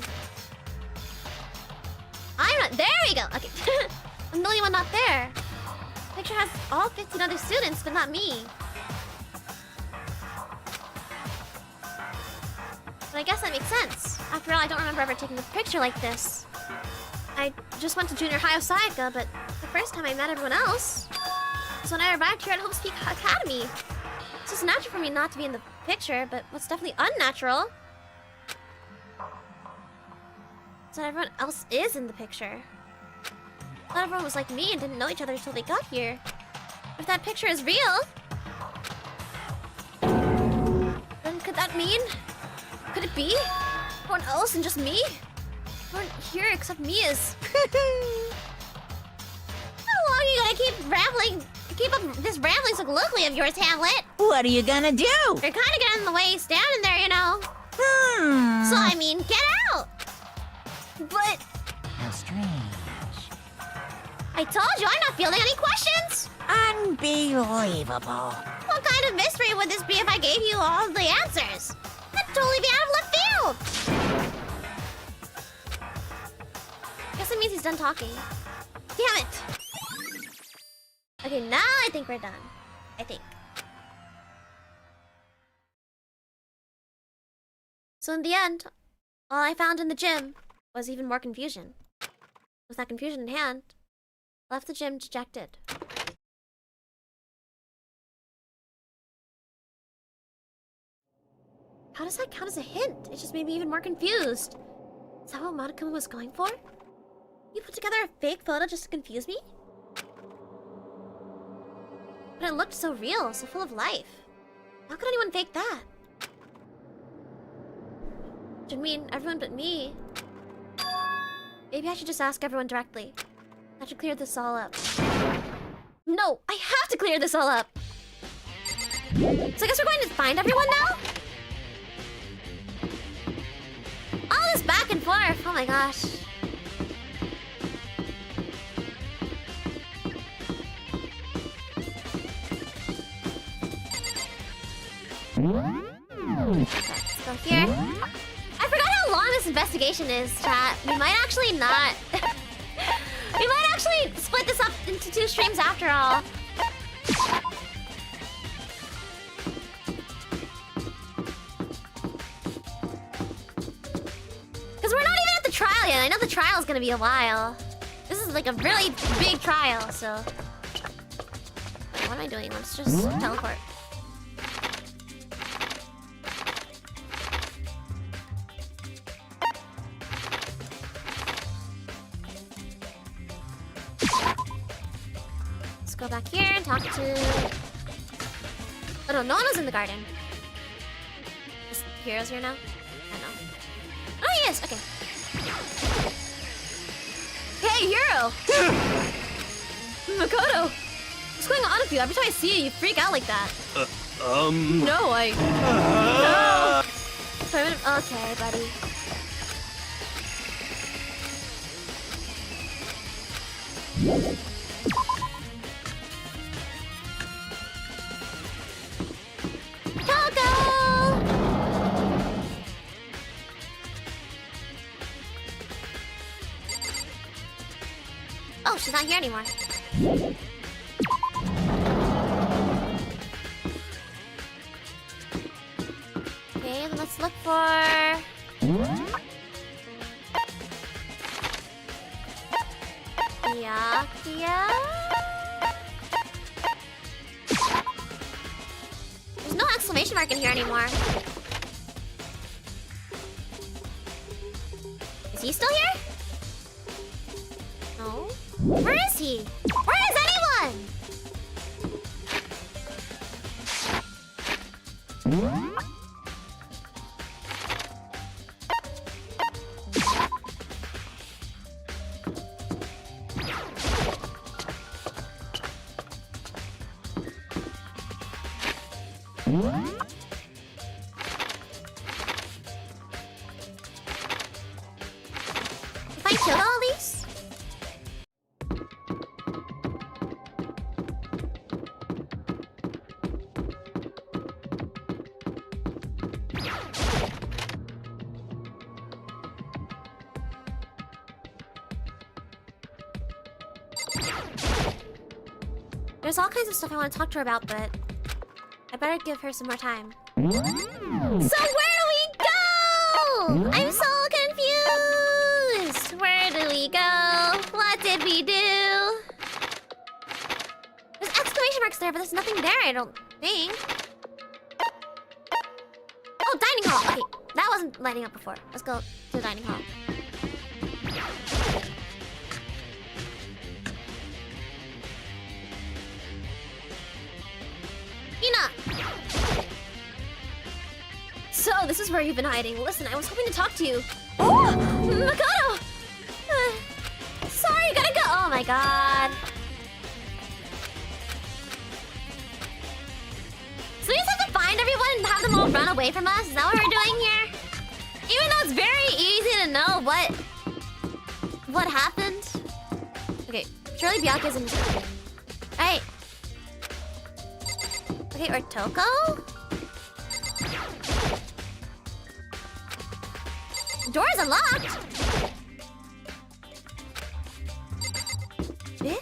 [SPEAKER 1] I'm not. There we go. Okay. I'm the only one not there. Picture has all 15 other students, but not me. But I guess that makes sense. After all, I don't remember ever taking a picture like this. I just went to junior high of Sayaka, but the first time I met everyone else was when I arrived here at Hope Peak Academy. It's just natural for me not to be in the picture, but what's definitely unnatural is that everyone else is in the picture. Not everyone was like me and didn't know each other until they got here. If that picture is real, then could that mean... Could it be everyone else and just me? Everyone here except me is... How long are you gonna keep rambling? Keep up this rambling so glibly of yours, Hamlet?
[SPEAKER 8] What are you gonna do?
[SPEAKER 1] You're kinda getting in the way standing there, you know. So I mean, get out! But...
[SPEAKER 8] How strange.
[SPEAKER 1] I told you I'm not fielding any questions!
[SPEAKER 8] Unbelievable.
[SPEAKER 1] What kind of mystery would this be if I gave you all the answers? That'd totally be out of left field! Guess it means he's done talking. Damn it! Okay, now I think we're done. I think. So in the end, all I found in the gym was even more confusion. With that confusion in hand, I left the gym dejected. How does that count as a hint? It just made me even more confused. Is that what Monokuma was going for? You put together a fake photo just to confuse me? But it looked so real, so full of life. How could anyone fake that? Which would mean everyone but me. Maybe I should just ask everyone directly. I should clear this all up. No, I have to clear this all up! So I guess we're going to find everyone now? All this back and forth, oh my gosh. Let's go here. I forgot how long this investigation is, chat. We might actually not... We might actually split this up into 2 streams after all. Because we're not even at the trial yet. I know the trial is gonna be a while. This is like a really big trial, so... What am I doing? Let's just teleport. Go back here and talk to... Oh no, no one was in the garden. Is Hero's here now? I don't know. Oh, he is! Okay. Hey, Hero! Makoto! What's going on with you? Every time I see you, you freak out like that. No, I... No! Okay, buddy. Oh, she's not here anymore. Okay, then let's look for... Byakuya? There's no exclamation mark in here anymore. Is he still here? No. Where is he? Where is anyone? find Kyoto at least? There's all kinds of stuff I want to talk to her about, but I better give her some more time. So where do we go? I'm so confused. Where do we go? What did we do? There's exclamation marks there, but there's nothing there, I don't think. Oh, dining hall. Okay, that wasn't lighting up before. Let's go to the dining hall. Ina! So, this is where you've been hiding. Listen, I was hoping to talk to you. Oh! Makoto! Sorry, gotta go! Oh my god. So we just have to find everyone and have them all run away from us? Is that what we're doing here? Even though it's very easy to know what happened. Okay, surely Byakuya's in this room. Right. Okay, or Toko? Door is unlocked! Eh?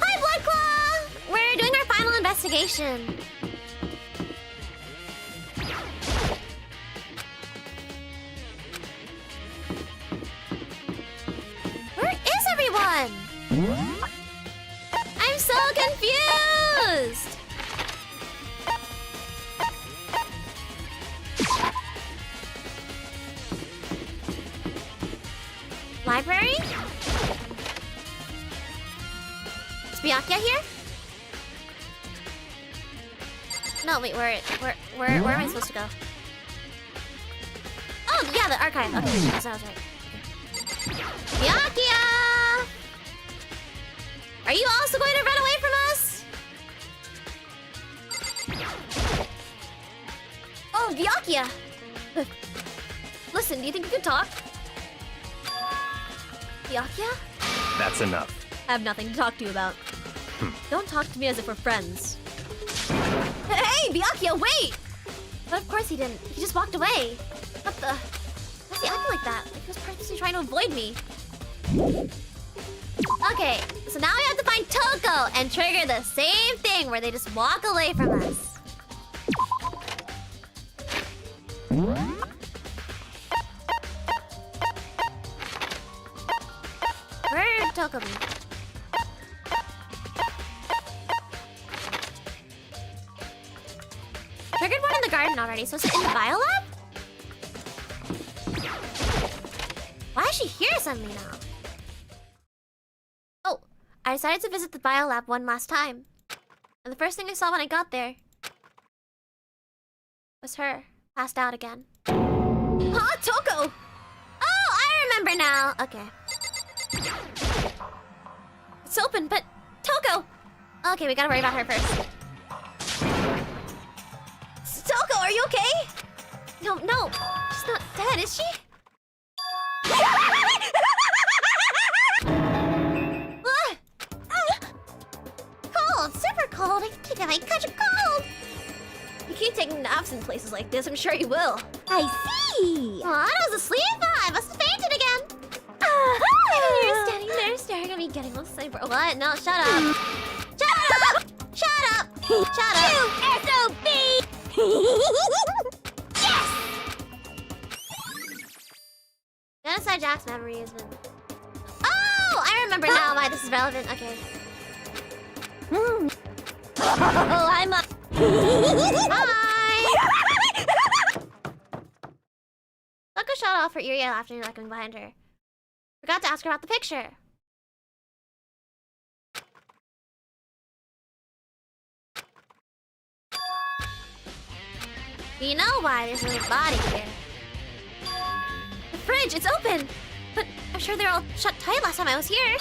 [SPEAKER 1] Hi, Bloodclaw! We're doing our final investigation. Where is everyone? I'm so confused! Library? Is Byakuya here? No, wait, where am I supposed to go? Oh, yeah, the archive. Okay, that's what I was right. Byakuya! Are you also going to run away from us? Oh, Byakuya! Listen, do you think we could talk? Byakuya?
[SPEAKER 5] That's enough.
[SPEAKER 2] I have nothing to talk to you about. Don't talk to me as if we're friends.
[SPEAKER 1] Hey, Byakuya, wait! But of course he didn't. He just walked away. What the? Why is he acting like that? Like he was purposely trying to avoid me. Okay, so now we have to find Toko and trigger the same thing where they just walk away from us. Where did Toko be? Triggered one in the garden already, so is it in the biolab? Why is she here suddenly now? Oh, I decided to visit the biolab one last time. And the first thing I saw when I got there was her, passed out again. Huh, Toko? Oh, I remember now. Okay. It's open, but Toko! Okay, we gotta worry about her first. Toko, are you okay? No, she's not dead, is she? Cold, super cold. I think I might catch a cold. You keep taking naps in places like this, I'm sure you will.
[SPEAKER 4] I see.
[SPEAKER 1] Oh, I was asleep. I must have fainted again. You're standing there staring at me, getting all cyber. What? No, shut up. Shut up! Shut up! Shut up!
[SPEAKER 4] SOB! Yes!
[SPEAKER 1] Genocide Jack's memory has been... Oh! I remember now why this is relevant. Okay.
[SPEAKER 4] Oh, I'm up.
[SPEAKER 1] Hi! Look a shot off her ear yell after going behind her. Forgot to ask her about the picture. Do you know why there's a body here? The fridge, it's open! But I'm sure they're all shut tight last time I was here.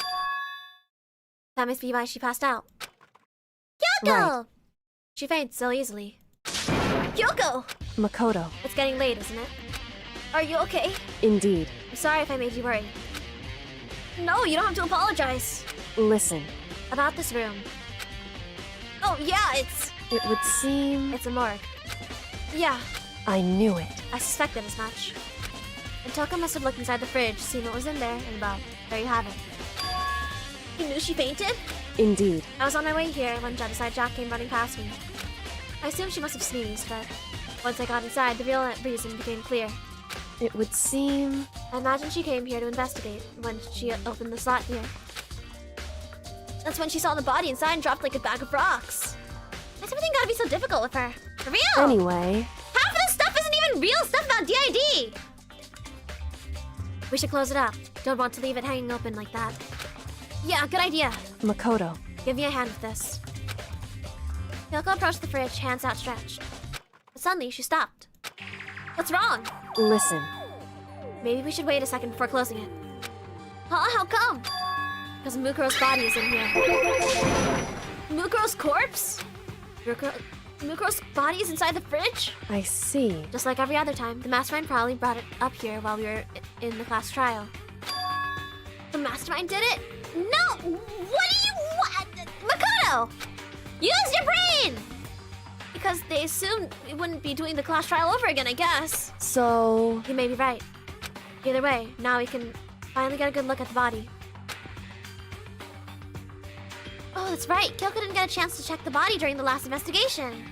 [SPEAKER 1] That must be why she passed out. Kyoko!
[SPEAKER 3] Right.
[SPEAKER 2] She faints so easily. Kyoko!
[SPEAKER 3] Makoto.
[SPEAKER 2] It's getting late, isn't it? Are you okay?
[SPEAKER 3] Indeed.
[SPEAKER 2] I'm sorry if I made you worry. No, you don't have to apologize.
[SPEAKER 3] Listen,
[SPEAKER 2] About this room. Oh, yeah,
[SPEAKER 3] it would seem...
[SPEAKER 2] it's a morgue. Yeah,
[SPEAKER 3] I knew it.
[SPEAKER 2] I suspected as much. And Toko must have looked inside the fridge, seen what was in there, and well, there you have it. You knew she fainted?
[SPEAKER 3] Indeed.
[SPEAKER 2] I was on my way here when Genocide Jack came running past me. I assumed she must have sneezed, but once I got inside, the real reason became clear.
[SPEAKER 3] It would seem...
[SPEAKER 2] I imagine she came here to investigate when she opened the slot here. That's when she saw the body inside and dropped like a bag of rocks. Why's everything gotta be so difficult with her? For real!
[SPEAKER 3] Anyway,
[SPEAKER 2] Half of this stuff isn't even real stuff about DID! We should close it up. Don't want to leave it hanging open like that. Yeah, good idea.
[SPEAKER 3] Makoto.
[SPEAKER 2] Give me a hand with this. Kyoko approached the fridge, hands outstretched. But suddenly, she stopped. What's wrong?
[SPEAKER 3] Listen,
[SPEAKER 2] Maybe we should wait a second before closing it. Huh? How come? Because Mukuro's body is in here. Mukuro's corpse? Mukuro's body is inside the fridge?
[SPEAKER 3] I see.
[SPEAKER 2] Just like every other time, the mastermind probably brought it up here while we were in the class trial. The mastermind did it? No! What? Makoto! Use your brain! Because they assumed we wouldn't be doing the class trial over again, I guess.
[SPEAKER 3] So...
[SPEAKER 2] You may be right. Either way, now we can finally get a good look at the body. Oh, that's right. Kyoko didn't get a chance to check the body during the last investigation.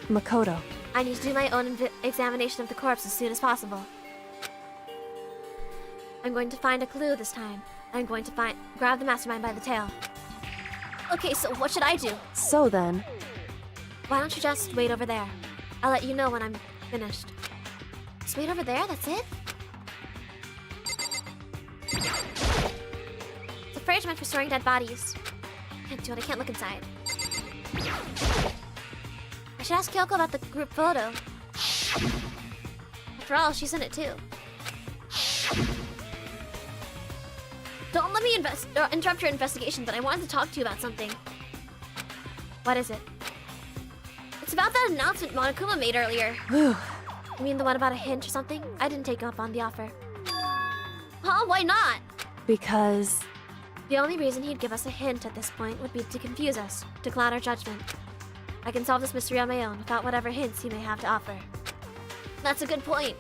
[SPEAKER 3] Makoto.
[SPEAKER 2] I need to do my own examination of the corpse as soon as possible. I'm going to find a clue this time. I'm going to grab the mastermind by the tail. Okay, so what should I do?
[SPEAKER 3] So then...
[SPEAKER 2] Why don't you just wait over there? I'll let you know when I'm finished. Just wait over there? That's it? It's a fridge meant for storing dead bodies. Can't do it. I can't look inside. I should ask Kyoko about the group photo. After all, she's in it too. Don't let me interrupt your investigation, but I wanted to talk to you about something. What is it? It's about that announcement Monokuma made earlier.
[SPEAKER 3] Whew.
[SPEAKER 2] You mean the one about a hint or something? I didn't take up on the offer. Huh? Why not?
[SPEAKER 3] Because...
[SPEAKER 2] The only reason he'd give us a hint at this point would be to confuse us, to cloud our judgment. I can solve this mystery on my own without whatever hints he may have to offer. That's a good point.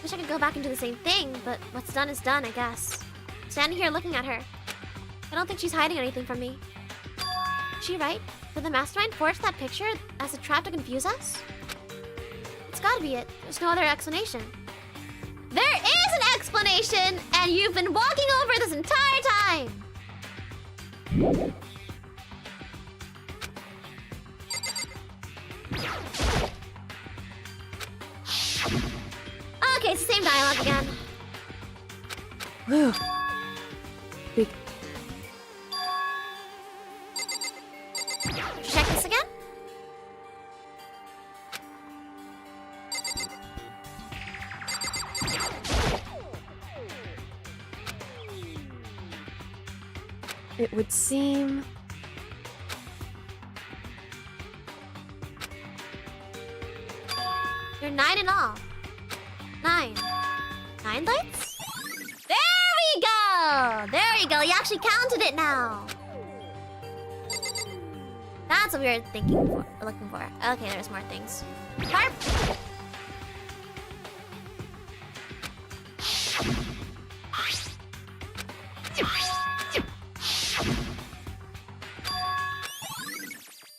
[SPEAKER 2] Wish I could go back and do the same thing, but what's done is done, I guess. Standing here looking at her. I don't think she's hiding anything from me. Is she right? Did the mastermind forge that picture as a trap to confuse us? It's gotta be it. There's no other explanation. There is an explanation, and you've been walking over this entire time! Okay, it's the same dialogue again.
[SPEAKER 3] Whew.
[SPEAKER 2] Check this again?
[SPEAKER 3] It would seem...
[SPEAKER 2] You're 9 in all. 9. 9 lights? There we go! There you go, you actually counted it now! That's what we were looking for. Okay, there's more things. Harp!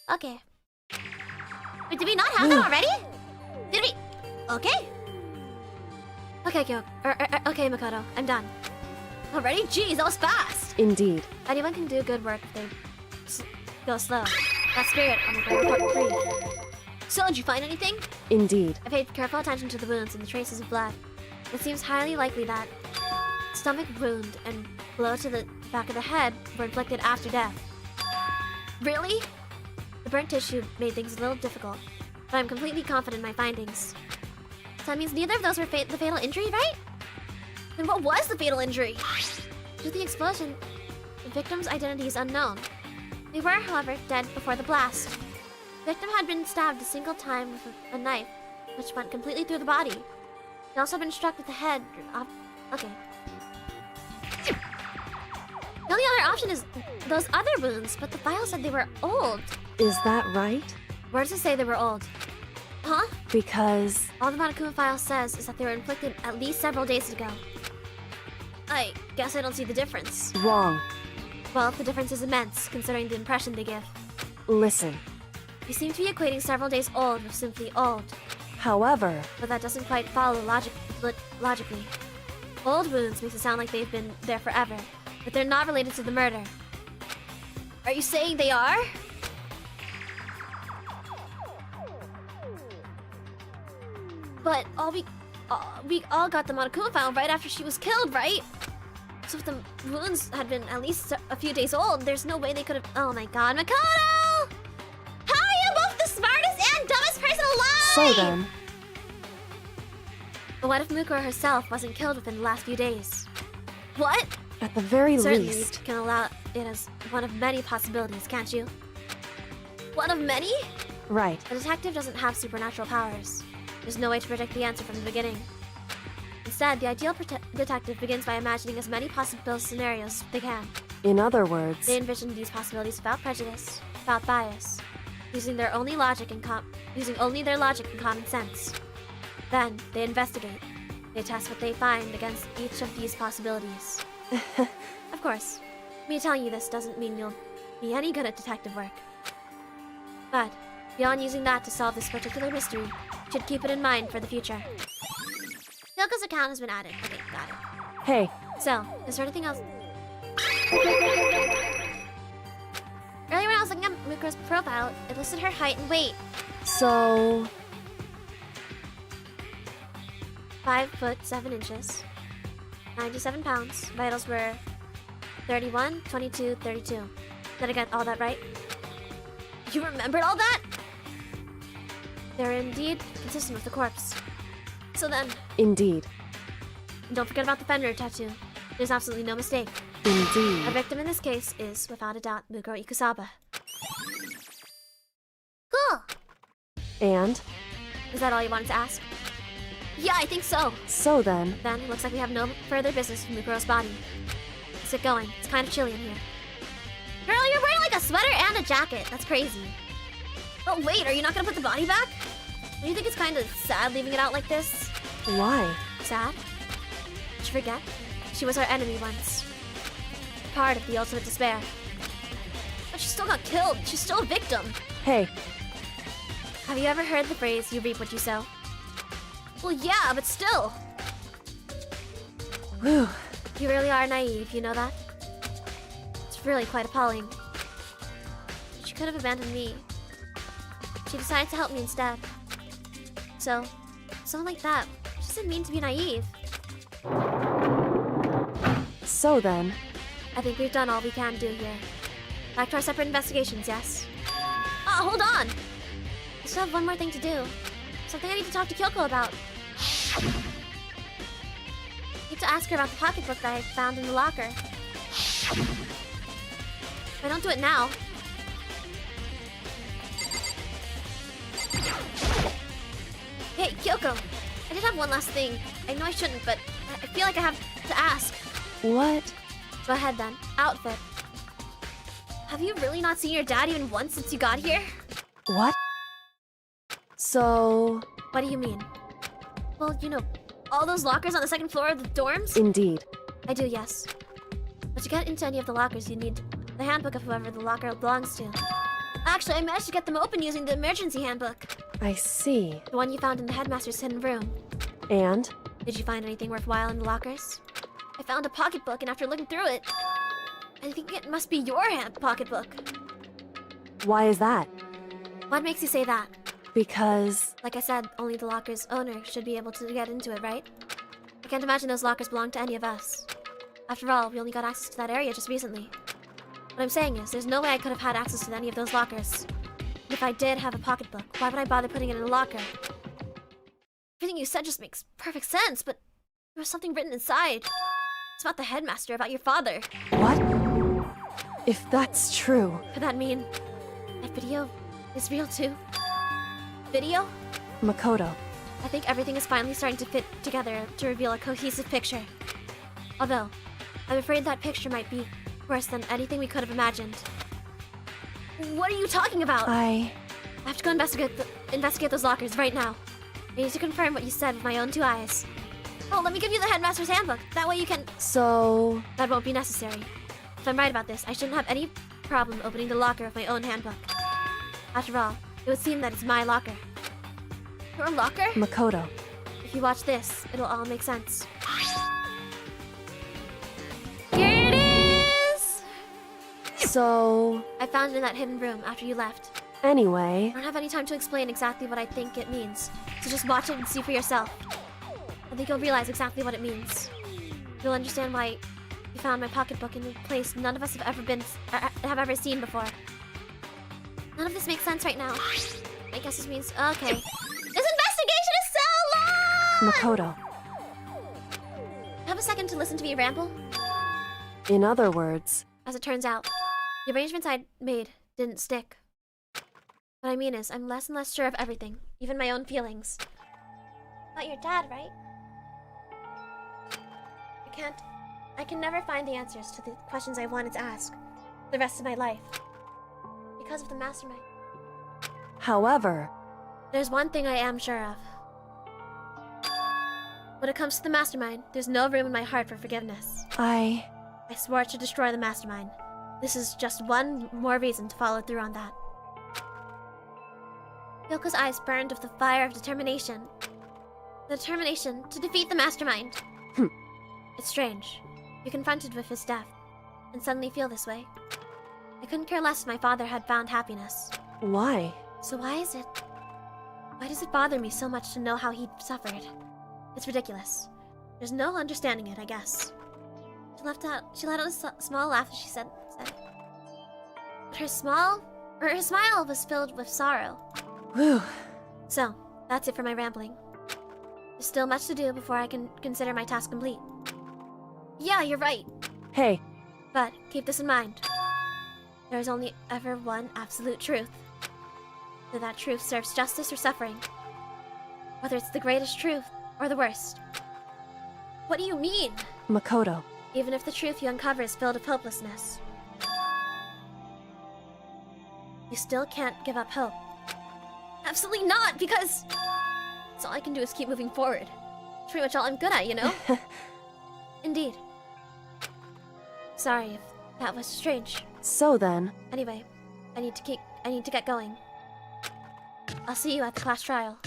[SPEAKER 2] Okay. Wait, did we not have that already? Did we? Okay. Okay, okay, Makoto. I'm done. Already? Jeez, that was fast.
[SPEAKER 3] Indeed.
[SPEAKER 2] Anyone can do good work if they go slow. That spirit on the report 3. So, did you find anything?
[SPEAKER 3] Indeed.
[SPEAKER 2] I paid careful attention to the wounds and the traces of blood. It seems highly likely that stomach wound and blow to the back of the head were inflicted after death. Really? The burnt tissue made things a little difficult, but I'm completely confident in my findings. So that means neither of those were the fatal injury, right? Then what was the fatal injury? Due to the explosion, the victim's identity is unknown. They were, however, dead before the blast.
[SPEAKER 1] The victim had been stabbed a single time with a knife, which went completely through the body. He'd also been struck with the head. Okay. The only other option is those other wounds, but the file said they were old.
[SPEAKER 3] Is that right?
[SPEAKER 1] Where does it say they were old? Huh?
[SPEAKER 3] Because...
[SPEAKER 1] All the Monokuma file says is that they were inflicted at least several days ago. I guess I don't see the difference.
[SPEAKER 3] Wrong.
[SPEAKER 1] Well, the difference is immense, considering the impression they give.
[SPEAKER 3] Listen.
[SPEAKER 1] You seem to be equating several days old with simply old.
[SPEAKER 3] However...
[SPEAKER 1] But that doesn't quite follow logically. Old wounds makes it sound like they've been there forever, but they're not related to the murder. Are you saying they are? But we all got the Monokuma file right after she was killed, right? So if the wounds had been at least a few days old, there's no way they could have... Oh my god, Makoto! How are you both the smartest and dumbest person alive?
[SPEAKER 3] So then...
[SPEAKER 1] But what if Mukuro herself wasn't killed within the last few days? What?
[SPEAKER 3] At the very
[SPEAKER 1] Certainly
[SPEAKER 3] least...
[SPEAKER 1] you can allow it as one of many possibilities, can't you? One of many?
[SPEAKER 3] Right.
[SPEAKER 1] A detective doesn't have supernatural powers. There's no way to predict the answer from the beginning. Instead, the ideal detective begins by imagining as many possible scenarios as they can.
[SPEAKER 3] In other words...
[SPEAKER 1] They envision these possibilities without prejudice, without bias, using their only logic and only their logic and common sense. Then, they investigate. They test what they find against each of these possibilities. Of course, me telling you this doesn't mean you'll be any good at detective work. But, beyond using that to solve this particular mystery, you should keep it in mind for the future. Kyoko's account has been added. Okay, got it.
[SPEAKER 3] Hey,
[SPEAKER 1] So, is there anything else? Earlier when I was looking at Mukuro's profile, it listed her height and weight.
[SPEAKER 3] so...
[SPEAKER 1] 5'7", 97 pounds. Vitals were 31, 22, 32. Did I get all that right? You remembered all that? They're indeed consistent with the corpse. So then,
[SPEAKER 3] Indeed.
[SPEAKER 1] don't forget about the fender tattoo. There's absolutely no mistake. A
[SPEAKER 3] Indeed.
[SPEAKER 1] victim in this case is, without a doubt, Mukuro Ikusaba. Cool!
[SPEAKER 3] And?
[SPEAKER 1] Is that all you wanted to ask? Yeah, I think so.
[SPEAKER 3] So then...
[SPEAKER 1] Then, looks like we have no further business with Mukuro's body. Let's get going. It's kind of chilly in here. Girl, you're wearing like a sweater and a jacket. That's crazy. Oh, wait, are you not gonna put the body back? Do you think it's kind of sad leaving it out like this?
[SPEAKER 3] Why?
[SPEAKER 1] Sad? Did you forget? She was our enemy once. Part of the ultimate despair. But she still got killed. She's still a victim.
[SPEAKER 3] Hey,
[SPEAKER 1] Have you ever heard the phrase, you reap what you sow? Well, yeah, but still.
[SPEAKER 3] whew.
[SPEAKER 1] You really are naive, you know that? It's really quite appalling. She could have abandoned me. She decided to help me instead. So, someone like that, she doesn't mean to be naive.
[SPEAKER 3] So then...
[SPEAKER 1] I think we've done all we can do here. Back to our separate investigations, yes? Oh, hold on! I still have one more thing to do. Something I need to talk to Kyoko about. I need to ask her about the pocketbook that I found in the locker. If I don't do it now... Hey, Kyoko! I did have one last thing. I know I shouldn't, but I feel like I have to ask.
[SPEAKER 3] What?
[SPEAKER 1] Go ahead then. Outfit. Have you really not seen your dad even once since you got here?
[SPEAKER 3] What? So...
[SPEAKER 1] What do you mean? Well, you know, all those lockers on the second floor of the dorms?
[SPEAKER 3] Indeed.
[SPEAKER 1] I do, yes. But to get into any of the lockers, you need the handbook of whoever the locker belongs to. Actually, I managed to get them open using the emergency handbook.
[SPEAKER 3] I see.
[SPEAKER 1] The one you found in the headmaster's hidden room.
[SPEAKER 3] And?
[SPEAKER 1] Did you find anything worthwhile in the lockers? I found a pocketbook, and after looking through it, I think it must be your pocketbook.
[SPEAKER 3] Why is that?
[SPEAKER 1] What makes you say that?
[SPEAKER 3] Because...
[SPEAKER 1] Like I said, only the locker's owner should be able to get into it, right? I can't imagine those lockers belong to any of us. After all, we only got access to that area just recently. What I'm saying is, there's no way I could have had access to any of those lockers. And if I did have a pocketbook, why would I bother putting it in a locker? Everything you said just makes perfect sense, but there was something written inside. It's about the headmaster, about your father.
[SPEAKER 3] What? If that's true...
[SPEAKER 1] Could that mean that video
[SPEAKER 2] is real too. Video?
[SPEAKER 3] Makoto.
[SPEAKER 2] I think everything is finally starting to fit together to reveal a cohesive picture. Although, I'm afraid that picture might be worse than anything we could have imagined. What are you talking about?
[SPEAKER 3] I
[SPEAKER 2] have to go investigate those lockers right now. I need to confirm what you said with my own 2 eyes. Oh, let me give you the headmaster's handbook. That way you can...
[SPEAKER 3] So...
[SPEAKER 2] That won't be necessary. If I'm right about this, I shouldn't have any problem opening the locker with my own handbook. After all, it would seem that it's my locker. Your locker?
[SPEAKER 3] Makoto.
[SPEAKER 2] If you watch this, it'll all make sense. Here it is!
[SPEAKER 3] So...
[SPEAKER 2] I found it in that hidden room after you left.
[SPEAKER 3] Anyway...
[SPEAKER 2] I don't have any time to explain exactly what I think it means, so just watch it and see for yourself. I think you'll realize exactly what it means. You'll understand why you found my pocketbook in a place none of us have ever seen before. None of this makes sense right now. I guess this means... Okay. This investigation is so long!
[SPEAKER 3] Makoto.
[SPEAKER 2] Have a second to listen to me ramble?
[SPEAKER 3] In other words...
[SPEAKER 2] As it turns out, the arrangements I'd made didn't stick. What I mean is, I'm less and less sure of everything, even my own feelings. Not your dad, right? I can never find the answers to the questions I wanted to ask the rest of my life. Because of the mastermind.
[SPEAKER 3] However...
[SPEAKER 2] There's one thing I am sure of. When it comes to the mastermind, there's no room in my heart for forgiveness. I swore to destroy the mastermind. This is just one more reason to follow through on that. Yoko's eyes burned with the fire of determination. The determination to defeat the mastermind. It's strange. You're confronted with his death, and suddenly feel this way. I couldn't care less if my father had found happiness.
[SPEAKER 3] Why?
[SPEAKER 2] So why is it? Why does it bother me so much to know how he suffered? It's ridiculous. There's no understanding it, I guess. She let out a small laugh as she said. But her smile was filled with sorrow.
[SPEAKER 3] Whew.
[SPEAKER 2] So, that's it for my rambling. There's still much to do before I can consider my task complete. Yeah, you're right.
[SPEAKER 3] Hey.
[SPEAKER 2] But keep this in mind. There is only ever one absolute truth. Whether that truth serves justice or suffering. Whether it's the greatest truth or the worst. What do you mean?
[SPEAKER 3] Makoto.
[SPEAKER 2] Even if the truth you uncover is filled with hopelessness. You still can't give up hope. Absolutely not, because... That's all I can do is keep moving forward. It's pretty much all I'm good at, you know? Indeed. Sorry if that was strange.
[SPEAKER 3] So then...
[SPEAKER 2] Anyway, I need to get going. I'll see you at the class trial.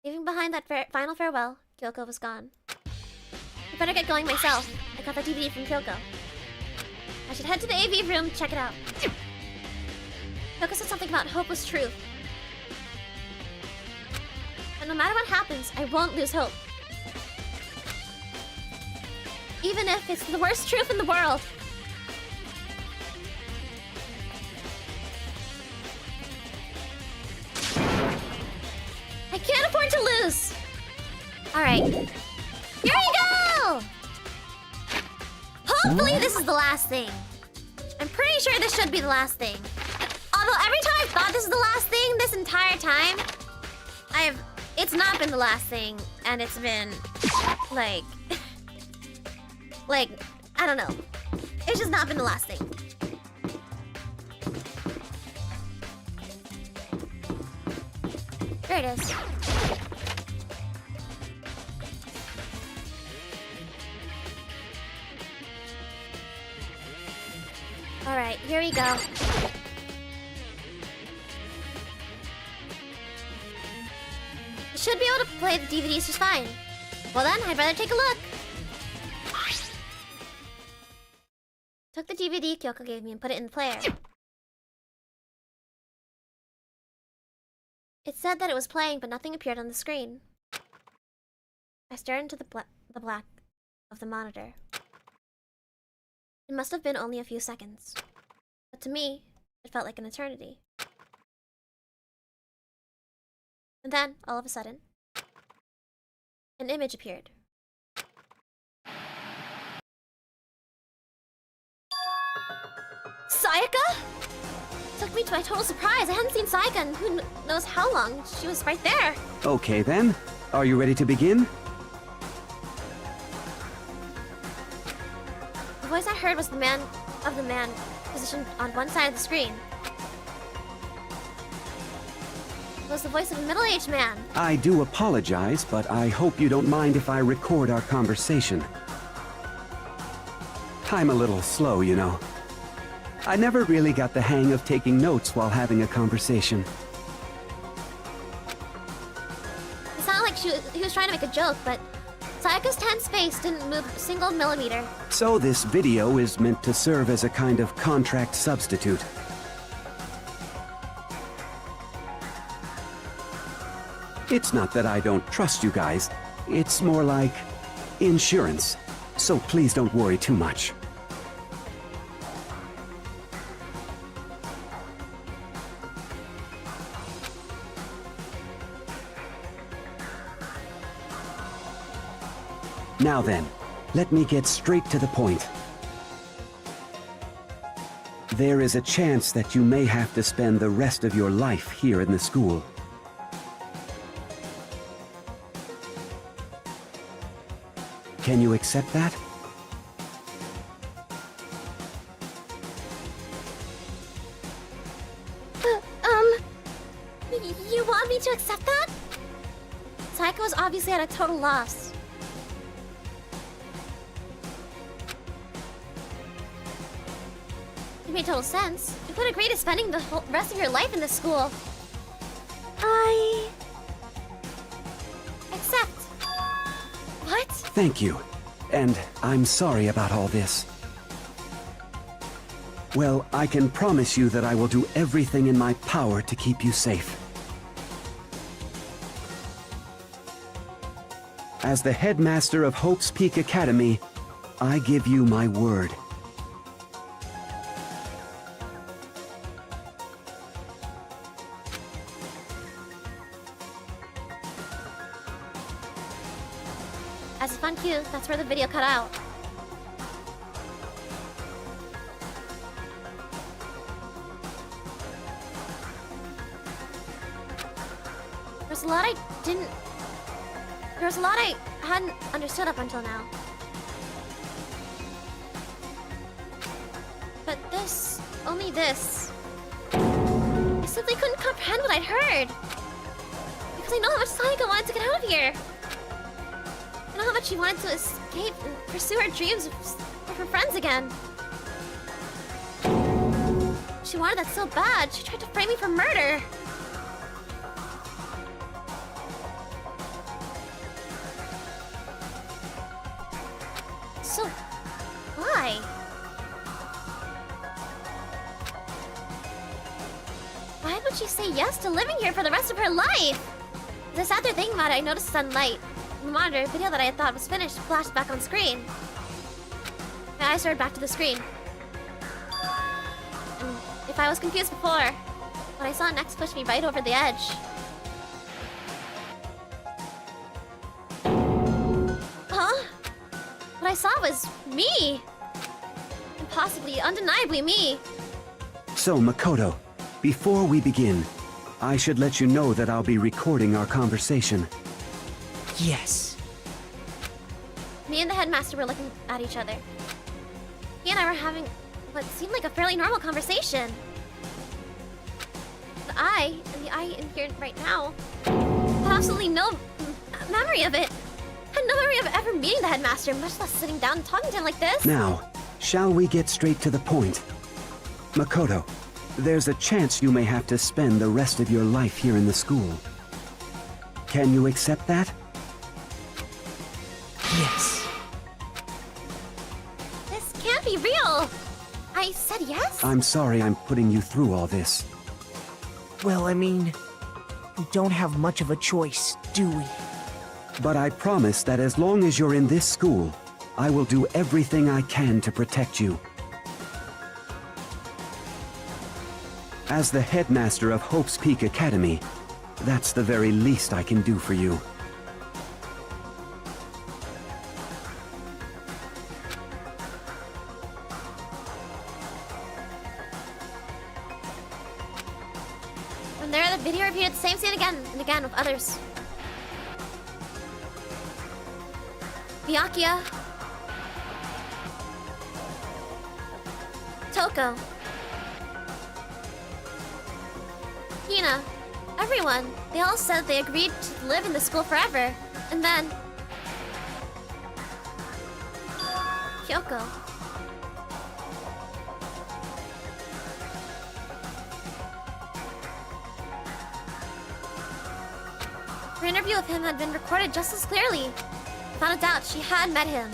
[SPEAKER 2] Leaving behind that final farewell, Kyoko was gone. I better get going myself. I got that DVD from Kyoko. I should head to the AV room to check it out. Kyoko said something about hope was truth. And no matter what happens, I won't lose hope. Even if it's the worst truth in the world. I can't afford to lose! Alright. Here we go! Hopefully this is the last thing. I'm pretty sure this should be the last thing. Although every time I've thought this is the last thing this entire time, it's not been the last thing, and it's been, like, I don't know. It's just not been the last thing. There it is. Alright, here we go. I should be able to play the DVDs just fine. Well then, I'd rather take a look. Took the DVD Kyoko gave me and put it in the player. It said that it was playing, but nothing appeared on the screen. I stared into the black of the monitor. It must have been only a few seconds. But to me, it felt like an eternity. And then, all of a sudden, an image appeared. Sayaka? So took me to my total surprise. I hadn't seen Saika in who knows how long. She was right there.
[SPEAKER 9] Okay then. Are you ready to begin?
[SPEAKER 2] The voice I heard was the man positioned on one side of the screen. It was the voice of a middle-aged man.
[SPEAKER 9] I do apologize, but I hope you don't mind if I record our conversation. I'm a little slow, you know. I never really got the hang of taking notes while having a conversation.
[SPEAKER 2] It sounded like he was trying to make a joke, but Sayaka's tense face didn't move a single millimeter.
[SPEAKER 9] So this video is meant to serve as a kind of contract substitute. It's not that I don't trust you guys. It's more like insurance. So please don't worry too much. Now then, let me get straight to the point. There is a chance that you may have to spend the rest of your life here in the school. Can you accept that?
[SPEAKER 2] You want me to accept that? Sayaka was obviously at a total loss. It made total sense. You could agree to spending the whole rest of your life in this school. I accept. What?
[SPEAKER 9] Thank you. And I'm sorry about all this. Well, I can promise you that I will do everything in my power to keep you safe. As the headmaster of Hope's Peak Academy, I give you my word.
[SPEAKER 2] As a fun cue, that's where the video cut out. There's a lot I hadn't understood up until now. But this, only this. I simply couldn't comprehend what I'd heard. Because I know how much Sayaka wanted to get out of here. I know how much she wanted to escape and pursue her dreams of her friends again. She wanted that so bad, she tried to frame me for murder. So, why? Why would she say yes to living here for the rest of her life? As I sat there thinking about it, I noticed sunlight. The monitor video that I thought was finished flashed back on screen. My eyes started back to the screen. And if I was confused before, what I saw next pushed me right over the edge. Huh? What I saw was me! And possibly, undeniably me.
[SPEAKER 9] So, Makoto, before we begin, I should let you know that I'll be recording our conversation.
[SPEAKER 8] Yes.
[SPEAKER 2] Me and the headmaster were looking at each other. He and I were having what seemed like a fairly normal conversation. The I in here right now had absolutely no memory of it. Had no memory of ever meeting the headmaster, much less sitting down and talking to him like this.
[SPEAKER 9] Now, shall we get straight to the point? Makoto, there's a chance you may have to spend the rest of your life here in the school. Can you accept that?
[SPEAKER 8] Yes.
[SPEAKER 2] This can't be real. I said yes?
[SPEAKER 9] I'm sorry I'm putting you through all this.
[SPEAKER 8] Well, I mean, we don't have much of a choice, do we?
[SPEAKER 9] But I promise that as long as you're in this school, I will do everything I can to protect you. As the headmaster of Hope's Peak Academy, that's the very least I can do for you.
[SPEAKER 1] From there, the video repeated the same scene again and again with others. Byakuya. Toko. Hina. Everyone. They all said they agreed to live in the school forever. And then... Kyoko. Her interview with him had been recorded just as clearly. Without a doubt, she had met him.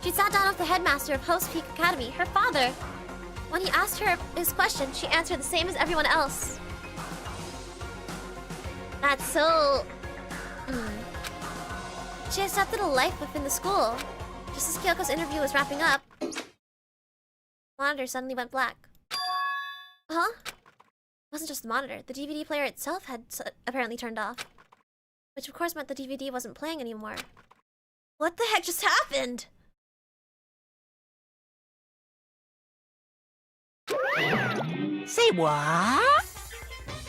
[SPEAKER 1] She sat down with the headmaster of Host Peak Academy, her father. When he asked her his question, she answered the same as everyone else. That's so... She accepted a life within the school. Just as Kyoko's interview was wrapping up, the monitor suddenly went black. Huh? It wasn't just the monitor. The DVD player itself had apparently turned off. Which of course meant the DVD wasn't playing anymore. What the heck just happened?
[SPEAKER 8] Say what?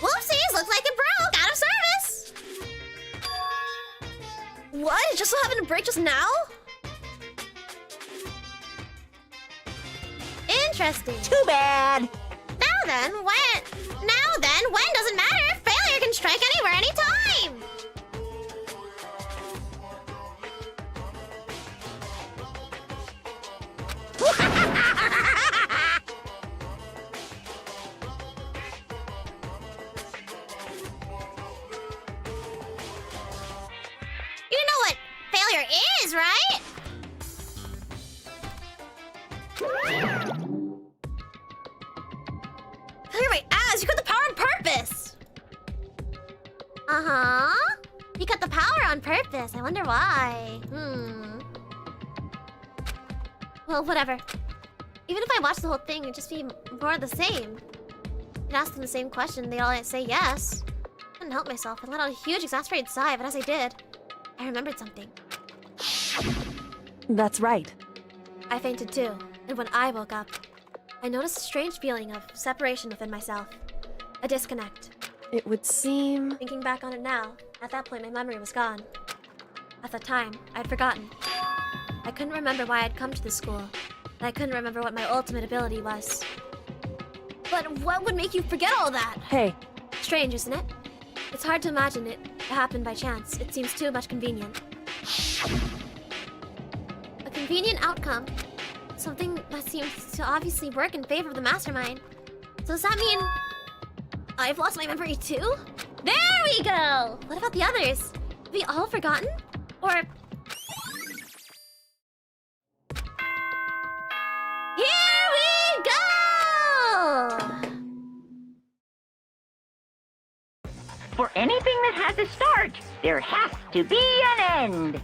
[SPEAKER 1] Whoopsies! Looks like it broke! Out of service! What? It just so happened to break just now? Interesting.
[SPEAKER 8] Too bad.
[SPEAKER 1] Now then, when doesn't matter. Failure can strike anywhere, anytime. You know what failure is, right? Failure my ass! You cut the power on purpose! Uh-huh. You cut the power on purpose. I wonder why. Well, whatever. Even if I watched the whole thing, it'd just be more of the same. I'd ask them the same question, they'd all say yes. I couldn't help myself. I let out a huge, exasperated sigh, but as I did, I remembered something.
[SPEAKER 3] That's right.
[SPEAKER 1] I fainted too, and when I woke up, I noticed a strange feeling of separation within myself. A disconnect.
[SPEAKER 3] It would seem...
[SPEAKER 1] Thinking back on it now, at that point my memory was gone. At that time, I'd forgotten. I couldn't remember why I'd come to the school, and I couldn't remember what my ultimate ability was. But what would make you forget all that?
[SPEAKER 3] Hey,
[SPEAKER 1] Strange, isn't it? It's hard to imagine it happened by chance. It seems too much convenient. A convenient outcome. Something that seems to obviously work in favor of the mastermind. So does that mean I've lost my memory too? There we go! What about the others? Have we all forgotten? Or... Here we go!
[SPEAKER 7] For anything that has a start, there has to be an end.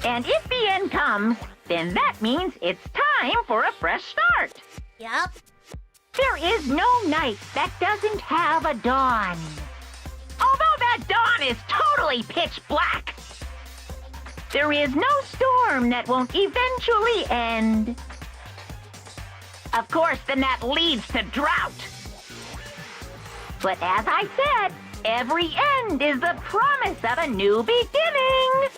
[SPEAKER 7] And if the end comes, then that means it's time for a fresh start.
[SPEAKER 1] Yep.
[SPEAKER 7] There is no night that doesn't have a dawn. Although that dawn is totally pitch black. There is no storm that won't eventually end. Of course, then that leads to drought. But as I said, every end is the promise of a new beginning.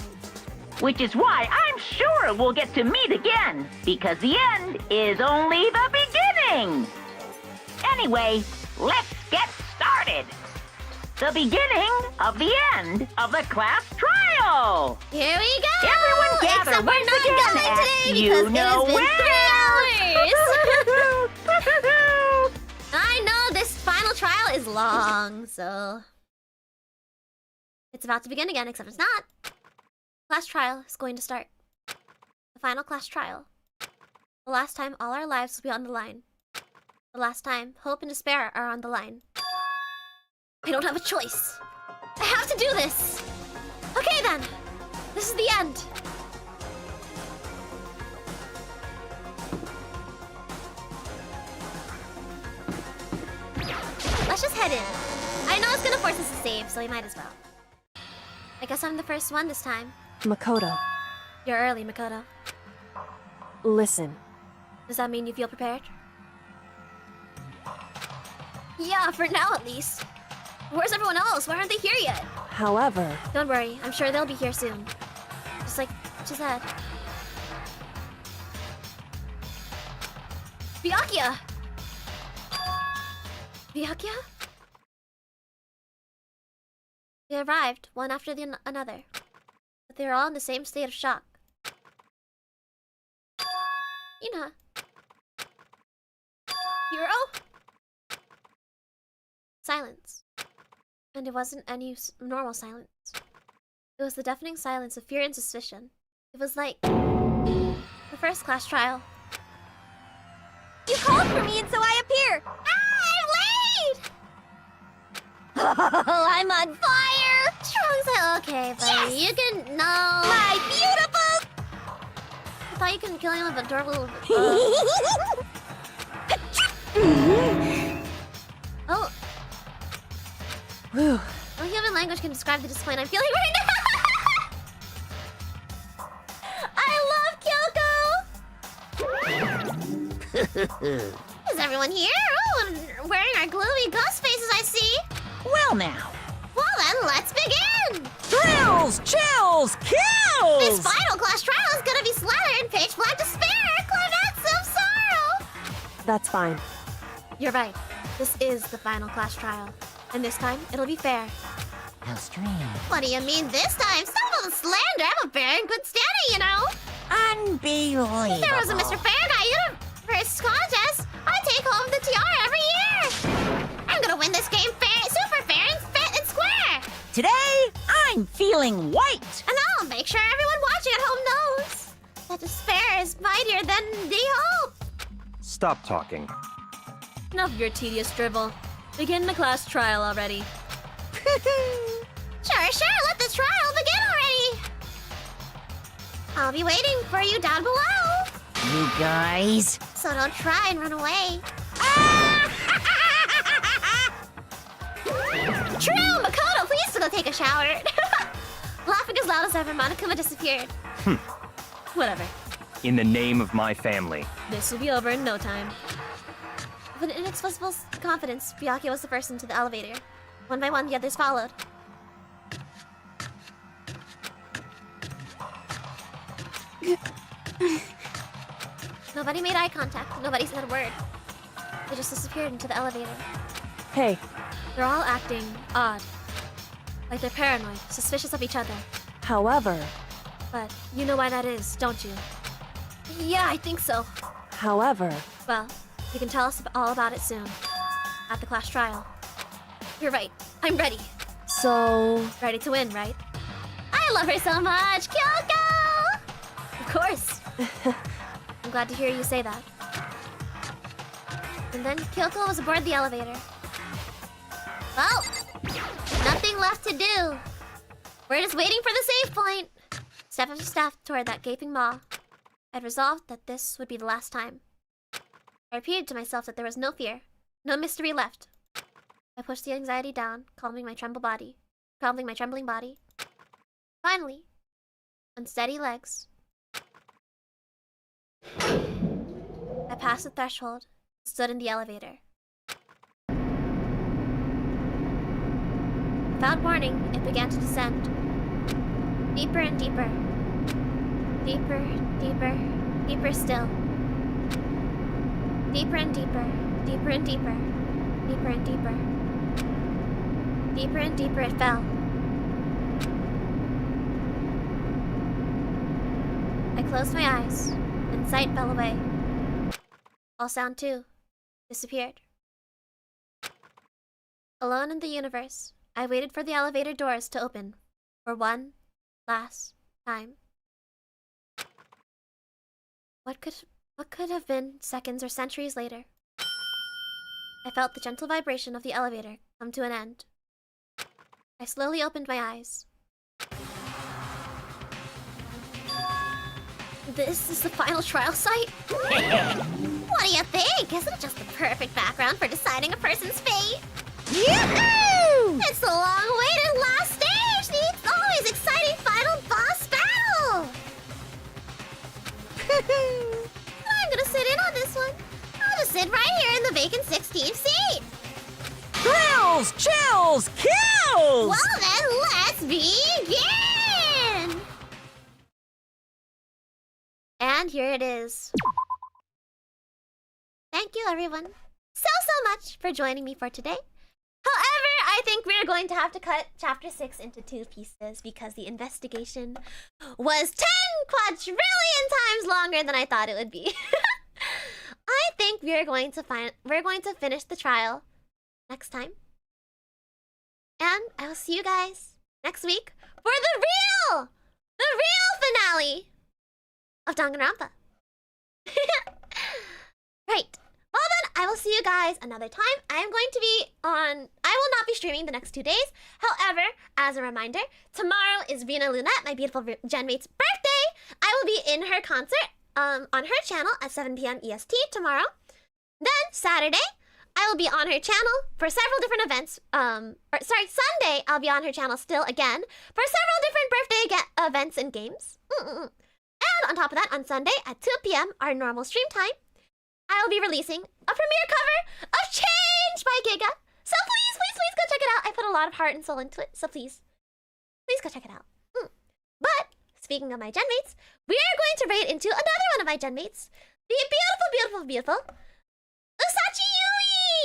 [SPEAKER 7] Which is why I'm sure we'll get to meet again, because the end is only the beginning. Anyway, let's get started. The beginning of the end of the class trial.
[SPEAKER 1] Here we go!
[SPEAKER 7] Everyone gather
[SPEAKER 1] Except we're
[SPEAKER 7] once
[SPEAKER 1] not
[SPEAKER 7] again
[SPEAKER 1] going
[SPEAKER 7] at
[SPEAKER 1] today
[SPEAKER 7] you
[SPEAKER 1] because
[SPEAKER 7] know
[SPEAKER 1] it has been 3 hours!
[SPEAKER 7] where.
[SPEAKER 1] I know this final trial is long, so... It's about to begin again, except it's not. Class trial is going to start. The final class trial. The last time all our lives will be on the line. The last time hope and despair are on the line. I don't have a choice. I have to do this! Okay then! This is the end! Let's just head in. I know it's gonna force us to save, so we might as well. I guess I'm the first one this time.
[SPEAKER 3] Makoto,
[SPEAKER 1] You're early, Makoto.
[SPEAKER 3] listen.
[SPEAKER 1] Does that mean you feel prepared? Yeah, for now at least.
[SPEAKER 2] Where's everyone else? Why aren't they here yet?
[SPEAKER 3] However,
[SPEAKER 2] Don't worry, I'm sure they'll be here soon. Just like she said. Byakuya! Byakuya? They arrived, one after another. But they were all in the same state of shock. Ina. Hiro? Silence. And it wasn't any normal silence. It was the deafening silence of fear and suspicion. It was like the first class trial.
[SPEAKER 4] You called for me and so I appear!
[SPEAKER 1] I'm late!
[SPEAKER 4] Oh, I'm on fire!
[SPEAKER 1] Strong side. Okay, buddy.
[SPEAKER 4] Yes!
[SPEAKER 1] You can... No.
[SPEAKER 4] My beautiful...
[SPEAKER 1] I thought you couldn't kill him with a adorable... Oh.
[SPEAKER 3] whew,
[SPEAKER 1] No human language can describe the disappointment I'm feeling right now. I love Kyoko! Is everyone here? Oh, and wearing our gloomy ghost faces, I see.
[SPEAKER 7] Well now.
[SPEAKER 1] Well then, let's begin!
[SPEAKER 7] Thrills, chills, kills!
[SPEAKER 1] This final class trial is gonna be slathered in pitch black despair, climax of sorrow!
[SPEAKER 3] that's fine.
[SPEAKER 2] You're right. This is the final class trial. And this time, it'll be fair.
[SPEAKER 7] How strange.
[SPEAKER 1] What do you mean this time? Stop all the slander! I'm a bear in good standing, you know!
[SPEAKER 7] Unbelievable.
[SPEAKER 1] If there was a Mr. Fair Guy Universe contest, I'd take home the tiara every year! I'm gonna win this game fair, super fair and fit and square!
[SPEAKER 7] Today, I'm feeling white.
[SPEAKER 1] And I'll make sure everyone watching at home knows that despair is mightier than the hope!
[SPEAKER 5] Stop talking.
[SPEAKER 2] Enough of your tedious drivel. Begin the class trial already.
[SPEAKER 1] Sure, let the trial begin already! I'll be waiting for you down below!
[SPEAKER 7] You guys.
[SPEAKER 1] So don't try and run away. True! Makoto, please go take a shower! Laughing as loud as ever, Monokuma disappeared.
[SPEAKER 2] Whatever.
[SPEAKER 5] In the name of my family.
[SPEAKER 2] This will be over in no time.
[SPEAKER 1] With an inexplicable confidence, Byakuya was the first into the elevator. One by one, the others followed. Nobody made eye contact. Nobody said a word. They just disappeared into the elevator.
[SPEAKER 3] Hey,
[SPEAKER 2] They're all acting odd. Like they're paranoid, suspicious of each other.
[SPEAKER 3] however,
[SPEAKER 2] But you know why that is, don't you? Yeah, I think so.
[SPEAKER 3] however,
[SPEAKER 2] Well, you can tell us all about it soon. At the class trial. You're right. I'm ready.
[SPEAKER 3] so...
[SPEAKER 2] Ready to win, right?
[SPEAKER 1] I love her so much! Kyoko!
[SPEAKER 2] Of course. I'm glad to hear you say that.
[SPEAKER 1] And then Kyoko was aboard the elevator. Well, nothing left to do. We're just waiting for the save point. Step after step toward that gaping maw. I'd resolved that this would be the last time. I repeated to myself that there was no fear, no mystery left. I pushed the anxiety down, calming my trembling body. Finally, on steady legs, I passed the threshold and stood in the elevator. Without warning, it began to descend. Deeper and deeper. Deeper, deeper, deeper still. Deeper and deeper, deeper and deeper, deeper and deeper. Deeper and deeper it fell. I closed my eyes, and sight fell away. All sound too disappeared. Alone in the universe, I waited for the elevator doors to open for one last time. What could have been seconds or centuries later? I felt the gentle vibration of the elevator come to an end. I slowly opened my eyes. This is the final trial site? What do you think? Isn't it just the perfect background for deciding a person's fate?
[SPEAKER 7] Yoo-hoo!
[SPEAKER 1] It's the long-awaited last stage! The always exciting final boss battle! I'm gonna sit in on this one. I'll just sit right here in the vacant 16th seat.
[SPEAKER 7] Thrills,
[SPEAKER 8] Chills! Chills! Kills!
[SPEAKER 1] Well then, let's begin! And here it is. Thank you everyone so much for joining me for today. However, I think we're going to have to cut Chapter 6 into 2 pieces because the investigation was 10 quadrillion times longer than I thought it would be. I think we're going to finish the trial next time. And I will see you guys next week for the real finale of Danganronpa. Right. Well then, I will see you guys another time. I will not be streaming the next 2 days. However, as a reminder, tomorrow is Rena Lunette, my beautiful genmate's birthday. I will be in her concert on her channel at 7 p.m. EST tomorrow. Then Saturday, I will be on her channel for several different events. Sunday, I'll be on her channel still again for several different birthday events and games. And on top of that, on Sunday at 2 p.m., our normal stream time, I will be releasing a premiere cover of Change by Giga. So please go check it out. I put a lot of heart and soul into it, so please go check it out. But speaking of my genmates, we are going to raid into another one of my genmates, the beautiful Usachi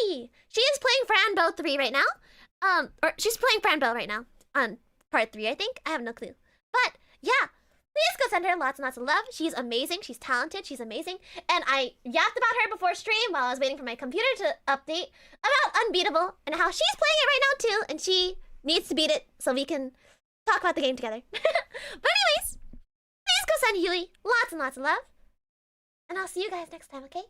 [SPEAKER 1] Yui. She is playing Franbo 3 right now. Or she's playing Franbo right now on part 3, I think. I have no clue. But yeah. Please go send her lots and lots of love. She's amazing. She's talented. She's amazing. And I yapped about her before stream while I was waiting for my computer to update about Unbeatable and how she's playing it right now too. And she needs to beat it so we can talk about the game together. But anyways, please go send Yui lots and lots of love. And I'll see you guys next time, okay?